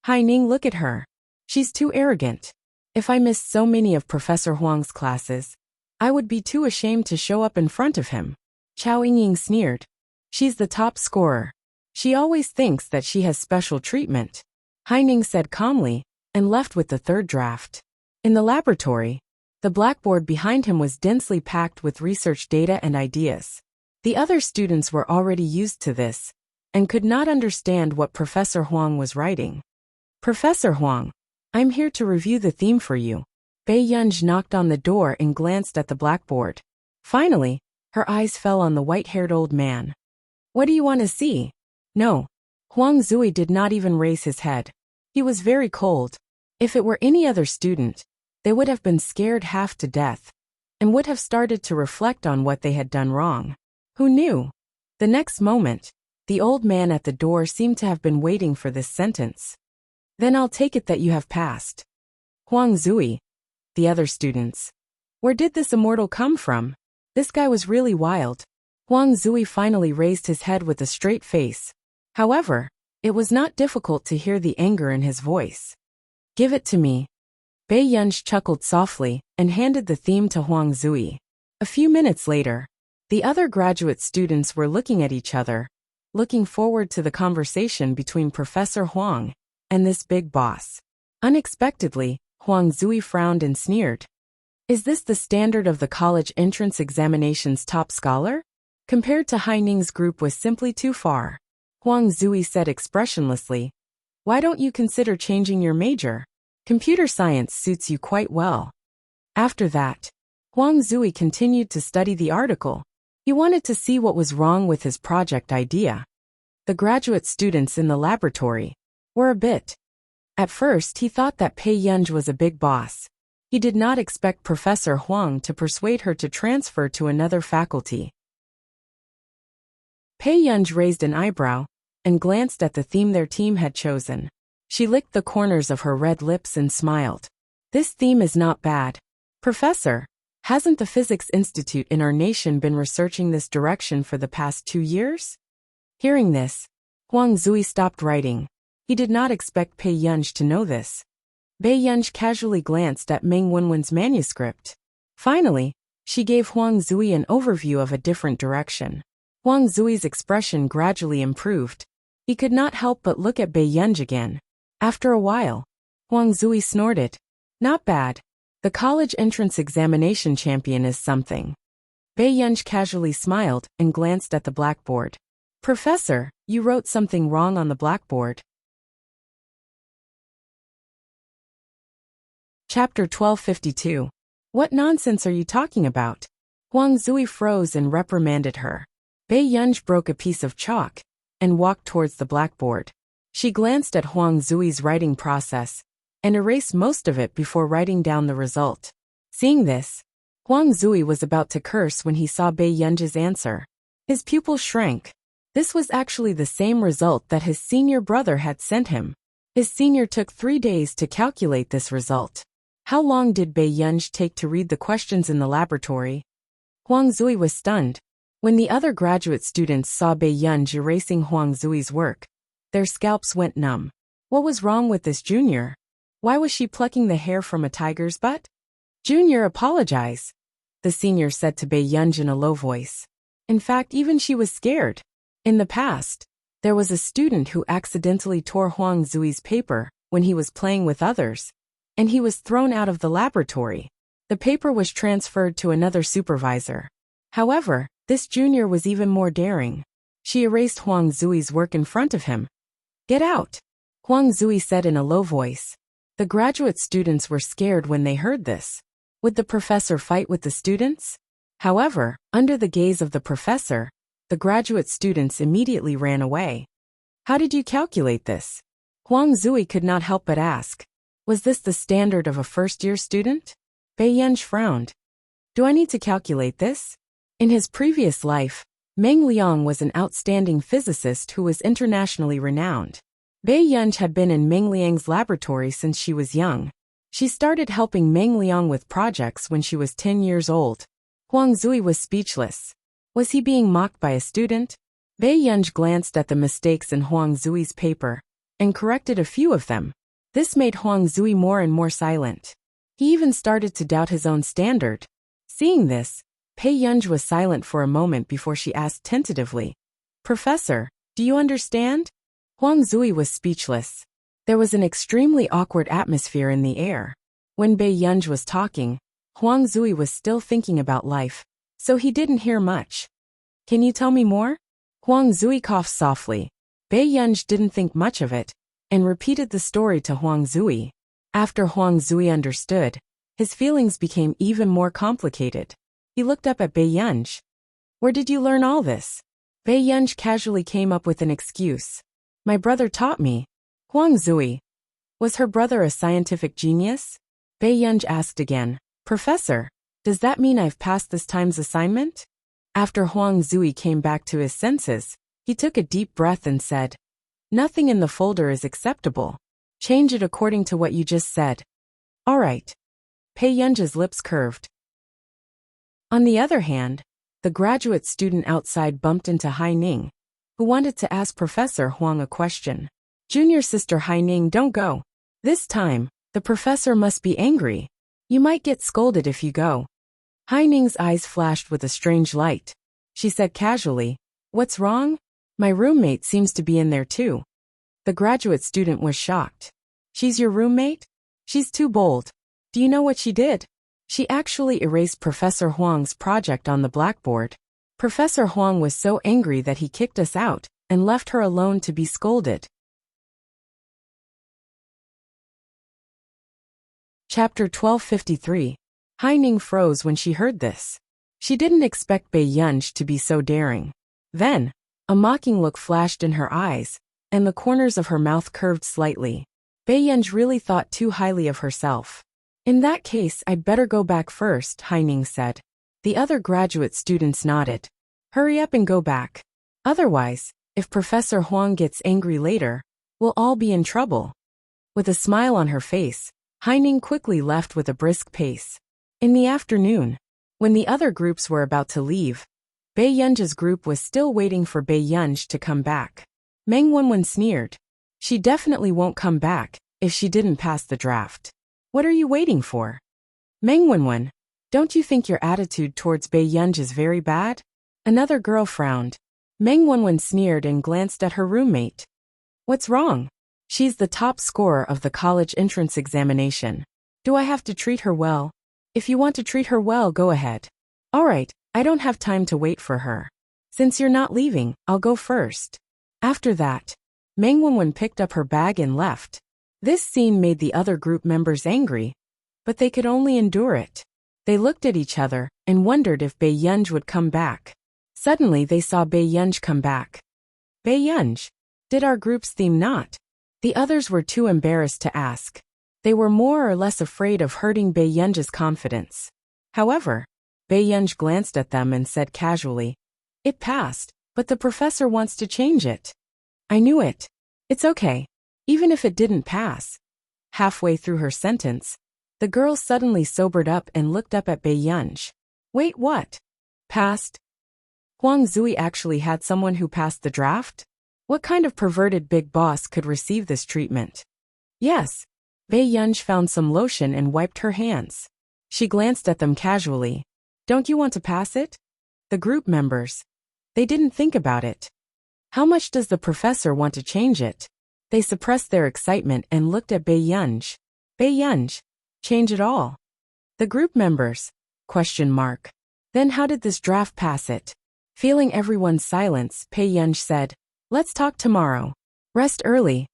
Speaker 1: Hai Ning, look at her. She's too arrogant. If I missed so many of Professor Huang's classes, I would be too ashamed to show up in front of him. Chao Yingying sneered. She's the top scorer. She always thinks that she has special treatment. Hai Ning said calmly, and left with the third draft. In the laboratory, the blackboard behind him was densely packed with research data and ideas. The other students were already used to this, and could not understand what Professor Huang was writing. Professor Huang, I'm here to review the theme for you. Bei Yunj knocked on the door and glanced at the blackboard. Finally, her eyes fell on the white-haired old man. What do you want to see? No. Huang Zui did not even raise his head. He was very cold. If it were any other student, they would have been scared half to death, and would have started to reflect on what they had done wrong. Who knew? The next moment, the old man at the door seemed to have been waiting for this sentence. Then I'll take it that you have passed. Huang Zui. The other students. Where did this immortal come from? This guy was really wild. Huang Zui finally raised his head with a straight face. However, it was not difficult to hear the anger in his voice. Give it to me. Bei Yunj chuckled softly and handed the theme to Huang Zui. A few minutes later, the other graduate students were looking at each other, looking forward to the conversation between Professor Huang and this big boss. Unexpectedly, Huang Zui frowned and sneered. Is this the standard of the college entrance examination's top scholar? Compared to Hai Ning's group was simply too far. Huang Zui said expressionlessly, why don't you consider changing your major? Computer science suits you quite well. After that, Huang Zui continued to study the article. He wanted to see what was wrong with his project idea. The graduate students in the laboratory were a bit. At first he thought that Pei Yunj was a big boss. He did not expect Professor Huang to persuade her to transfer to another faculty. Pei Yunj raised an eyebrow and glanced at the theme their team had chosen. She licked the corners of her red lips and smiled. This theme is not bad. Professor, hasn't the Physics Institute in our nation been researching this direction for the past 2 years? Hearing this, Huang Zui stopped writing. He did not expect Pei Yunj to know this. Bei Yunj casually glanced at Meng Wenwen's manuscript. Finally, she gave Huang Zui an overview of a different direction. Huang Zui's expression gradually improved. He could not help but look at Bei Yunj again. After a while, Huang Zui snorted. Not bad. The college entrance examination champion is something. Bei Yunj casually smiled and glanced at the blackboard. Professor, you wrote something wrong on the blackboard. Chapter 1252. What nonsense are you talking about? Huang Zui froze and reprimanded her. Bei Yunj broke a piece of chalk and walked towards the blackboard. She glanced at Huang Zui's writing process and erased most of it before writing down the result. Seeing this, Huang Zui was about to curse when he saw Bei Yunj's answer. His pupil shrank. This was actually the same result that his senior brother had sent him. His senior took 3 days to calculate this result. How long did Bei Yunj take to read the questions in the laboratory? Huang Zui was stunned. When the other graduate students saw Bei Yunj erasing Huang Zui's work, their scalps went numb. What was wrong with this junior? Why was she plucking the hair from a tiger's butt? Junior, apologize, the senior said to Bei Yunj in a low voice. In fact, even she was scared. In the past, there was a student who accidentally tore Huang Zui's paper when he was playing with others, and he was thrown out of the laboratory. The paper was transferred to another supervisor. However, this junior was even more daring. She erased Huang Zui's work in front of him. Get out, Huang Zui said in a low voice. The graduate students were scared when they heard this. Would the professor fight with the students? However, under the gaze of the professor, the graduate students immediately ran away. How did you calculate this? Huang Zui could not help but ask. Was this the standard of a first-year student? Bei Yunj frowned. Do I need to calculate this? In his previous life, Meng Liang was an outstanding physicist who was internationally renowned. Bei Yunj had been in Meng Liang's laboratory since she was young. She started helping Meng Liang with projects when she was 10 years old. Huang Zui was speechless. Was he being mocked by a student? Bei Yunj glanced at the mistakes in Huang Zui's paper and corrected a few of them. This made Huang Zui more and more silent. He even started to doubt his own standard. Seeing this, Bei Yunj was silent for a moment before she asked tentatively, "Professor, do you understand?" Huang Zui was speechless. There was an extremely awkward atmosphere in the air. When Bei Yunj was talking, Huang Zui was still thinking about life, so he didn't hear much. "Can you tell me more?" Huang Zui coughed softly. Bei Yunj didn't think much of it and repeated the story to Huang Zui. After Huang Zui understood, his feelings became even more complicated. He looked up at Bei Yunj. "Where did you learn all this?" Bei Yunj casually came up with an excuse. "My brother taught me." Huang Zui. Was her brother a scientific genius? Bei Yunj asked again. "Professor, does that mean I've passed this time's assignment?" After Huang Zui came back to his senses, he took a deep breath and said, "Nothing in the folder is acceptable. Change it according to what you just said." "All right." Bei Yunj's lips curved. On the other hand, the graduate student outside bumped into Hai Ning, who wanted to ask Professor Huang a question. "Junior sister Hai Ning, don't go. This time, the professor must be angry. You might get scolded if you go." Hai Ning's eyes flashed with a strange light. She said casually, "What's wrong? My roommate seems to be in there too." The graduate student was shocked. "She's your roommate? She's too bold. Do you know what she did? She actually erased Professor Huang's project on the blackboard. Professor Huang was so angry that he kicked us out and left her alone to be scolded." Chapter 1253. Hai Ning froze when she heard this. She didn't expect Bei Yunj to be so daring. Then, a mocking look flashed in her eyes, and the corners of her mouth curved slightly. Bei Yunj really thought too highly of herself. "In that case, I'd better go back first," Hai Ning said. The other graduate students nodded. "Hurry up and go back. Otherwise, if Professor Huang gets angry later, we'll all be in trouble." With a smile on her face, Hai Ning quickly left with a brisk pace. In the afternoon, when the other groups were about to leave, Bei Yunj's group was still waiting for Bei Yunj to come back. Meng Wenwen sneered. "She definitely won't come back if she didn't pass the draft. What are you waiting for?" "Meng Wenwen, don't you think your attitude towards Bei Yunj is very bad?" Another girl frowned. Meng Wenwen sneered and glanced at her roommate. "What's wrong? She's the top scorer of the college entrance examination. Do I have to treat her well? If you want to treat her well, go ahead." "All right, I don't have time to wait for her. Since you're not leaving, I'll go first." After that, Meng Wenwen picked up her bag and left. This scene made the other group members angry, but they could only endure it. They looked at each other and wondered if Bei Yunj would come back. Suddenly they saw Bei Yunj come back. "Bei Yunj, did our group's theme not?" The others were too embarrassed to ask. They were more or less afraid of hurting Bei Yunj's confidence. However, Bei Yunj glanced at them and said casually, "It passed, but the professor wants to change it." "I knew it. It's okay. Even if it didn't pass." Halfway through her sentence, the girl suddenly sobered up and looked up at Bei Yunj. "Wait, what? Passed? Huang Zui actually had someone who passed the draft? What kind of perverted big boss could receive this treatment?" "Yes." Bei Yunj found some lotion and wiped her hands. She glanced at them casually. "Don't you want to pass it?" The group members. They didn't think about it. "How much does the professor want to change it?" They suppressed their excitement and looked at Bei Yunj. "Bei Yunj, change it all." "The group members? Question mark. Then how did this draft pass it?" Feeling everyone's silence, Bei Yunj said, "Let's talk tomorrow. Rest early."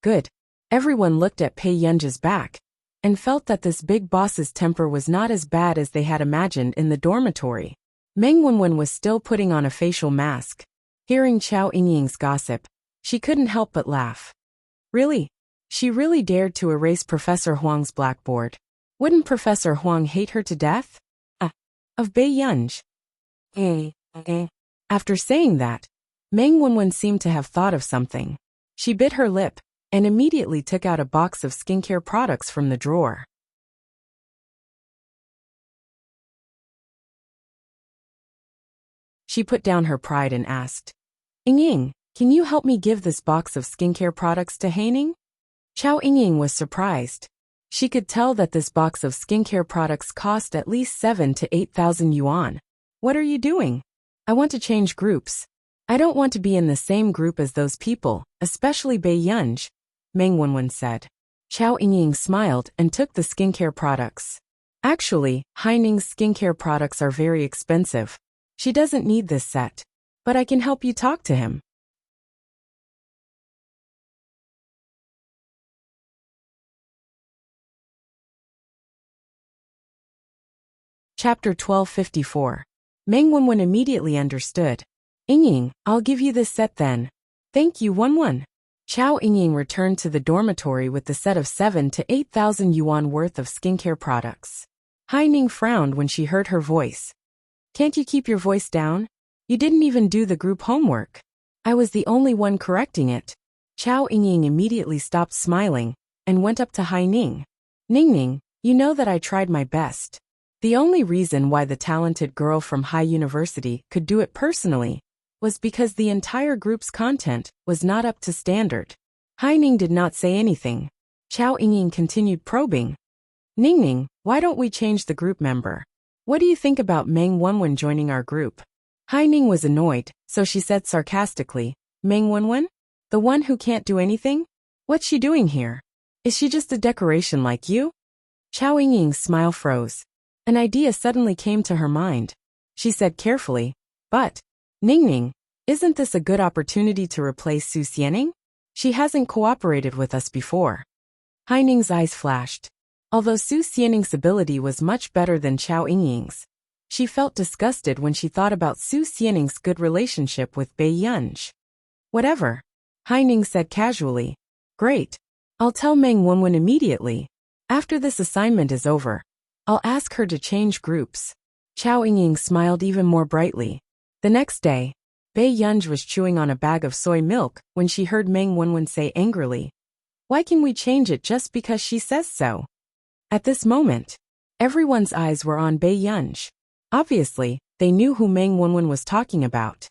Speaker 1: "Good." Everyone looked at Bei Yunj's back and felt that this big boss's temper was not as bad as they had imagined in the dormitory. Meng Wenwen was still putting on a facial mask. Hearing Chao Yingying's gossip, she couldn't help but laugh. Really? She really dared to erase Professor Huang's blackboard. Wouldn't Professor Huang hate her to death? Of Bei Yunj. After saying that, Meng Wenwen seemed to have thought of something. She bit her lip and immediately took out a box of skincare products from the drawer. She put down her pride and asked, Ying, can you help me give this box of skincare products to Haining? Chao Ying was surprised. She could tell that this box of skincare products cost at least 7 to 8,000 yuan. What are you doing? I want to change groups. I don't want to be in the same group as those people, especially Bei Yunj, Meng Wenwen said. Chao Ying smiled and took the skincare products. Actually, Haining's skincare products are very expensive. She doesn't need this set. But I can help you talk to him. Chapter 1254. Meng Wenwen immediately understood. Ying, I'll give you this set then. Thank you, Wenwen. Chao Ying returned to the dormitory with the set of 7 to 8,000 yuan worth of skincare products. Haining frowned when she heard her voice. Can't you keep your voice down? You didn't even do the group homework. I was the only one correcting it. Chao Ying immediately stopped smiling and went up to Haining. Ningning, you know that I tried my best. The only reason why the talented girl from Hai University could do it personally was because the entire group's content was not up to standard. Haining did not say anything. Chao Ying continued probing. Ningning, why don't we change the group member? What do you think about Meng Wenwen joining our group? Haining was annoyed, so she said sarcastically, Meng Wenwen? The one who can't do anything? What's she doing here? Is she just a decoration like you? Chao Ying's smile froze. An idea suddenly came to her mind. She said carefully, but, Ningning, isn't this a good opportunity to replace Su Xianing? She hasn't cooperated with us before. Haining's eyes flashed. Although Su Xianing's ability was much better than Chao Ying's, she felt disgusted when she thought about Su Xianing's good relationship with Bei Yunj. Whatever. Haining said casually. Great. I'll tell Meng Wenwen immediately. After this assignment is over, I'll ask her to change groups. Chao Ying smiled even more brightly. The next day, Bei Yunj was chewing on a bag of soy milk when she heard Meng Wenwen say angrily, Why can we change it just because she says so? At this moment, everyone's eyes were on Bei Yunj. Obviously, they knew who Meng Wenwen was talking about.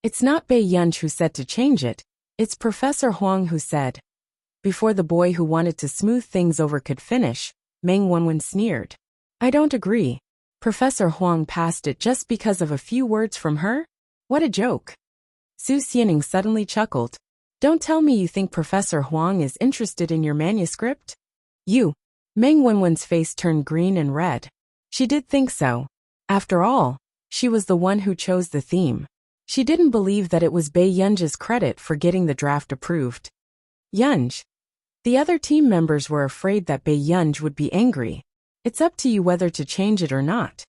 Speaker 1: It's not Bei Yunj who said to change it, it's Professor Huang who said. Before the boy who wanted to smooth things over could finish, Meng Wenwen sneered. I don't agree. Professor Huang passed it just because of a few words from her? What a joke. Su Xianing suddenly chuckled. Don't tell me you think Professor Huang is interested in your manuscript? You. Meng Wenwen's face turned green and red. She did think so. After all, she was the one who chose the theme. She didn't believe that it was Bei Yunj's credit for getting the draft approved. Yunj. The other team members were afraid that Bei Yunj would be angry. It's up to you whether to change it or not.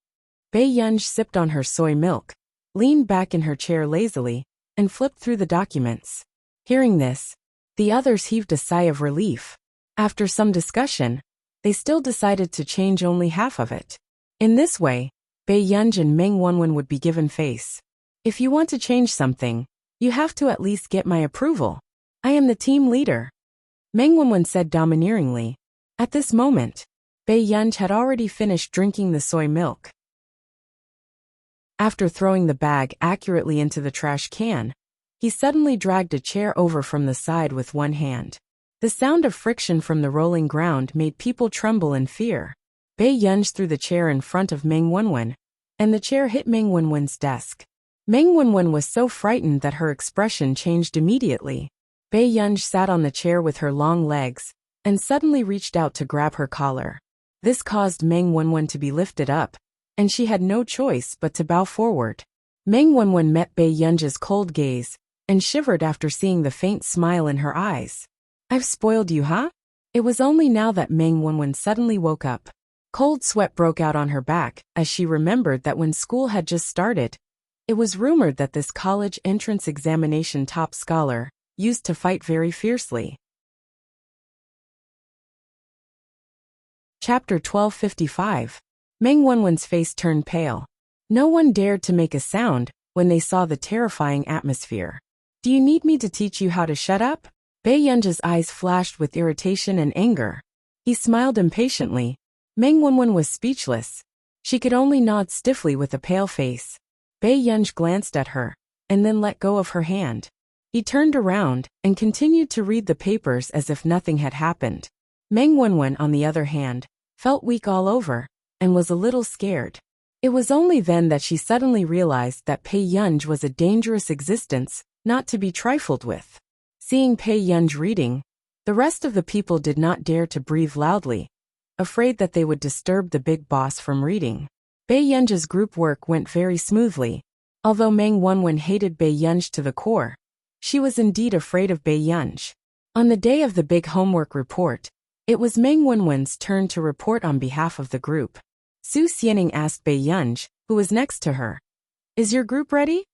Speaker 1: Bei Yunj sipped on her soy milk, leaned back in her chair lazily, and flipped through the documents. Hearing this, the others heaved a sigh of relief. After some discussion, they still decided to change only half of it. In this way, Bei Yunj and Meng Wenwen would be given face. If you want to change something, you have to at least get my approval. I am the team leader. Meng Wenwen said domineeringly. At this moment, Bei Yunj had already finished drinking the soy milk. After throwing the bag accurately into the trash can, he suddenly dragged a chair over from the side with one hand. The sound of friction from the rolling ground made people tremble in fear. Bei Yunj threw the chair in front of Meng Wenwen, and the chair hit Meng Wenwen's desk. Meng Wenwen was so frightened that her expression changed immediately. Bei Yunj sat on the chair with her long legs, and suddenly reached out to grab her collar. This caused Meng Wenwen to be lifted up, and she had no choice but to bow forward. Meng Wenwen met Bei Yunj's cold gaze, and shivered after seeing the faint smile in her eyes. I've spoiled you, huh? It was only now that Meng Wenwen suddenly woke up. Cold sweat broke out on her back as she remembered that when school had just started, it was rumored that this college entrance examination top scholar used to fight very fiercely. Chapter 1255. Meng Wenwen's face turned pale. No one dared to make a sound when they saw the terrifying atmosphere. Do you need me to teach you how to shut up? Bei Yunj's eyes flashed with irritation and anger. He smiled impatiently. Meng Wenwen was speechless. She could only nod stiffly with a pale face. Bei Yunj glanced at her, and then let go of her hand. He turned around and continued to read the papers as if nothing had happened. Meng Wenwen, on the other hand, felt weak all over, and was a little scared. It was only then that she suddenly realized that Bei Yunj was a dangerous existence, not to be trifled with. Seeing Bei Yunj reading, the rest of the people did not dare to breathe loudly, afraid that they would disturb the big boss from reading. Bei Yunj's group work went very smoothly. Although Meng Wenwen hated Bei Yunj to the core, she was indeed afraid of Bei Yunj. On the day of the big homework report, it was Meng Wenwen's turn to report on behalf of the group. Su Xianing asked Bei Yunj, who was next to her, "Is your group ready?"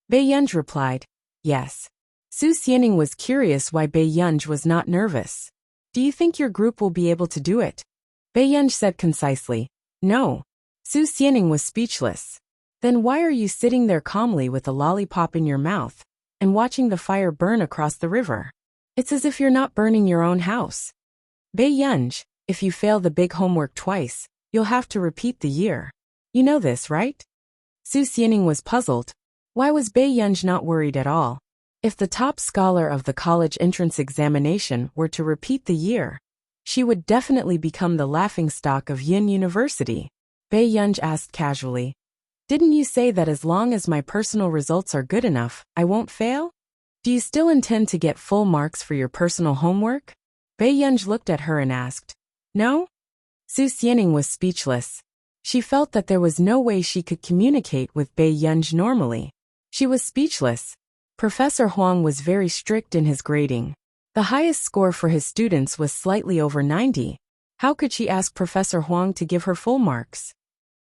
Speaker 1: Bei Yunj replied, "Yes." Su Xianing was curious why Bei Yunj was not nervous. "Do you think your group will be able to do it?" Bei Yunj said concisely, "No." Su Xianing was speechless. "Then why are you sitting there calmly with a lollipop in your mouth and watching the fire burn across the river? It's as if you're not burning your own house." "Bei Yunj, if you fail the big homework twice, you'll have to repeat the year. You know this, right?" Su Xianing was puzzled. Why was Bei Yunj not worried at all? If the top scholar of the college entrance examination were to repeat the year, she would definitely become the laughingstock of Yin University. Bei Yunj asked casually, "Didn't you say that as long as my personal results are good enough, I won't fail? Do you still intend to get full marks for your personal homework?" Bei Yunj looked at her and asked, "No?" Su Xianing was speechless. She felt that there was no way she could communicate with Bei Yunj normally. She was speechless. Professor Huang was very strict in his grading. The highest score for his students was slightly over 90. How could she ask Professor Huang to give her full marks?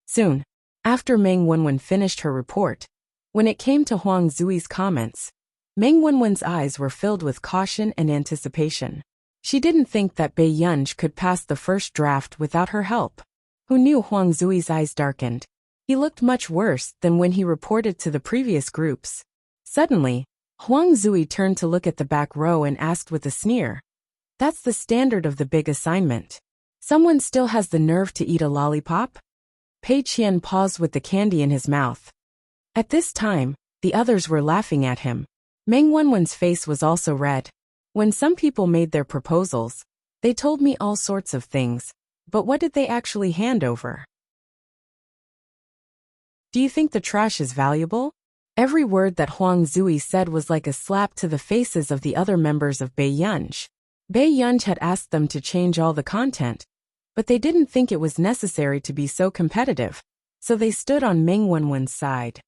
Speaker 1: Soon, after Meng Wenwen finished her report, when it came to Huang Zui's comments, Meng Wenwen's eyes were filled with caution and anticipation. She didn't think that Bei Yunj could pass the first draft without her help. Who knew? Huang Zui's eyes darkened. He looked much worse than when he reported to the previous groups. Suddenly, Huang Zui turned to look at the back row and asked with a sneer, "That's the standard of the big assignment. Someone still has the nerve to eat a lollipop?" Pei Qian paused with the candy in his mouth. At this time, the others were laughing at him. Meng Wenwen's face was also red. When some people made their proposals, they told me all sorts of things, but what did they actually hand over? "Do you think the trash is valuable?" Every word that Huang Zui said was like a slap to the faces of the other members of Bei Yunj. Bei Yunj had asked them to change all the content, but they didn't think it was necessary to be so competitive, so they stood on Meng Wenwen's side.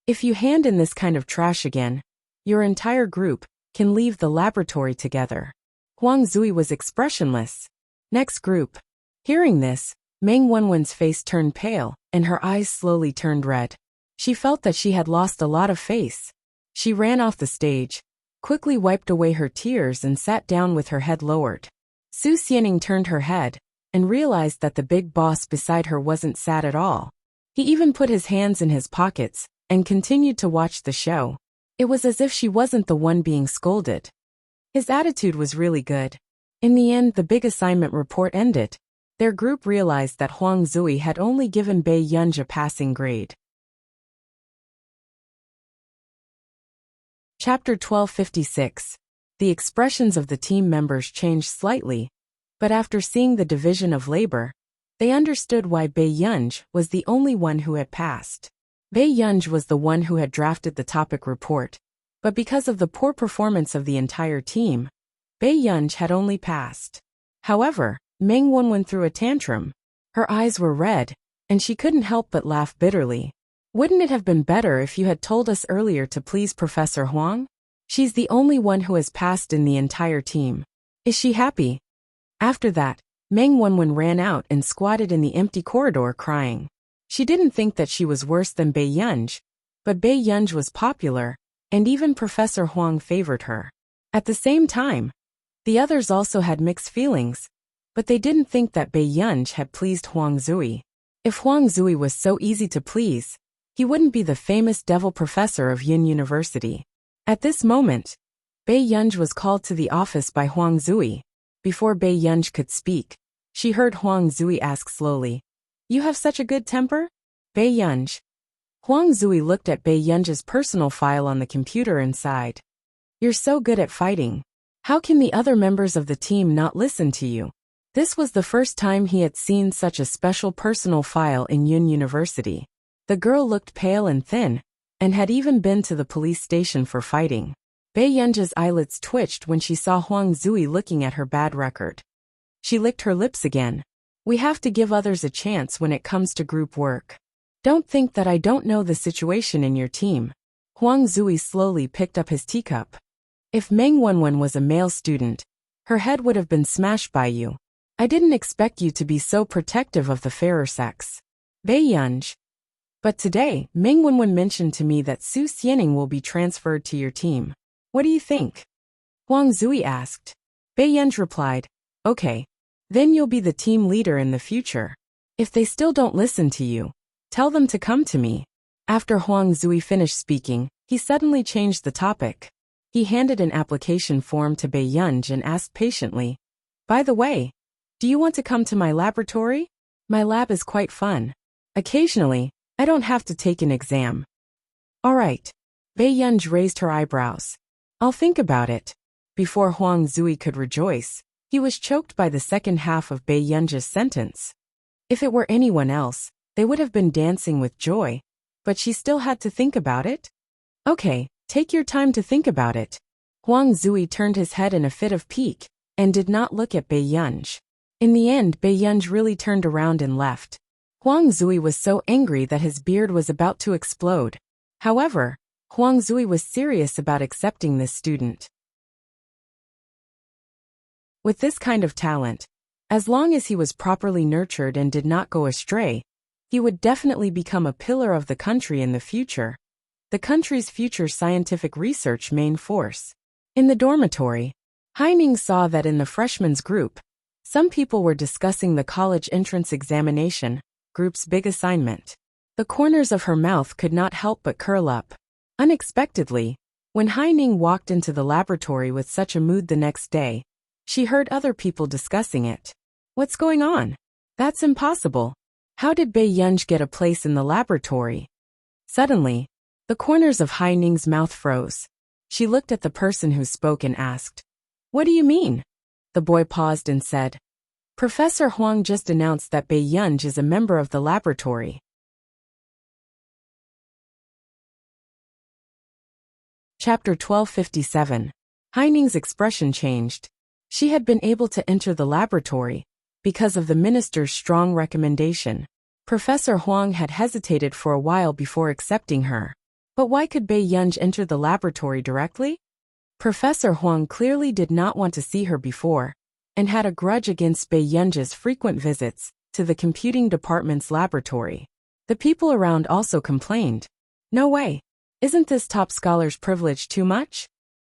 Speaker 1: "If you hand in this kind of trash again, your entire group can leave the laboratory together." Huang Zui was expressionless. Next group. Hearing this, Meng Wenwen's face turned pale, and her eyes slowly turned red. She felt that she had lost a lot of face. She ran off the stage, quickly wiped away her tears and sat down with her head lowered. Su Xianing turned her head and realized that the big boss beside her wasn't sad at all. He even put his hands in his pockets and continued to watch the show. It was as if she wasn't the one being scolded. His attitude was really good. In the end, the big assignment report ended. Their group realized that Huang Zui had only given Bei Yunj a passing grade. Chapter 1256. The expressions of the team members changed slightly, but after seeing the division of labor, they understood why Bei Yunj was the only one who had passed. Bei Yunj was the one who had drafted the topic report, but because of the poor performance of the entire team, Bei Yunj had only passed. However, Meng Wenwen threw a tantrum. Her eyes were red, and she couldn't help but laugh bitterly. "Wouldn't it have been better if you had told us earlier to please Professor Huang? She's the only one who has passed in the entire team. Is she happy?" After that, Meng Wenwen ran out and squatted in the empty corridor crying. She didn't think that she was worse than Bei Yunj, but Bei Yunj was popular, and even Professor Huang favored her. At the same time, the others also had mixed feelings, but they didn't think that Bei Yunj had pleased Huang Zui. If Huang Zui was so easy to please, he wouldn't be the famous devil professor of Yin University. At this moment, Bei Yunj was called to the office by Huang Zui. Before Bei Yunj could speak, she heard Huang Zui ask slowly, "You have such a good temper?" "Bei Yunj." Huang Zui looked at Bei Yunji's personal file on the computer and sighed. You're so good at fighting. How can the other members of the team not listen to you? This was the first time he had seen such a special personal file in Yun University. The girl looked pale and thin, and had even been to the police station for fighting. Bei Yunji's eyelids twitched when she saw Huang Zui looking at her bad record. She licked her lips again. We have to give others a chance when it comes to group work. Don't think that I don't know the situation in your team. Huang Zui slowly picked up his teacup. If Meng Wenwen was a male student, her head would have been smashed by you. I didn't expect you to be so protective of the fairer sex. Bei Yunj. But today, Meng Wenwen mentioned to me that Su Xianing will be transferred to your team. What do you think? Huang Zui asked. Bei Yunj replied, okay. Then you'll be the team leader in the future. If they still don't listen to you, tell them to come to me. After Huang Zui finished speaking, he suddenly changed the topic. He handed an application form to Bei Yunj and asked patiently, by the way, do you want to come to my laboratory? My lab is quite fun. Occasionally, I don't have to take an exam. All right. Bei Yunj raised her eyebrows. I'll think about it. Before Huang Zui could rejoice, he was choked by the second half of Bei Yunj's sentence. If it were anyone else, they would have been dancing with joy, but she still had to think about it. Okay, take your time to think about it. Huang Zui turned his head in a fit of pique, and did not look at Bei Yunj. In the end, Bei Yunj really turned around and left. Huang Zui was so angry that his beard was about to explode. However, Huang Zui was serious about accepting this student. With this kind of talent, as long as he was properly nurtured and did not go astray, he would definitely become a pillar of the country in the future. The country's future scientific research main force. In the dormitory, Haining saw that in the freshmen's group, some people were discussing the college entrance examination, group's big assignment. The corners of her mouth could not help but curl up. Unexpectedly, when Haining walked into the laboratory with such a mood the next day, she heard other people discussing it. What's going on? That's impossible. How did Bei Yunj get a place in the laboratory? Suddenly, the corners of Haining's mouth froze. She looked at the person who spoke and asked, what do you mean? The boy paused and said, Professor Huang just announced that Bei Yunj is a member of the laboratory. Chapter 1257. Haining's expression changed. She had been able to enter the laboratory because of the minister's strong recommendation. Professor Huang had hesitated for a while before accepting her. But why could Bei Yunj enter the laboratory directly? Professor Huang clearly did not want to see her before, and had a grudge against Bei Yunj's frequent visits to the computing department's laboratory. The people around also complained. No way. Isn't this top scholar's privilege too much?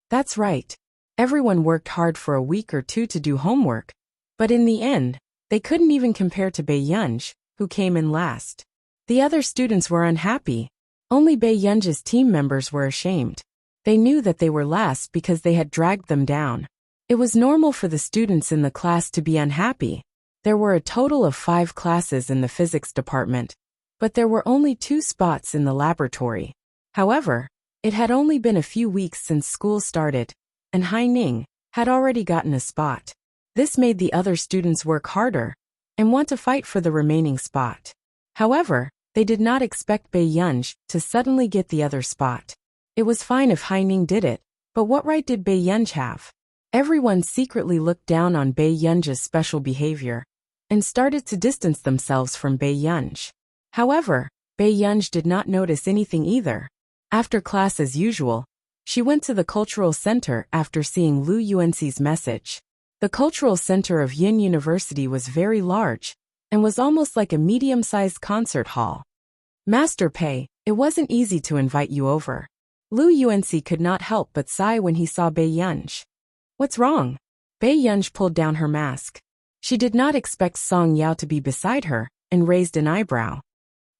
Speaker 1: That's right. Everyone worked hard for a week or two to do homework, but in the end, they couldn't even compare to Bei Yunj, who came in last. The other students were unhappy. Only Bei Yunj's team members were ashamed. They knew that they were last because they had dragged them down. It was normal for the students in the class to be unhappy. There were a total of 5 classes in the physics department, but there were only 2 spots in the laboratory. However, it had only been a few weeks since school started, and Haining had already gotten a spot. This made the other students work harder and want to fight for the remaining spot. However, they did not expect Bei Yunj to suddenly get the other spot. It was fine if Haining did it, but what right did Bei Yunj have? Everyone secretly looked down on Bei Yunj's special behavior and started to distance themselves from Bei Yunj. However, Bei Yunj did not notice anything either. After class as usual, she went to the cultural center after seeing Lu Yuanxi's message. The cultural center of Yin University was very large and was almost like a medium-sized concert hall. Master Pei, it wasn't easy to invite you over. Lu Yuanxi could not help but sigh when he saw Bei Yunj. What's wrong? Bei Yunj pulled down her mask. She did not expect Song Yao to be beside her and raised an eyebrow.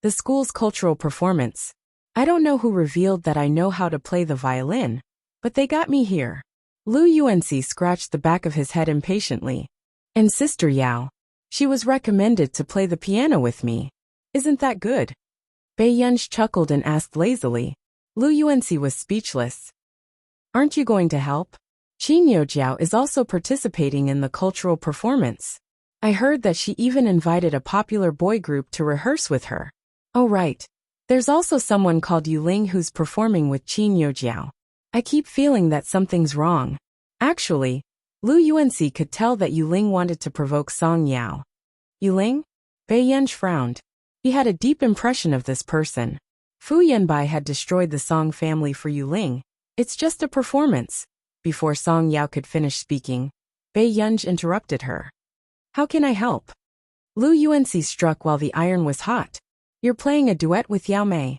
Speaker 1: The school's cultural performance. I don't know who revealed that I know how to play the violin, but they got me here. Lu Yuanxi scratched the back of his head impatiently. And Sister Yao. She was recommended to play the piano with me. Isn't that good? Bei Yunj chuckled and asked lazily. Lu Yuanxi was speechless. Aren't you going to help? Qin Youjiao is also participating in the cultural performance. I heard that she even invited a popular boy group to rehearse with her. Oh right. There's also someone called Yuling who's performing with Qin Youjiao. I keep feeling that something's wrong. Actually, Lu Yuanxi could tell that Yuling wanted to provoke Song Yao. Yuling? Bei Yunj frowned. He had a deep impression of this person. Fu Yanbai had destroyed the Song family for Yuling. It's just a performance. Before Song Yao could finish speaking, Bei Yunj interrupted her. How can I help? Lu Yuanxi struck while the iron was hot. You're playing a duet with Yao Mei.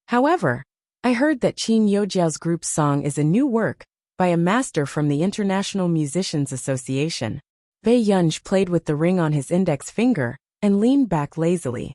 Speaker 1: However, I heard that Qin Youjiao's group's song is a new work by a master from the International Musicians Association. Bei Yunj played with the ring on his index finger and leaned back lazily.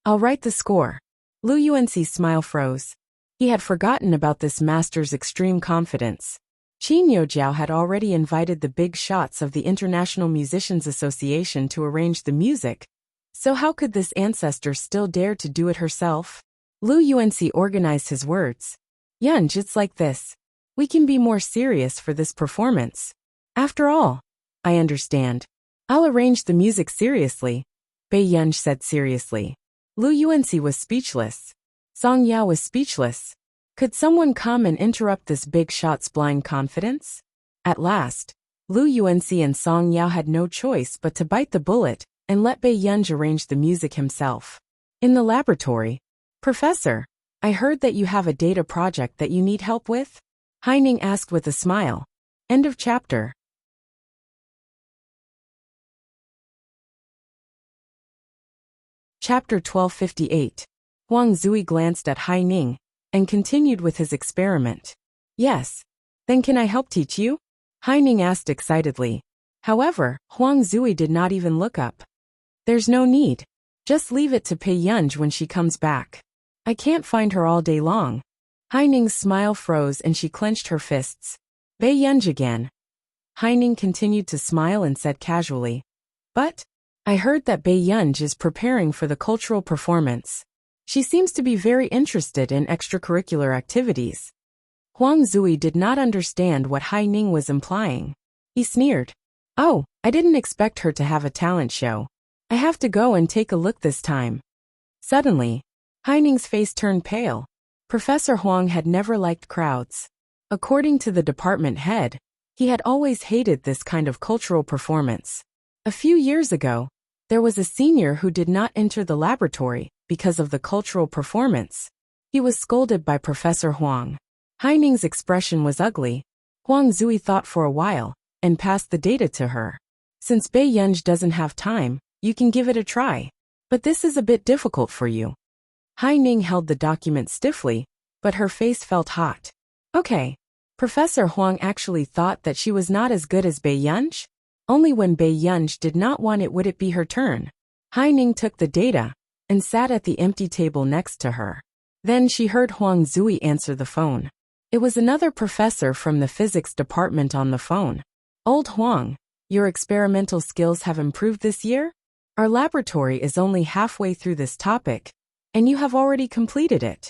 Speaker 1: I'll write the score. Lu Yuanxi's smile froze. He had forgotten about this master's extreme confidence. Qin Youjiao had already invited the big shots of the International Musicians Association to arrange the music, so how could this ancestor still dare to do it herself? Lu Yuanxi organized his words. Yunj, it's like this. We can be more serious for this performance. After all, I understand. I'll arrange the music seriously, Bei Yunj said seriously. Lu Yuanxi was speechless. Song Yao was speechless. Could someone come and interrupt this big shot's blind confidence? At last, Lu Yuanxi and Song Yao had no choice but to bite the bullet and let Bei Yunj arrange the music himself. In the laboratory, Professor, I heard that you have a data project that you need help with? Haining asked with a smile. End of chapter. Chapter 1258. Huang Zui glanced at Haining and continued with his experiment. Yes. Then can I help teach you? Haining asked excitedly. However, Huang Zui did not even look up. There's no need. Just leave it to Bei Yunj when she comes back. I can't find her all day long. Haining's smile froze and she clenched her fists. Bei Yunj again. Haining continued to smile and said casually. But I heard that Bei Yunj is preparing for the cultural performance. She seems to be very interested in extracurricular activities. Huang Zui did not understand what Haining was implying. He sneered. Oh, I didn't expect her to have a talent show. I have to go and take a look this time. Suddenly, Haining's face turned pale. Professor Huang had never liked crowds. According to the department head, he had always hated this kind of cultural performance. A few years ago, there was a senior who did not enter the laboratory because of the cultural performance. He was scolded by Professor Huang. Haining's expression was ugly. Huang Zui thought for a while and passed the data to her. Since Bei Yunj doesn't have time, you can give it a try. But this is a bit difficult for you. Haining held the document stiffly, but her face felt hot. Okay. Professor Huang actually thought that she was not as good as Bei Yunj? Only when Bei Yunj did not want it would it be her turn. Haining took the data and sat at the empty table next to her. Then she heard Huang Zui answer the phone. It was another professor from the physics department on the phone. Old Huang, your experimental skills have improved this year? Our laboratory is only halfway through this topic, and you have already completed it.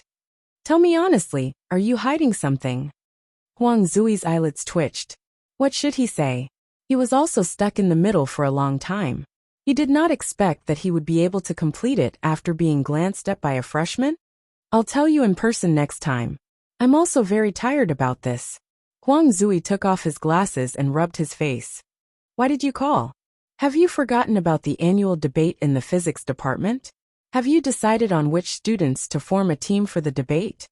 Speaker 1: Tell me honestly, are you hiding something? Huang Zui's eyelids twitched. What should he say? He was also stuck in the middle for a long time. He did not expect that he would be able to complete it after being glanced at by a freshman. I'll tell you in person next time. I'm also very tired about this. Huang Zui took off his glasses and rubbed his face. Why did you call? Have you forgotten about the annual debate in the physics department? Have you decided on which students to form a team for the debate?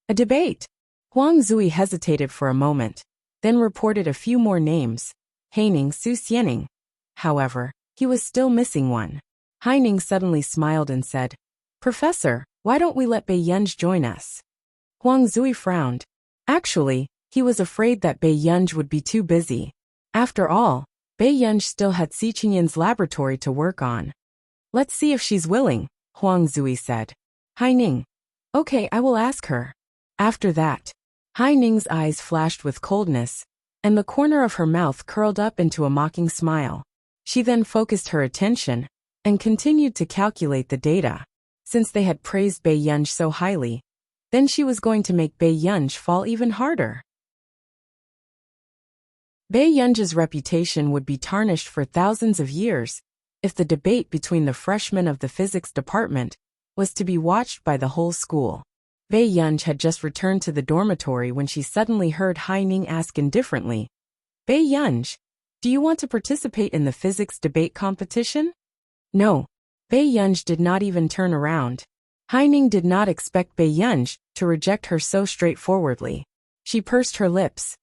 Speaker 1: A debate? Huang Zui hesitated for a moment, then reported a few more names. Haining, Su Xianing. However, he was still missing one. Haining suddenly smiled and said, Professor, why don't we let Bei Yunj join us? Huang Zui frowned. Actually, he was afraid that Bei Yunj would be too busy. After all, Bei Yunj still had Si Qingyan's laboratory to work on. Let's see if she's willing, Huang Zui said. Haining. Okay, I will ask her. After that, Haining's eyes flashed with coldness, and the corner of her mouth curled up into a mocking smile. She then focused her attention and continued to calculate the data. Since they had praised Bei Yunj so highly, then she was going to make Bei Yunj fall even harder. Bei Yunj's reputation would be tarnished for thousands of years if the debate between the freshmen of the physics department was to be watched by the whole school. Bei Yunj had just returned to the dormitory when she suddenly heard Haining ask indifferently, "Bei Yunj, do you want to participate in the physics debate competition?" No. Bei Yunj did not even turn around. Haining did not expect Bei Yunj to reject her so straightforwardly. She pursed her lips.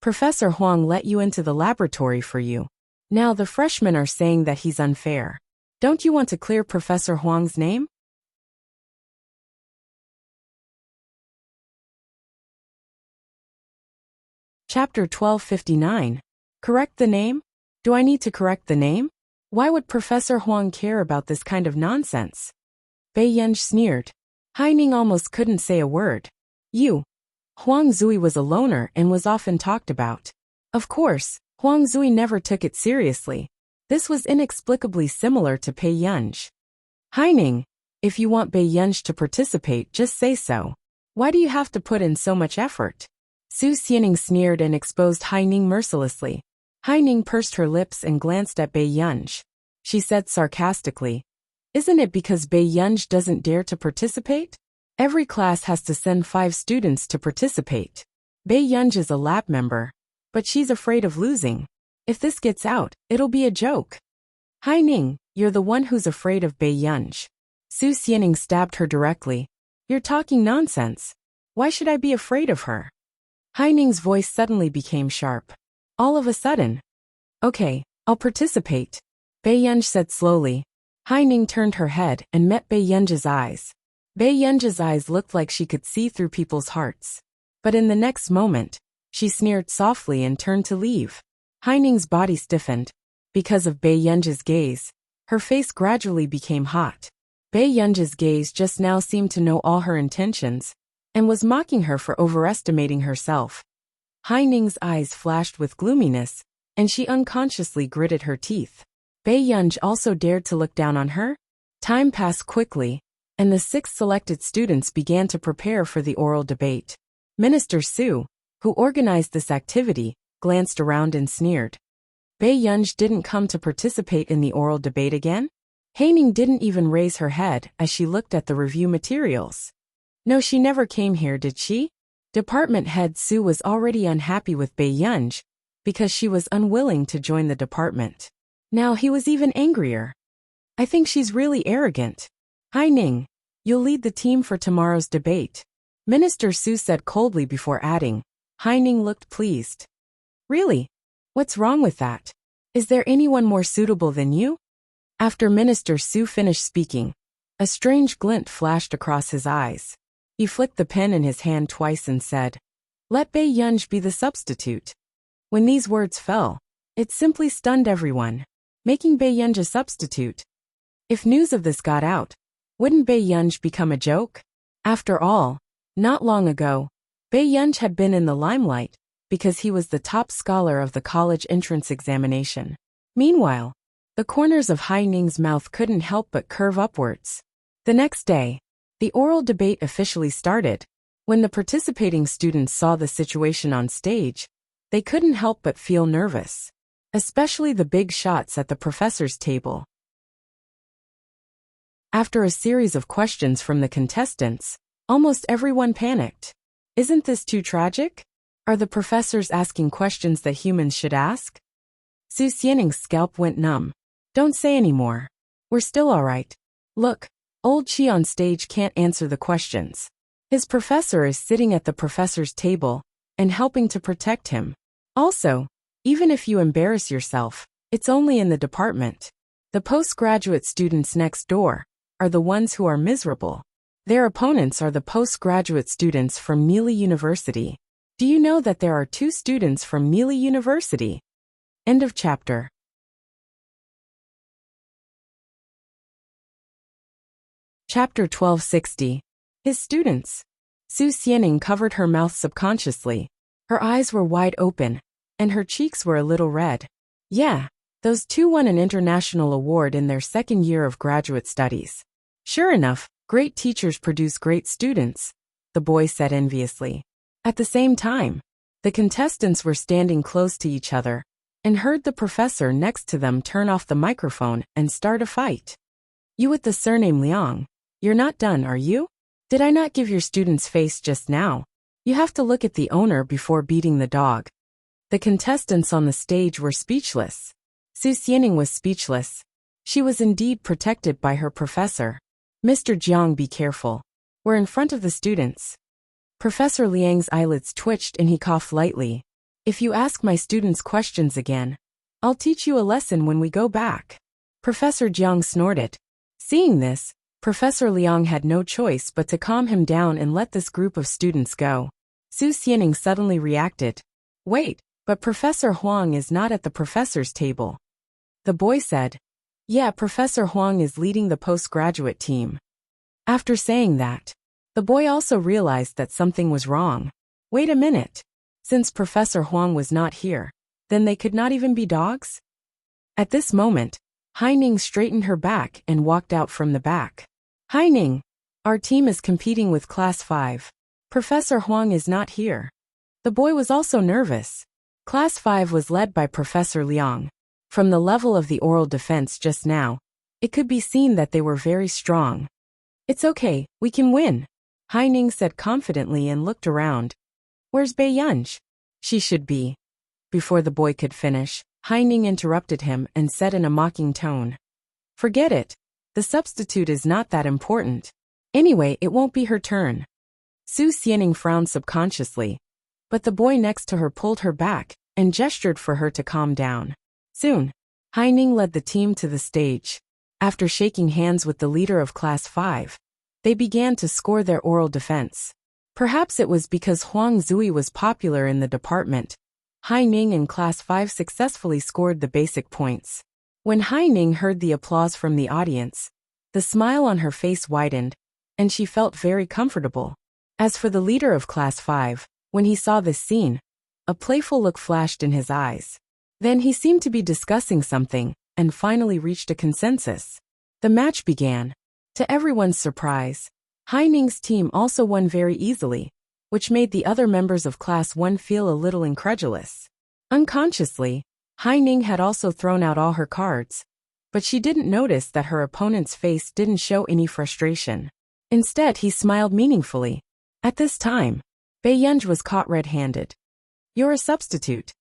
Speaker 1: "Professor Huang let you into the laboratory for you. Now the freshmen are saying that he's unfair. Don't you want to clear Professor Huang's name?" Chapter 1259. Correct the name? Do I need to correct the name? Why would Professor Huang care about this kind of nonsense? Bei Yunj sneered. Haining almost couldn't say a word. Huang Zui was a loner and was often talked about. Of course, Huang Zui never took it seriously. This was inexplicably similar to Bei Yunj. Haining, if you want Bei Yunj to participate, just say so. Why do you have to put in so much effort? Su Xianing sneered and exposed Haining mercilessly. Haining pursed her lips and glanced at Bei Yunj. She said sarcastically, "Isn't it because Bei Yunj doesn't dare to participate? Every class has to send 5 students to participate. Bei Yunj is a lab member, but she's afraid of losing. If this gets out, it'll be a joke." "Haining, you're the one who's afraid of Bei Yunj." Su Xianing stabbed her directly. "You're talking nonsense. Why should I be afraid of her?" Haining's voice suddenly became sharp. All of a sudden. "Okay, I'll participate," Bei Yunj said slowly. Haining turned her head and met Bei Yunj's eyes. Bei Yunj's eyes looked like she could see through people's hearts. But in the next moment, she sneered softly and turned to leave. Haining's body stiffened. Because of Bei Yunj's gaze, her face gradually became hot. Bei Yunj's gaze just now seemed to know all her intentions, and was mocking her for overestimating herself. Haining's eyes flashed with gloominess, and she unconsciously gritted her teeth. Bei Yunj also dared to look down on her? Time passed quickly, and the 6 selected students began to prepare for the oral debate. Minister Su, who organized this activity, glanced around and sneered. Bei Yunj didn't come to participate in the oral debate again? Haining didn't even raise her head as she looked at the review materials. No, she never came here, did she? Department head Su was already unhappy with Bei Yunj because she was unwilling to join the department. Now he was even angrier. "I think she's really arrogant. Haining, you'll lead the team for tomorrow's debate," Minister Su said coldly before adding. Haining looked pleased. "Really? What's wrong with that? Is there anyone more suitable than you?" After Minister Su finished speaking, a strange glint flashed across his eyes. He flicked the pen in his hand twice and said, "Let Bei Yunj be the substitute." When these words fell, it simply stunned everyone. Making Bei Yunj a substitute. If news of this got out, wouldn't Bei Yunj become a joke? After all, not long ago, Bei Yunj had been in the limelight because he was the top scholar of the college entrance examination. Meanwhile, the corners of Haining's mouth couldn't help but curve upwards. The next day, the oral debate officially started. When the participating students saw the situation on stage, they couldn't help but feel nervous, especially the big shots at the professor's table. After a series of questions from the contestants, almost everyone panicked. Isn't this too tragic? Are the professors asking questions that humans should ask? Su Xianing's scalp went numb. Don't say any more. We're still all right. Look, old Qi on stage can't answer the questions. His professor is sitting at the professor's table and helping to protect him. Also, even if you embarrass yourself, it's only in the department. The postgraduate students next door are the ones who are miserable. Their opponents are the postgraduate students from Neely University. Do you know that there are 2 students from Neely University? End of chapter. Chapter 1260. His students. Su Xianing covered her mouth subconsciously. Her eyes were wide open, and her cheeks were a little red. Yeah, Those two won an international award in their second year of graduate studies. Sure enough, great teachers produce great students, the boy said enviously. At the same time, the contestants were standing close to each other and heard the professor next to them turn off the microphone and start a fight. You with the surname Liang, you're not done, are you? Did I not give your student's face just now? You have to look at the owner before beating the dog. The contestants on the stage were speechless. Su Xianing was speechless. She was indeed protected by her professor. Mr. Jiang, be careful. We're in front of the students. Professor Liang's eyelids twitched and he coughed lightly. If you ask my students questions again, I'll teach you a lesson when we go back. Professor Jiang snorted. Seeing this, Professor Liang had no choice but to calm him down and let this group of students go. Su Xianing suddenly reacted. Wait, but Professor Huang is not at the professor's table. The boy said. Yeah, Professor Huang is leading the postgraduate team. After saying that, the boy also realized that something was wrong. Wait a minute. Since Professor Huang was not here, then they could not even be dogs? At this moment, Haining straightened her back and walked out from the back. Haining, our team is competing with Class 5. Professor Huang is not here. The boy was also nervous. Class 5 was led by Professor Liang. From the level of the oral defense just now, it could be seen that they were very strong. It's okay, we can win, Haining said confidently and looked around. Where's Bei Yunj? She should be. Before the boy could finish, Haining interrupted him and said in a mocking tone. Forget it. The substitute is not that important. Anyway, it won't be her turn. Su Xianing frowned subconsciously, but the boy next to her pulled her back and gestured for her to calm down. Soon, Haining led the team to the stage. After shaking hands with the leader of Class 5, they began to score their oral defense. Perhaps it was because Huang Zui was popular in the department. Haining and Class 5 successfully scored the basic points. When Haining heard the applause from the audience, the smile on her face widened, and she felt very comfortable. As for the leader of Class 5, when he saw this scene, a playful look flashed in his eyes. Then he seemed to be discussing something, and finally reached a consensus. The match began. To everyone's surprise, Haining's team also won very easily, which made the other members of Class 1 feel a little incredulous. Unconsciously, Haining had also thrown out all her cards, but she didn't notice that her opponent's face didn't show any frustration. Instead, he smiled meaningfully. At this time, Bei Yunj was caught red-handed. You're a substitute.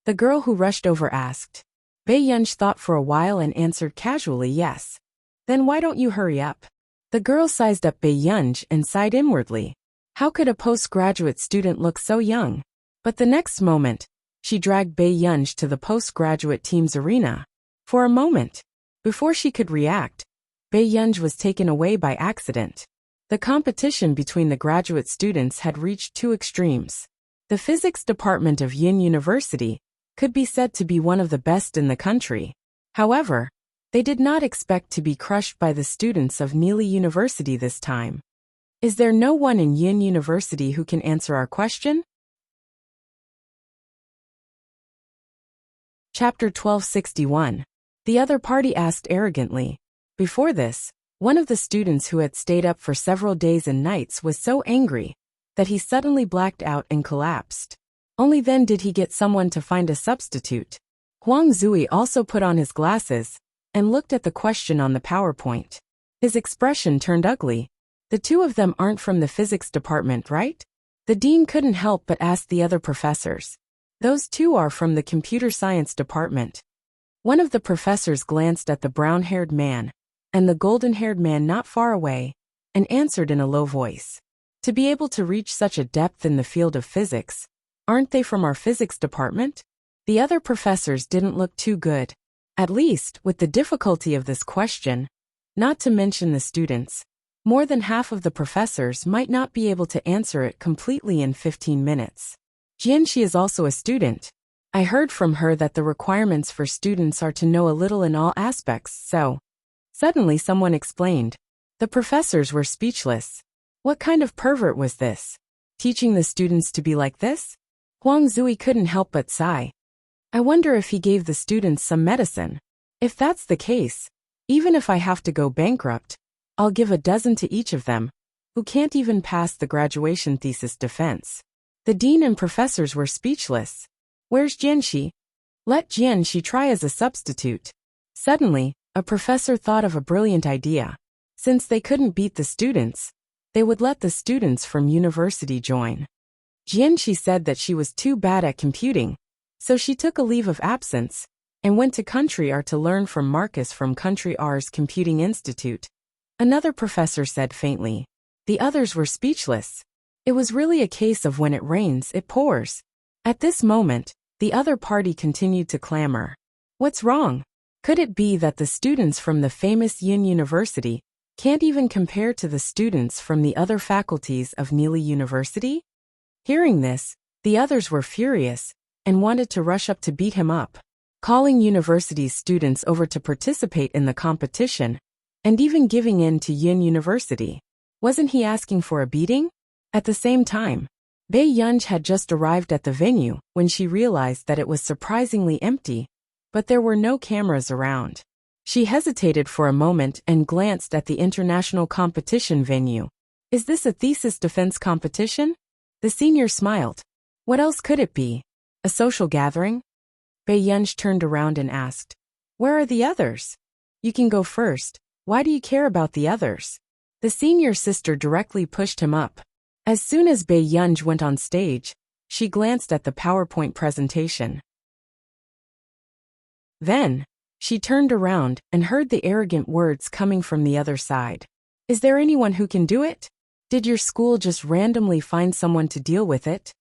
Speaker 1: The girl who rushed over asked. Bei Yunj thought for a while and answered casually yes. Then why don't you hurry up? The girl sized up Bei Yunj and sighed inwardly. How could a postgraduate student look so young? But the next moment, she dragged Bei Yunj to the postgraduate team's arena. For a moment, before she could react, Bei Yunj was taken away by accident. The competition between the graduate students had reached two extremes. The physics department of Yin University could be said to be one of the best in the country. However, they did not expect to be crushed by the students of Neely University this time. Is there no one in Yin University who can answer our question? Chapter 1261. The other party asked arrogantly. Before this, one of the students who had stayed up for several days and nights was so angry that he suddenly blacked out and collapsed. Only then did he get someone to find a substitute. Huang Zui also put on his glasses and looked at the question on the PowerPoint. His expression turned ugly. The two of them aren't from the physics department, right? The dean couldn't help but ask the other professors. Those two are from the computer science department. One of the professors glanced at the brown-haired man and the golden-haired man not far away and answered in a low voice. To be able to reach such a depth in the field of physics, aren't they from our physics department? The other professors didn't look too good, at least with the difficulty of this question. Not to mention the students. More than half of the professors might not be able to answer it completely in 15 minutes. Jianxi is also a student. I heard from her that the requirements for students are to know a little in all aspects, so. Suddenly someone explained. The professors were speechless. What kind of pervert was this? Teaching the students to be like this? Huang Zui couldn't help but sigh. I wonder if he gave the students some medicine. If that's the case, even if I have to go bankrupt, I'll give a dozen to each of them, who can't even pass the graduation thesis defense. The dean and professors were speechless. Where's Jianxi? Let Jianxi try as a substitute. Suddenly, a professor thought of a brilliant idea. Since they couldn't beat the students, they would let the students from university join. Jianxi said that she was too bad at computing, so she took a leave of absence and went to Country R to learn from Marcus from Country R's Computing Institute. Another professor said faintly. The others were speechless. It was really a case of when it rains, it pours. At this moment, the other party continued to clamor. What's wrong? Could it be that the students from the famous Yin University can't even compare to the students from the other faculties of Neely University? Hearing this, the others were furious and wanted to rush up to beat him up, calling university's students over to participate in the competition and even giving in to Yin University. Wasn't he asking for a beating? At the same time, Bei Yunj had just arrived at the venue when she realized that it was surprisingly empty, but there were no cameras around. She hesitated for a moment and glanced at the international competition venue. Is this a thesis defense competition? The senior smiled. What else could it be? A social gathering? Bei Yunj turned around and asked, where are the others? You can go first. Why do you care about the others? The senior sister directly pushed him up. As soon as Bei Yunj went on stage, she glanced at the PowerPoint presentation. Then, she turned around and heard the arrogant words coming from the other side. Is there anyone who can do it? Did your school just randomly find someone to deal with it?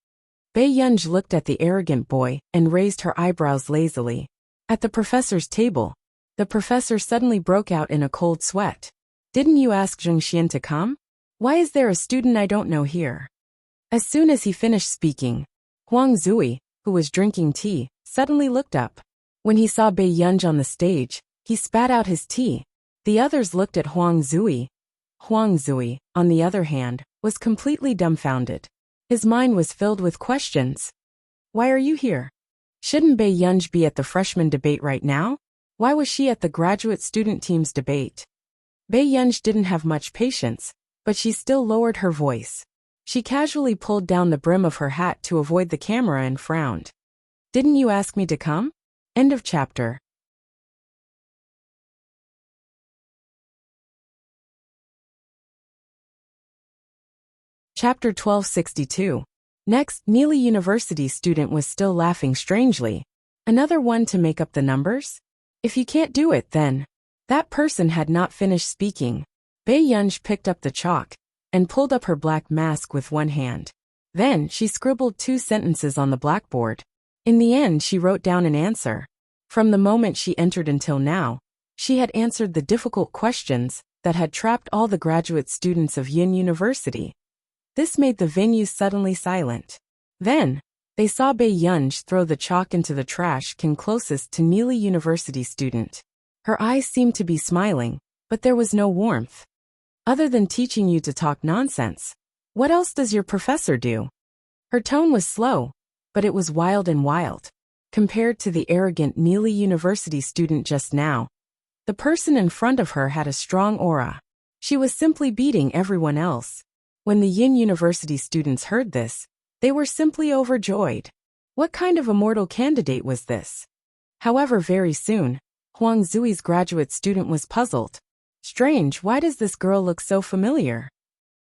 Speaker 1: Bei Yunj looked at the arrogant boy and raised her eyebrows lazily. At the professor's table, the professor suddenly broke out in a cold sweat. Didn't you ask Zheng Xian to come? Why is there a student I don't know here? As soon as he finished speaking, Huang Zui, who was drinking tea, suddenly looked up. When he saw Bei Yunj on the stage, he spat out his tea. The others looked at Huang Zui. Huang Zui, on the other hand, was completely dumbfounded. His mind was filled with questions. Why are you here? Shouldn't Bei Yunj be at the freshman debate right now? Why was she at the graduate student team's debate? Bei Yunj didn't have much patience, but she still lowered her voice. She casually pulled down the brim of her hat to avoid the camera and frowned. Didn't you ask me to come? End of chapter. Chapter 1262. Next, Neely University student was still laughing strangely. Another one to make up the numbers? If you can't do it, then. That person had not finished speaking. Bei Yunj picked up the chalk and pulled up her black mask with one hand. Then she scribbled 2 sentences on the blackboard. In the end, she wrote down an answer. From the moment she entered until now, she had answered the difficult questions that had trapped all the graduate students of Yin University. This made the venue suddenly silent. Then, they saw Bei Yunj throw the chalk into the trash can closest to Neely University student. Her eyes seemed to be smiling, but there was no warmth. Other than teaching you to talk nonsense, what else does your professor do? Her tone was slow, but it was wild and wild. Compared to the arrogant Neely University student just now, the person in front of her had a strong aura. She was simply beating everyone else. When the Yin University students heard this, they were simply overjoyed. What kind of immortal candidate was this? However, very soon, Huang Zui's graduate student was puzzled. Strange, why does this girl look so familiar?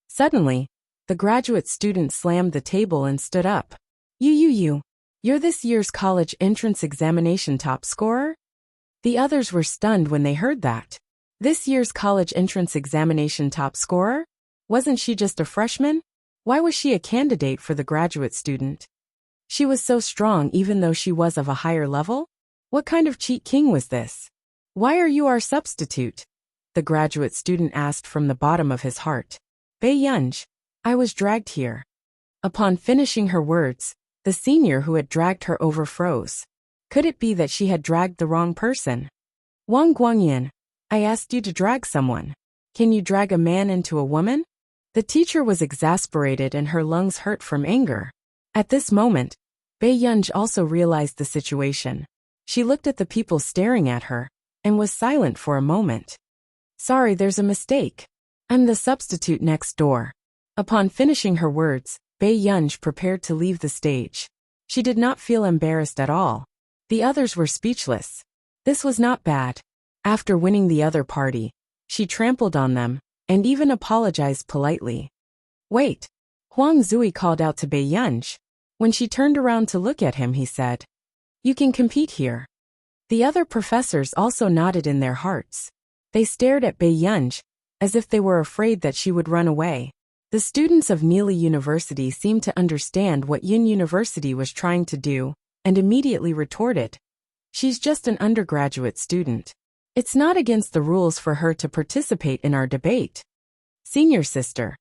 Speaker 1: Suddenly, the graduate student slammed the table and stood up. You're this year's college entrance examination top scorer? The others were stunned when they heard that. This year's college entrance examination top scorer? Wasn't she just a freshman? Why was she a candidate for the graduate student? She was so strong even though she was of a higher level? What kind of cheat king was this? Why are you our substitute? The graduate student asked from the bottom of his heart. Bei Yunj, I was dragged here. Upon finishing her words, the senior who had dragged her over froze. Could it be that she had dragged the wrong person? Wang Guangyan, I asked you to drag someone. Can you drag a man into a woman? The teacher was exasperated and her lungs hurt from anger. At this moment, Bei Yunj also realized the situation. She looked at the people staring at her, and was silent for a moment. Sorry, there's a mistake. I'm the substitute next door. Upon finishing her words, Bei Yunj prepared to leave the stage. She did not feel embarrassed at all. The others were speechless. This was not bad. After winning the other party, she trampled on them, and even apologized politely. Wait. Huang Zui called out to Bei Yunj. When she turned around to look at him, he said, You can compete here. The other professors also nodded in their hearts. They stared at Bei Yunj, as if they were afraid that she would run away. The students of Neely University seemed to understand what Yun University was trying to do, and immediately retorted, She's just an undergraduate student. It's not against the rules for her to participate in our debate. Senior sister.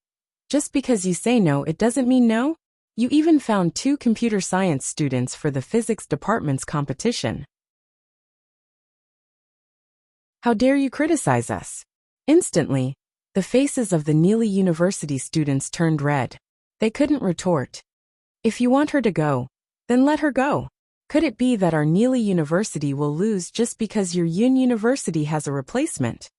Speaker 1: Just because you say no, it doesn't mean no? You even found 2 computer science students for the physics department's competition. How dare you criticize us? Instantly, the faces of the Neely University students turned red. They couldn't retort. If you want her to go, then let her go. Could it be that our Neely University will lose just because your Yun University has a replacement?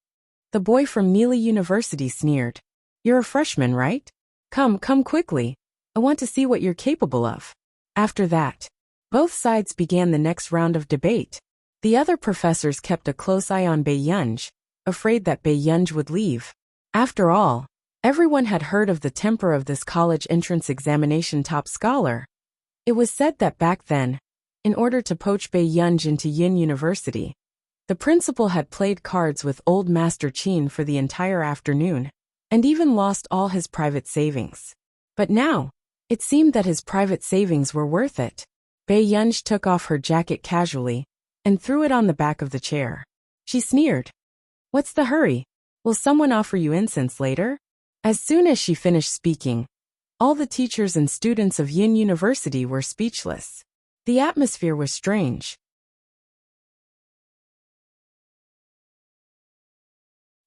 Speaker 1: The boy from Neely University sneered. You're a freshman, right? Come quickly. I want to see what you're capable of. After that, both sides began the next round of debate. The other professors kept a close eye on Bei Yunj, afraid that Bei Yunj would leave. After all, everyone had heard of the temper of this college entrance examination top scholar. It was said that back then, in order to poach Bei Yunj into Yin University, the principal had played cards with old Master Qin for the entire afternoon, and even lost all his private savings. But now, it seemed that his private savings were worth it. Bei Yunj took off her jacket casually, and threw it on the back of the chair. She sneered. What's the hurry? Will someone offer you incense later? As soon as she finished speaking, all the teachers and students of Yin University were speechless. The atmosphere was strange.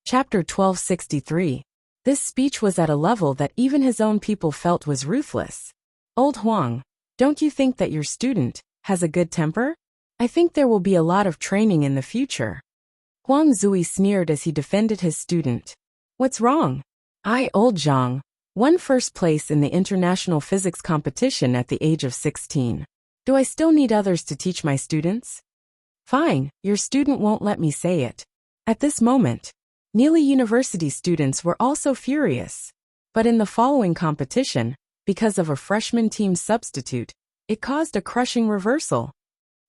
Speaker 1: Chapter 1263. This speech was at a level that even his own people felt was ruthless. Old Huang, don't you think that your student has a good temper? I think there will be a lot of training in the future. Huang Zui sneered as he defended his student. What's wrong? I, old Zhang, won first place in the international physics competition at the age of 16. Do I still need others to teach my students? Fine, your student won't let me say it. At this moment, Neely University students were also furious. But in the following competition, because of a freshman team substitute, it caused a crushing reversal.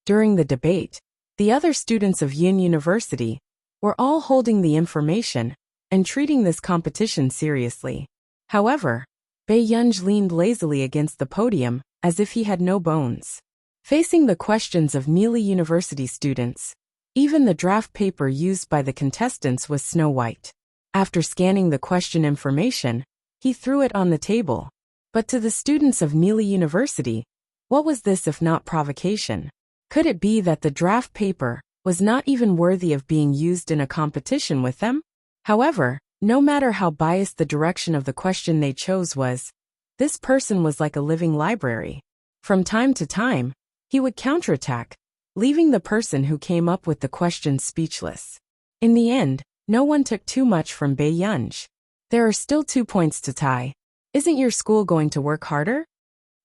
Speaker 1: During the debate, the other students of Yin University were all holding the information and treating this competition seriously. However, Bei Yunj leaned lazily against the podium as if he had no bones. Facing the questions of Neely University students, even the draft paper used by the contestants was snow white. After scanning the question information, he threw it on the table. But to the students of Neely University, what was this if not provocation? Could it be that the draft paper was not even worthy of being used in a competition with them? However, no matter how biased the direction of the question they chose was, this person was like a living library. From time to time, he would counterattack, leaving the person who came up with the question speechless. In the end, no one took too much from Bei Yunj. There are still 2 points to tie. Isn't your school going to work harder?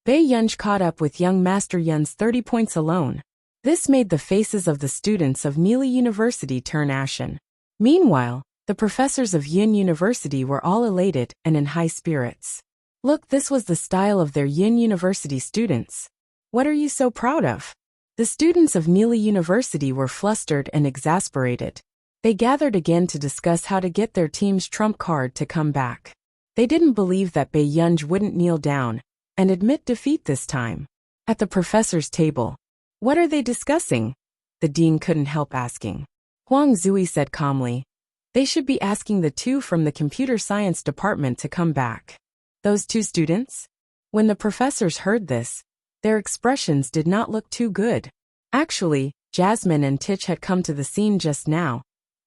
Speaker 1: Bei Yunj caught up with young Master Yun's 30 points alone. This made the faces of the students of Neely University turn ashen. Meanwhile, the professors of Yin University were all elated and in high spirits. Look, this was the style of their Yin University students. What are you so proud of? The students of Neely University were flustered and exasperated. They gathered again to discuss how to get their team's trump card to come back. They didn't believe that Bei Yunj wouldn't kneel down and admit defeat this time. At the professor's table, what are they discussing? The dean couldn't help asking. Huang Zui said calmly, they should be asking the 2 from the computer science department to come back. Those 2 students? When the professors heard this, their expressions did not look too good. Actually, Jasmine and Tich had come to the scene just now,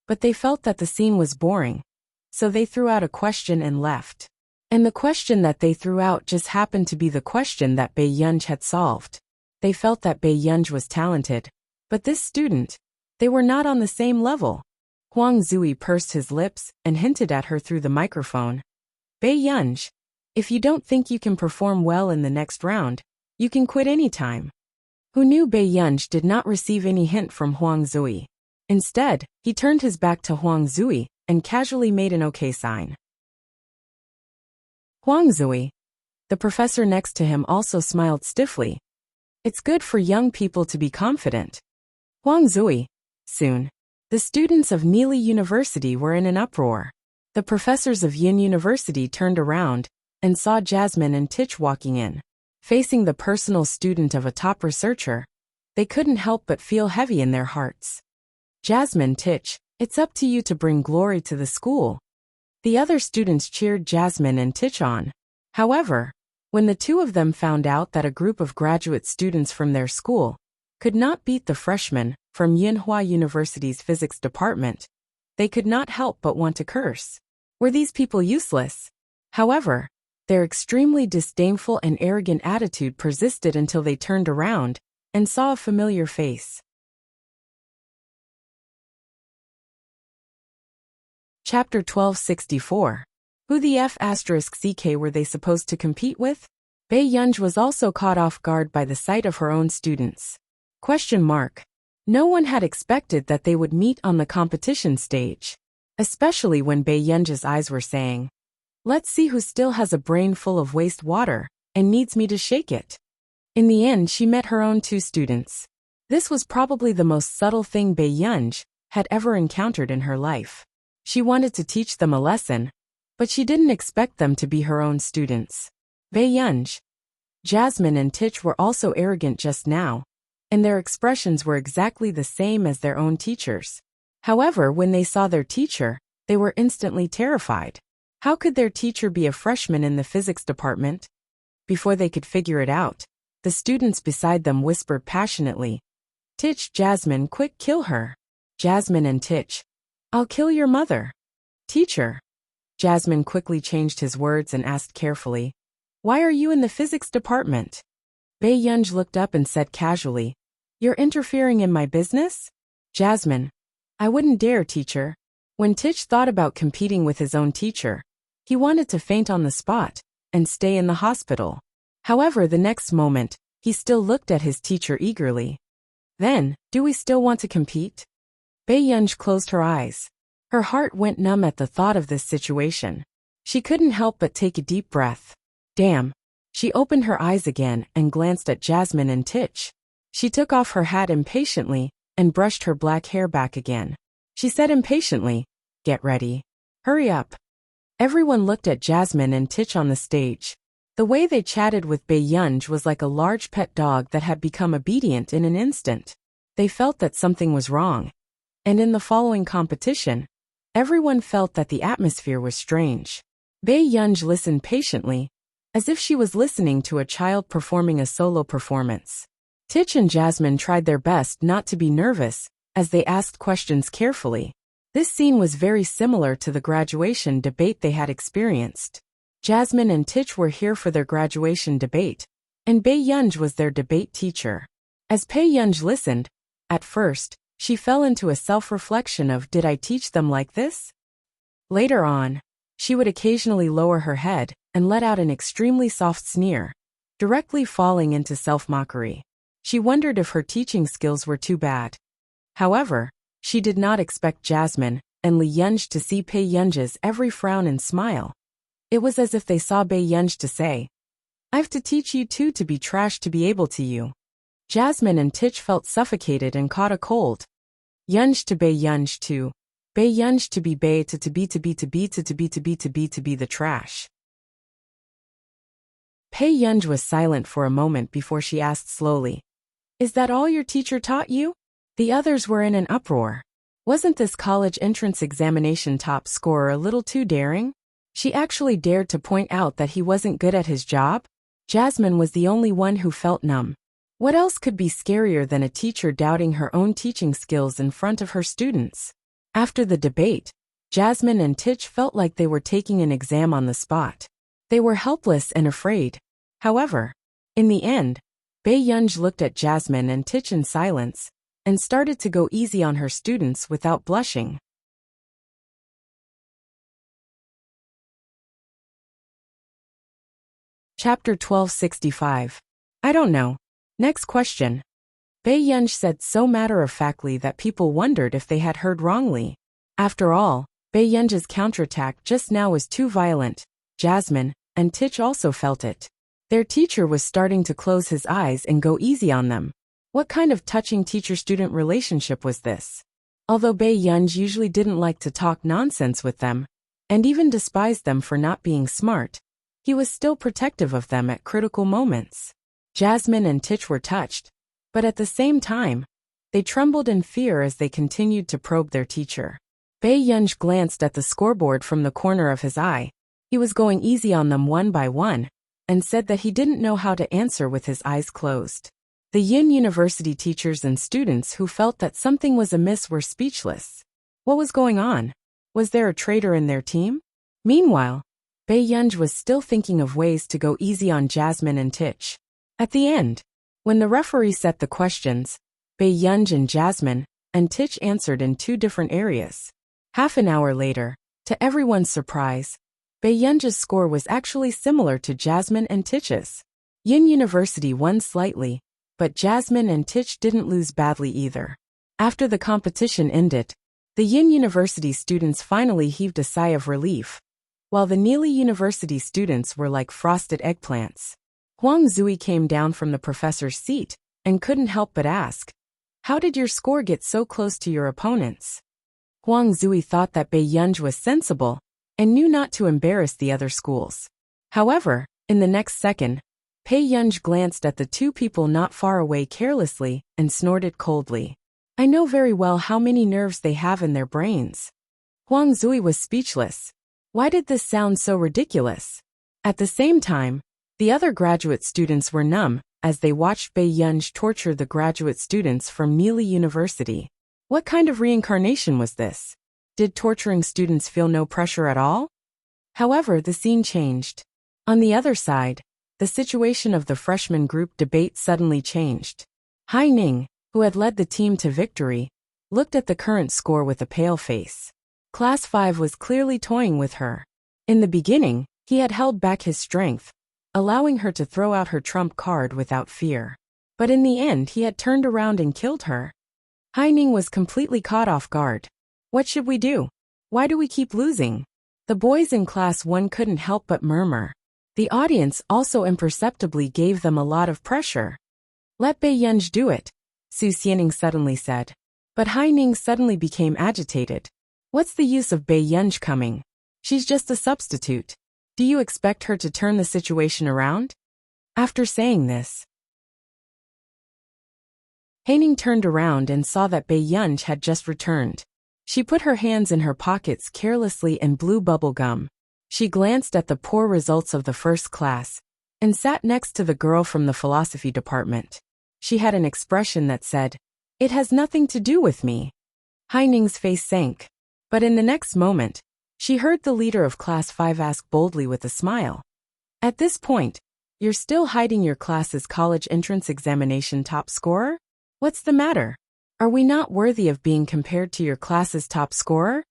Speaker 1: but they felt that the scene was boring, so they threw out a question and left. And the question that they threw out just happened to be the question that Bei Yunj had solved. They felt that Bei Yunj was talented, but this student, they were not on the same level. Huang Zui pursed his lips and hinted at her through the microphone. Bei Yunj, if you don't think you can perform well in the next round, you can quit anytime. Who knew Bei Yunj did not receive any hint from Huang Zui. Instead, he turned his back to Huang Zui and casually made an okay sign. Huang Zui, the professor next to him, also smiled stiffly. It's good for young people to be confident. Huang Zui. Soon, the students of Neely University were in an uproar. The professors of Yin University turned around and saw Jasmine and Tich walking in. Facing the personal student of a top researcher, they couldn't help but feel heavy in their hearts. Jasmine, Tich, it's up to you to bring glory to the school. The other students cheered Jasmine and Tich on. However, when the two of them found out that a group of graduate students from their school could not beat the freshmen from Yinhua University's physics department, they could not help but want to curse. Were these people useless? However, their extremely disdainful and arrogant attitude persisted until they turned around and saw a familiar face. Chapter 1264. Who the F***ck were they supposed to compete with? Bei Yunj was also caught off guard by the sight of her own students. No one had expected that they would meet on the competition stage. Especially when Bei Yunj's eyes were saying, "Let's see who still has a brain full of waste water and needs me to shake it." In the end, she met her own two students. This was probably the most subtle thing Bei Yunj had ever encountered in her life. She wanted to teach them a lesson, but she didn't expect them to be her own students. Bei Yunj, Jasmine and Tich were also arrogant just now, and their expressions were exactly the same as their own teachers. However, when they saw their teacher, they were instantly terrified. How could their teacher be a freshman in the physics department? Before they could figure it out, the students beside them whispered passionately, "Tich, Jasmine, quick, kill her." Jasmine and Tich, "I'll kill your mother." "Teacher." Jasmine quickly changed his words and asked carefully, "Why are you in the physics department?" Bei Yunj looked up and said casually, "You're interfering in my business?" Jasmine, "I wouldn't dare, teacher." When Tich thought about competing with his own teacher, he wanted to faint on the spot and stay in the hospital. However, the next moment, he still looked at his teacher eagerly. "Then, do we still want to compete?" Bei Yunj closed her eyes. Her heart went numb at the thought of this situation. She couldn't help but take a deep breath. Damn. She opened her eyes again and glanced at Jasmine and Tich. She took off her hat impatiently and brushed her black hair back again. She said impatiently, "Get ready. Hurry up." Everyone looked at Jasmine and Tich on the stage. The way they chatted with Bei Yunj was like a large pet dog that had become obedient in an instant. They felt that something was wrong. And in the following competition, everyone felt that the atmosphere was strange. Bei Yunj listened patiently, as if she was listening to a child performing a solo performance. Tich and Jasmine tried their best not to be nervous, as they asked questions carefully. This scene was very similar to the graduation debate they had experienced. Jasmine and Tich were here for their graduation debate, and Bei Yunj was their debate teacher. As Bei Yunj listened, at first, she fell into a self-reflection of, did I teach them like this? Later on, she would occasionally lower her head and let out an extremely soft sneer, directly falling into self-mockery. She wondered if her teaching skills were too bad. However, she did not expect Jasmine and Li Yunj to see Bei Yunj's every frown and smile. It was as if they saw Bei Yunj to say, "I've to teach you too to be trash to be able to you." Jasmine and Tich felt suffocated and caught a cold. Yunj to Bei Yunj to Bei Yunj to be Bei to be the trash. Bei Yunj was silent for a moment before she asked slowly, "Is that all your teacher taught you?" The others were in an uproar. Wasn't this college entrance examination top scorer a little too daring? She actually dared to point out that he wasn't good at his job? Jasmine was the only one who felt numb. What else could be scarier than a teacher doubting her own teaching skills in front of her students? After the debate, Jasmine and Tich felt like they were taking an exam on the spot. They were helpless and afraid. However, in the end, Bei Yunj looked at Jasmine and Tich in silence, and started to go easy on her students without blushing. Chapter 1265. I don't know. Next question. Bei Yunj said so matter-of-factly that people wondered if they had heard wrongly. After all, Bei Yunj's counterattack just now was too violent. Jasmine and Tich also felt it. Their teacher was starting to close his eyes and go easy on them. What kind of touching teacher-student relationship was this? Although Bei Yunj usually didn't like to talk nonsense with them, and even despised them for not being smart, he was still protective of them at critical moments. Jasmine and Tich were touched, but at the same time, they trembled in fear as they continued to probe their teacher. Bei Yunj glanced at the scoreboard from the corner of his eye. He was going easy on them one by one, and said that he didn't know how to answer with his eyes closed. The Yin University teachers and students who felt that something was amiss were speechless. What was going on? Was there a traitor in their team? Meanwhile, Bei Yunj was still thinking of ways to go easy on Jasmine and Tich. At the end, when the referee set the questions, Bei Yunj and Jasmine and Tich answered in two different areas. Half an hour later, to everyone's surprise, Bei Yunj's score was actually similar to Jasmine and Tich's. Yin University won slightly, but Jasmine and Tich didn't lose badly either. After the competition ended, the Yin University students finally heaved a sigh of relief, while the Neely University students were like frosted eggplants. Huang Zui came down from the professor's seat and couldn't help but ask, "How did your score get so close to your opponents?" Huang Zui thought that Bei Yunj was sensible and knew not to embarrass the other schools. However, in the next second, Bei Yunj glanced at the two people not far away carelessly and snorted coldly. "I know very well how many nerves they have in their brains." Huang Zui was speechless. Why did this sound so ridiculous? At the same time, the other graduate students were numb as they watched Bei Yunj torture the graduate students from Neely University. What kind of reincarnation was this? Did torturing students feel no pressure at all? However, the scene changed. On the other side, the situation of the freshman group debate suddenly changed. Hai Ning, who had led the team to victory, looked at the current score with a pale face. Class 5 was clearly toying with her. In the beginning, he had held back his strength, allowing her to throw out her trump card without fear. But in the end, he had turned around and killed her. Hai Ning was completely caught off guard. What should we do? Why do we keep losing? The boys in class 1 couldn't help but murmur. The audience also imperceptibly gave them a lot of pressure. "Let Bei Yunj do it," Su Xianing suddenly said. But Hai Ning suddenly became agitated. "What's the use of Bei Yunj coming? She's just a substitute. Do you expect her to turn the situation around?" After saying this, Hai Ning turned around and saw that Bei Yunj had just returned. She put her hands in her pockets carelessly and blew bubble gum. She glanced at the poor results of the first class and sat next to the girl from the philosophy department. She had an expression that said, "It has nothing to do with me." Hai Ning's face sank. But in the next moment, she heard the leader of Class 5 ask boldly with a smile, "At this point, you're still hiding your class's college entrance examination top scorer? What's the matter? Are we not worthy of being compared to your class's top scorer?"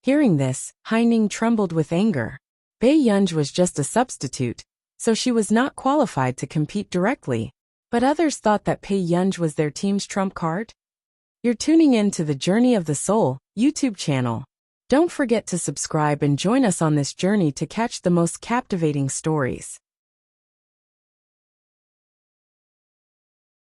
Speaker 1: Hearing this, Hai Ning trembled with anger. Bei Yunj was just a substitute, so she was not qualified to compete directly. But others thought that Bei Yunj was their team's trump card. You're tuning in to the Journey of the Soul YouTube channel. Don't forget to subscribe and join us on this journey to catch the most captivating stories.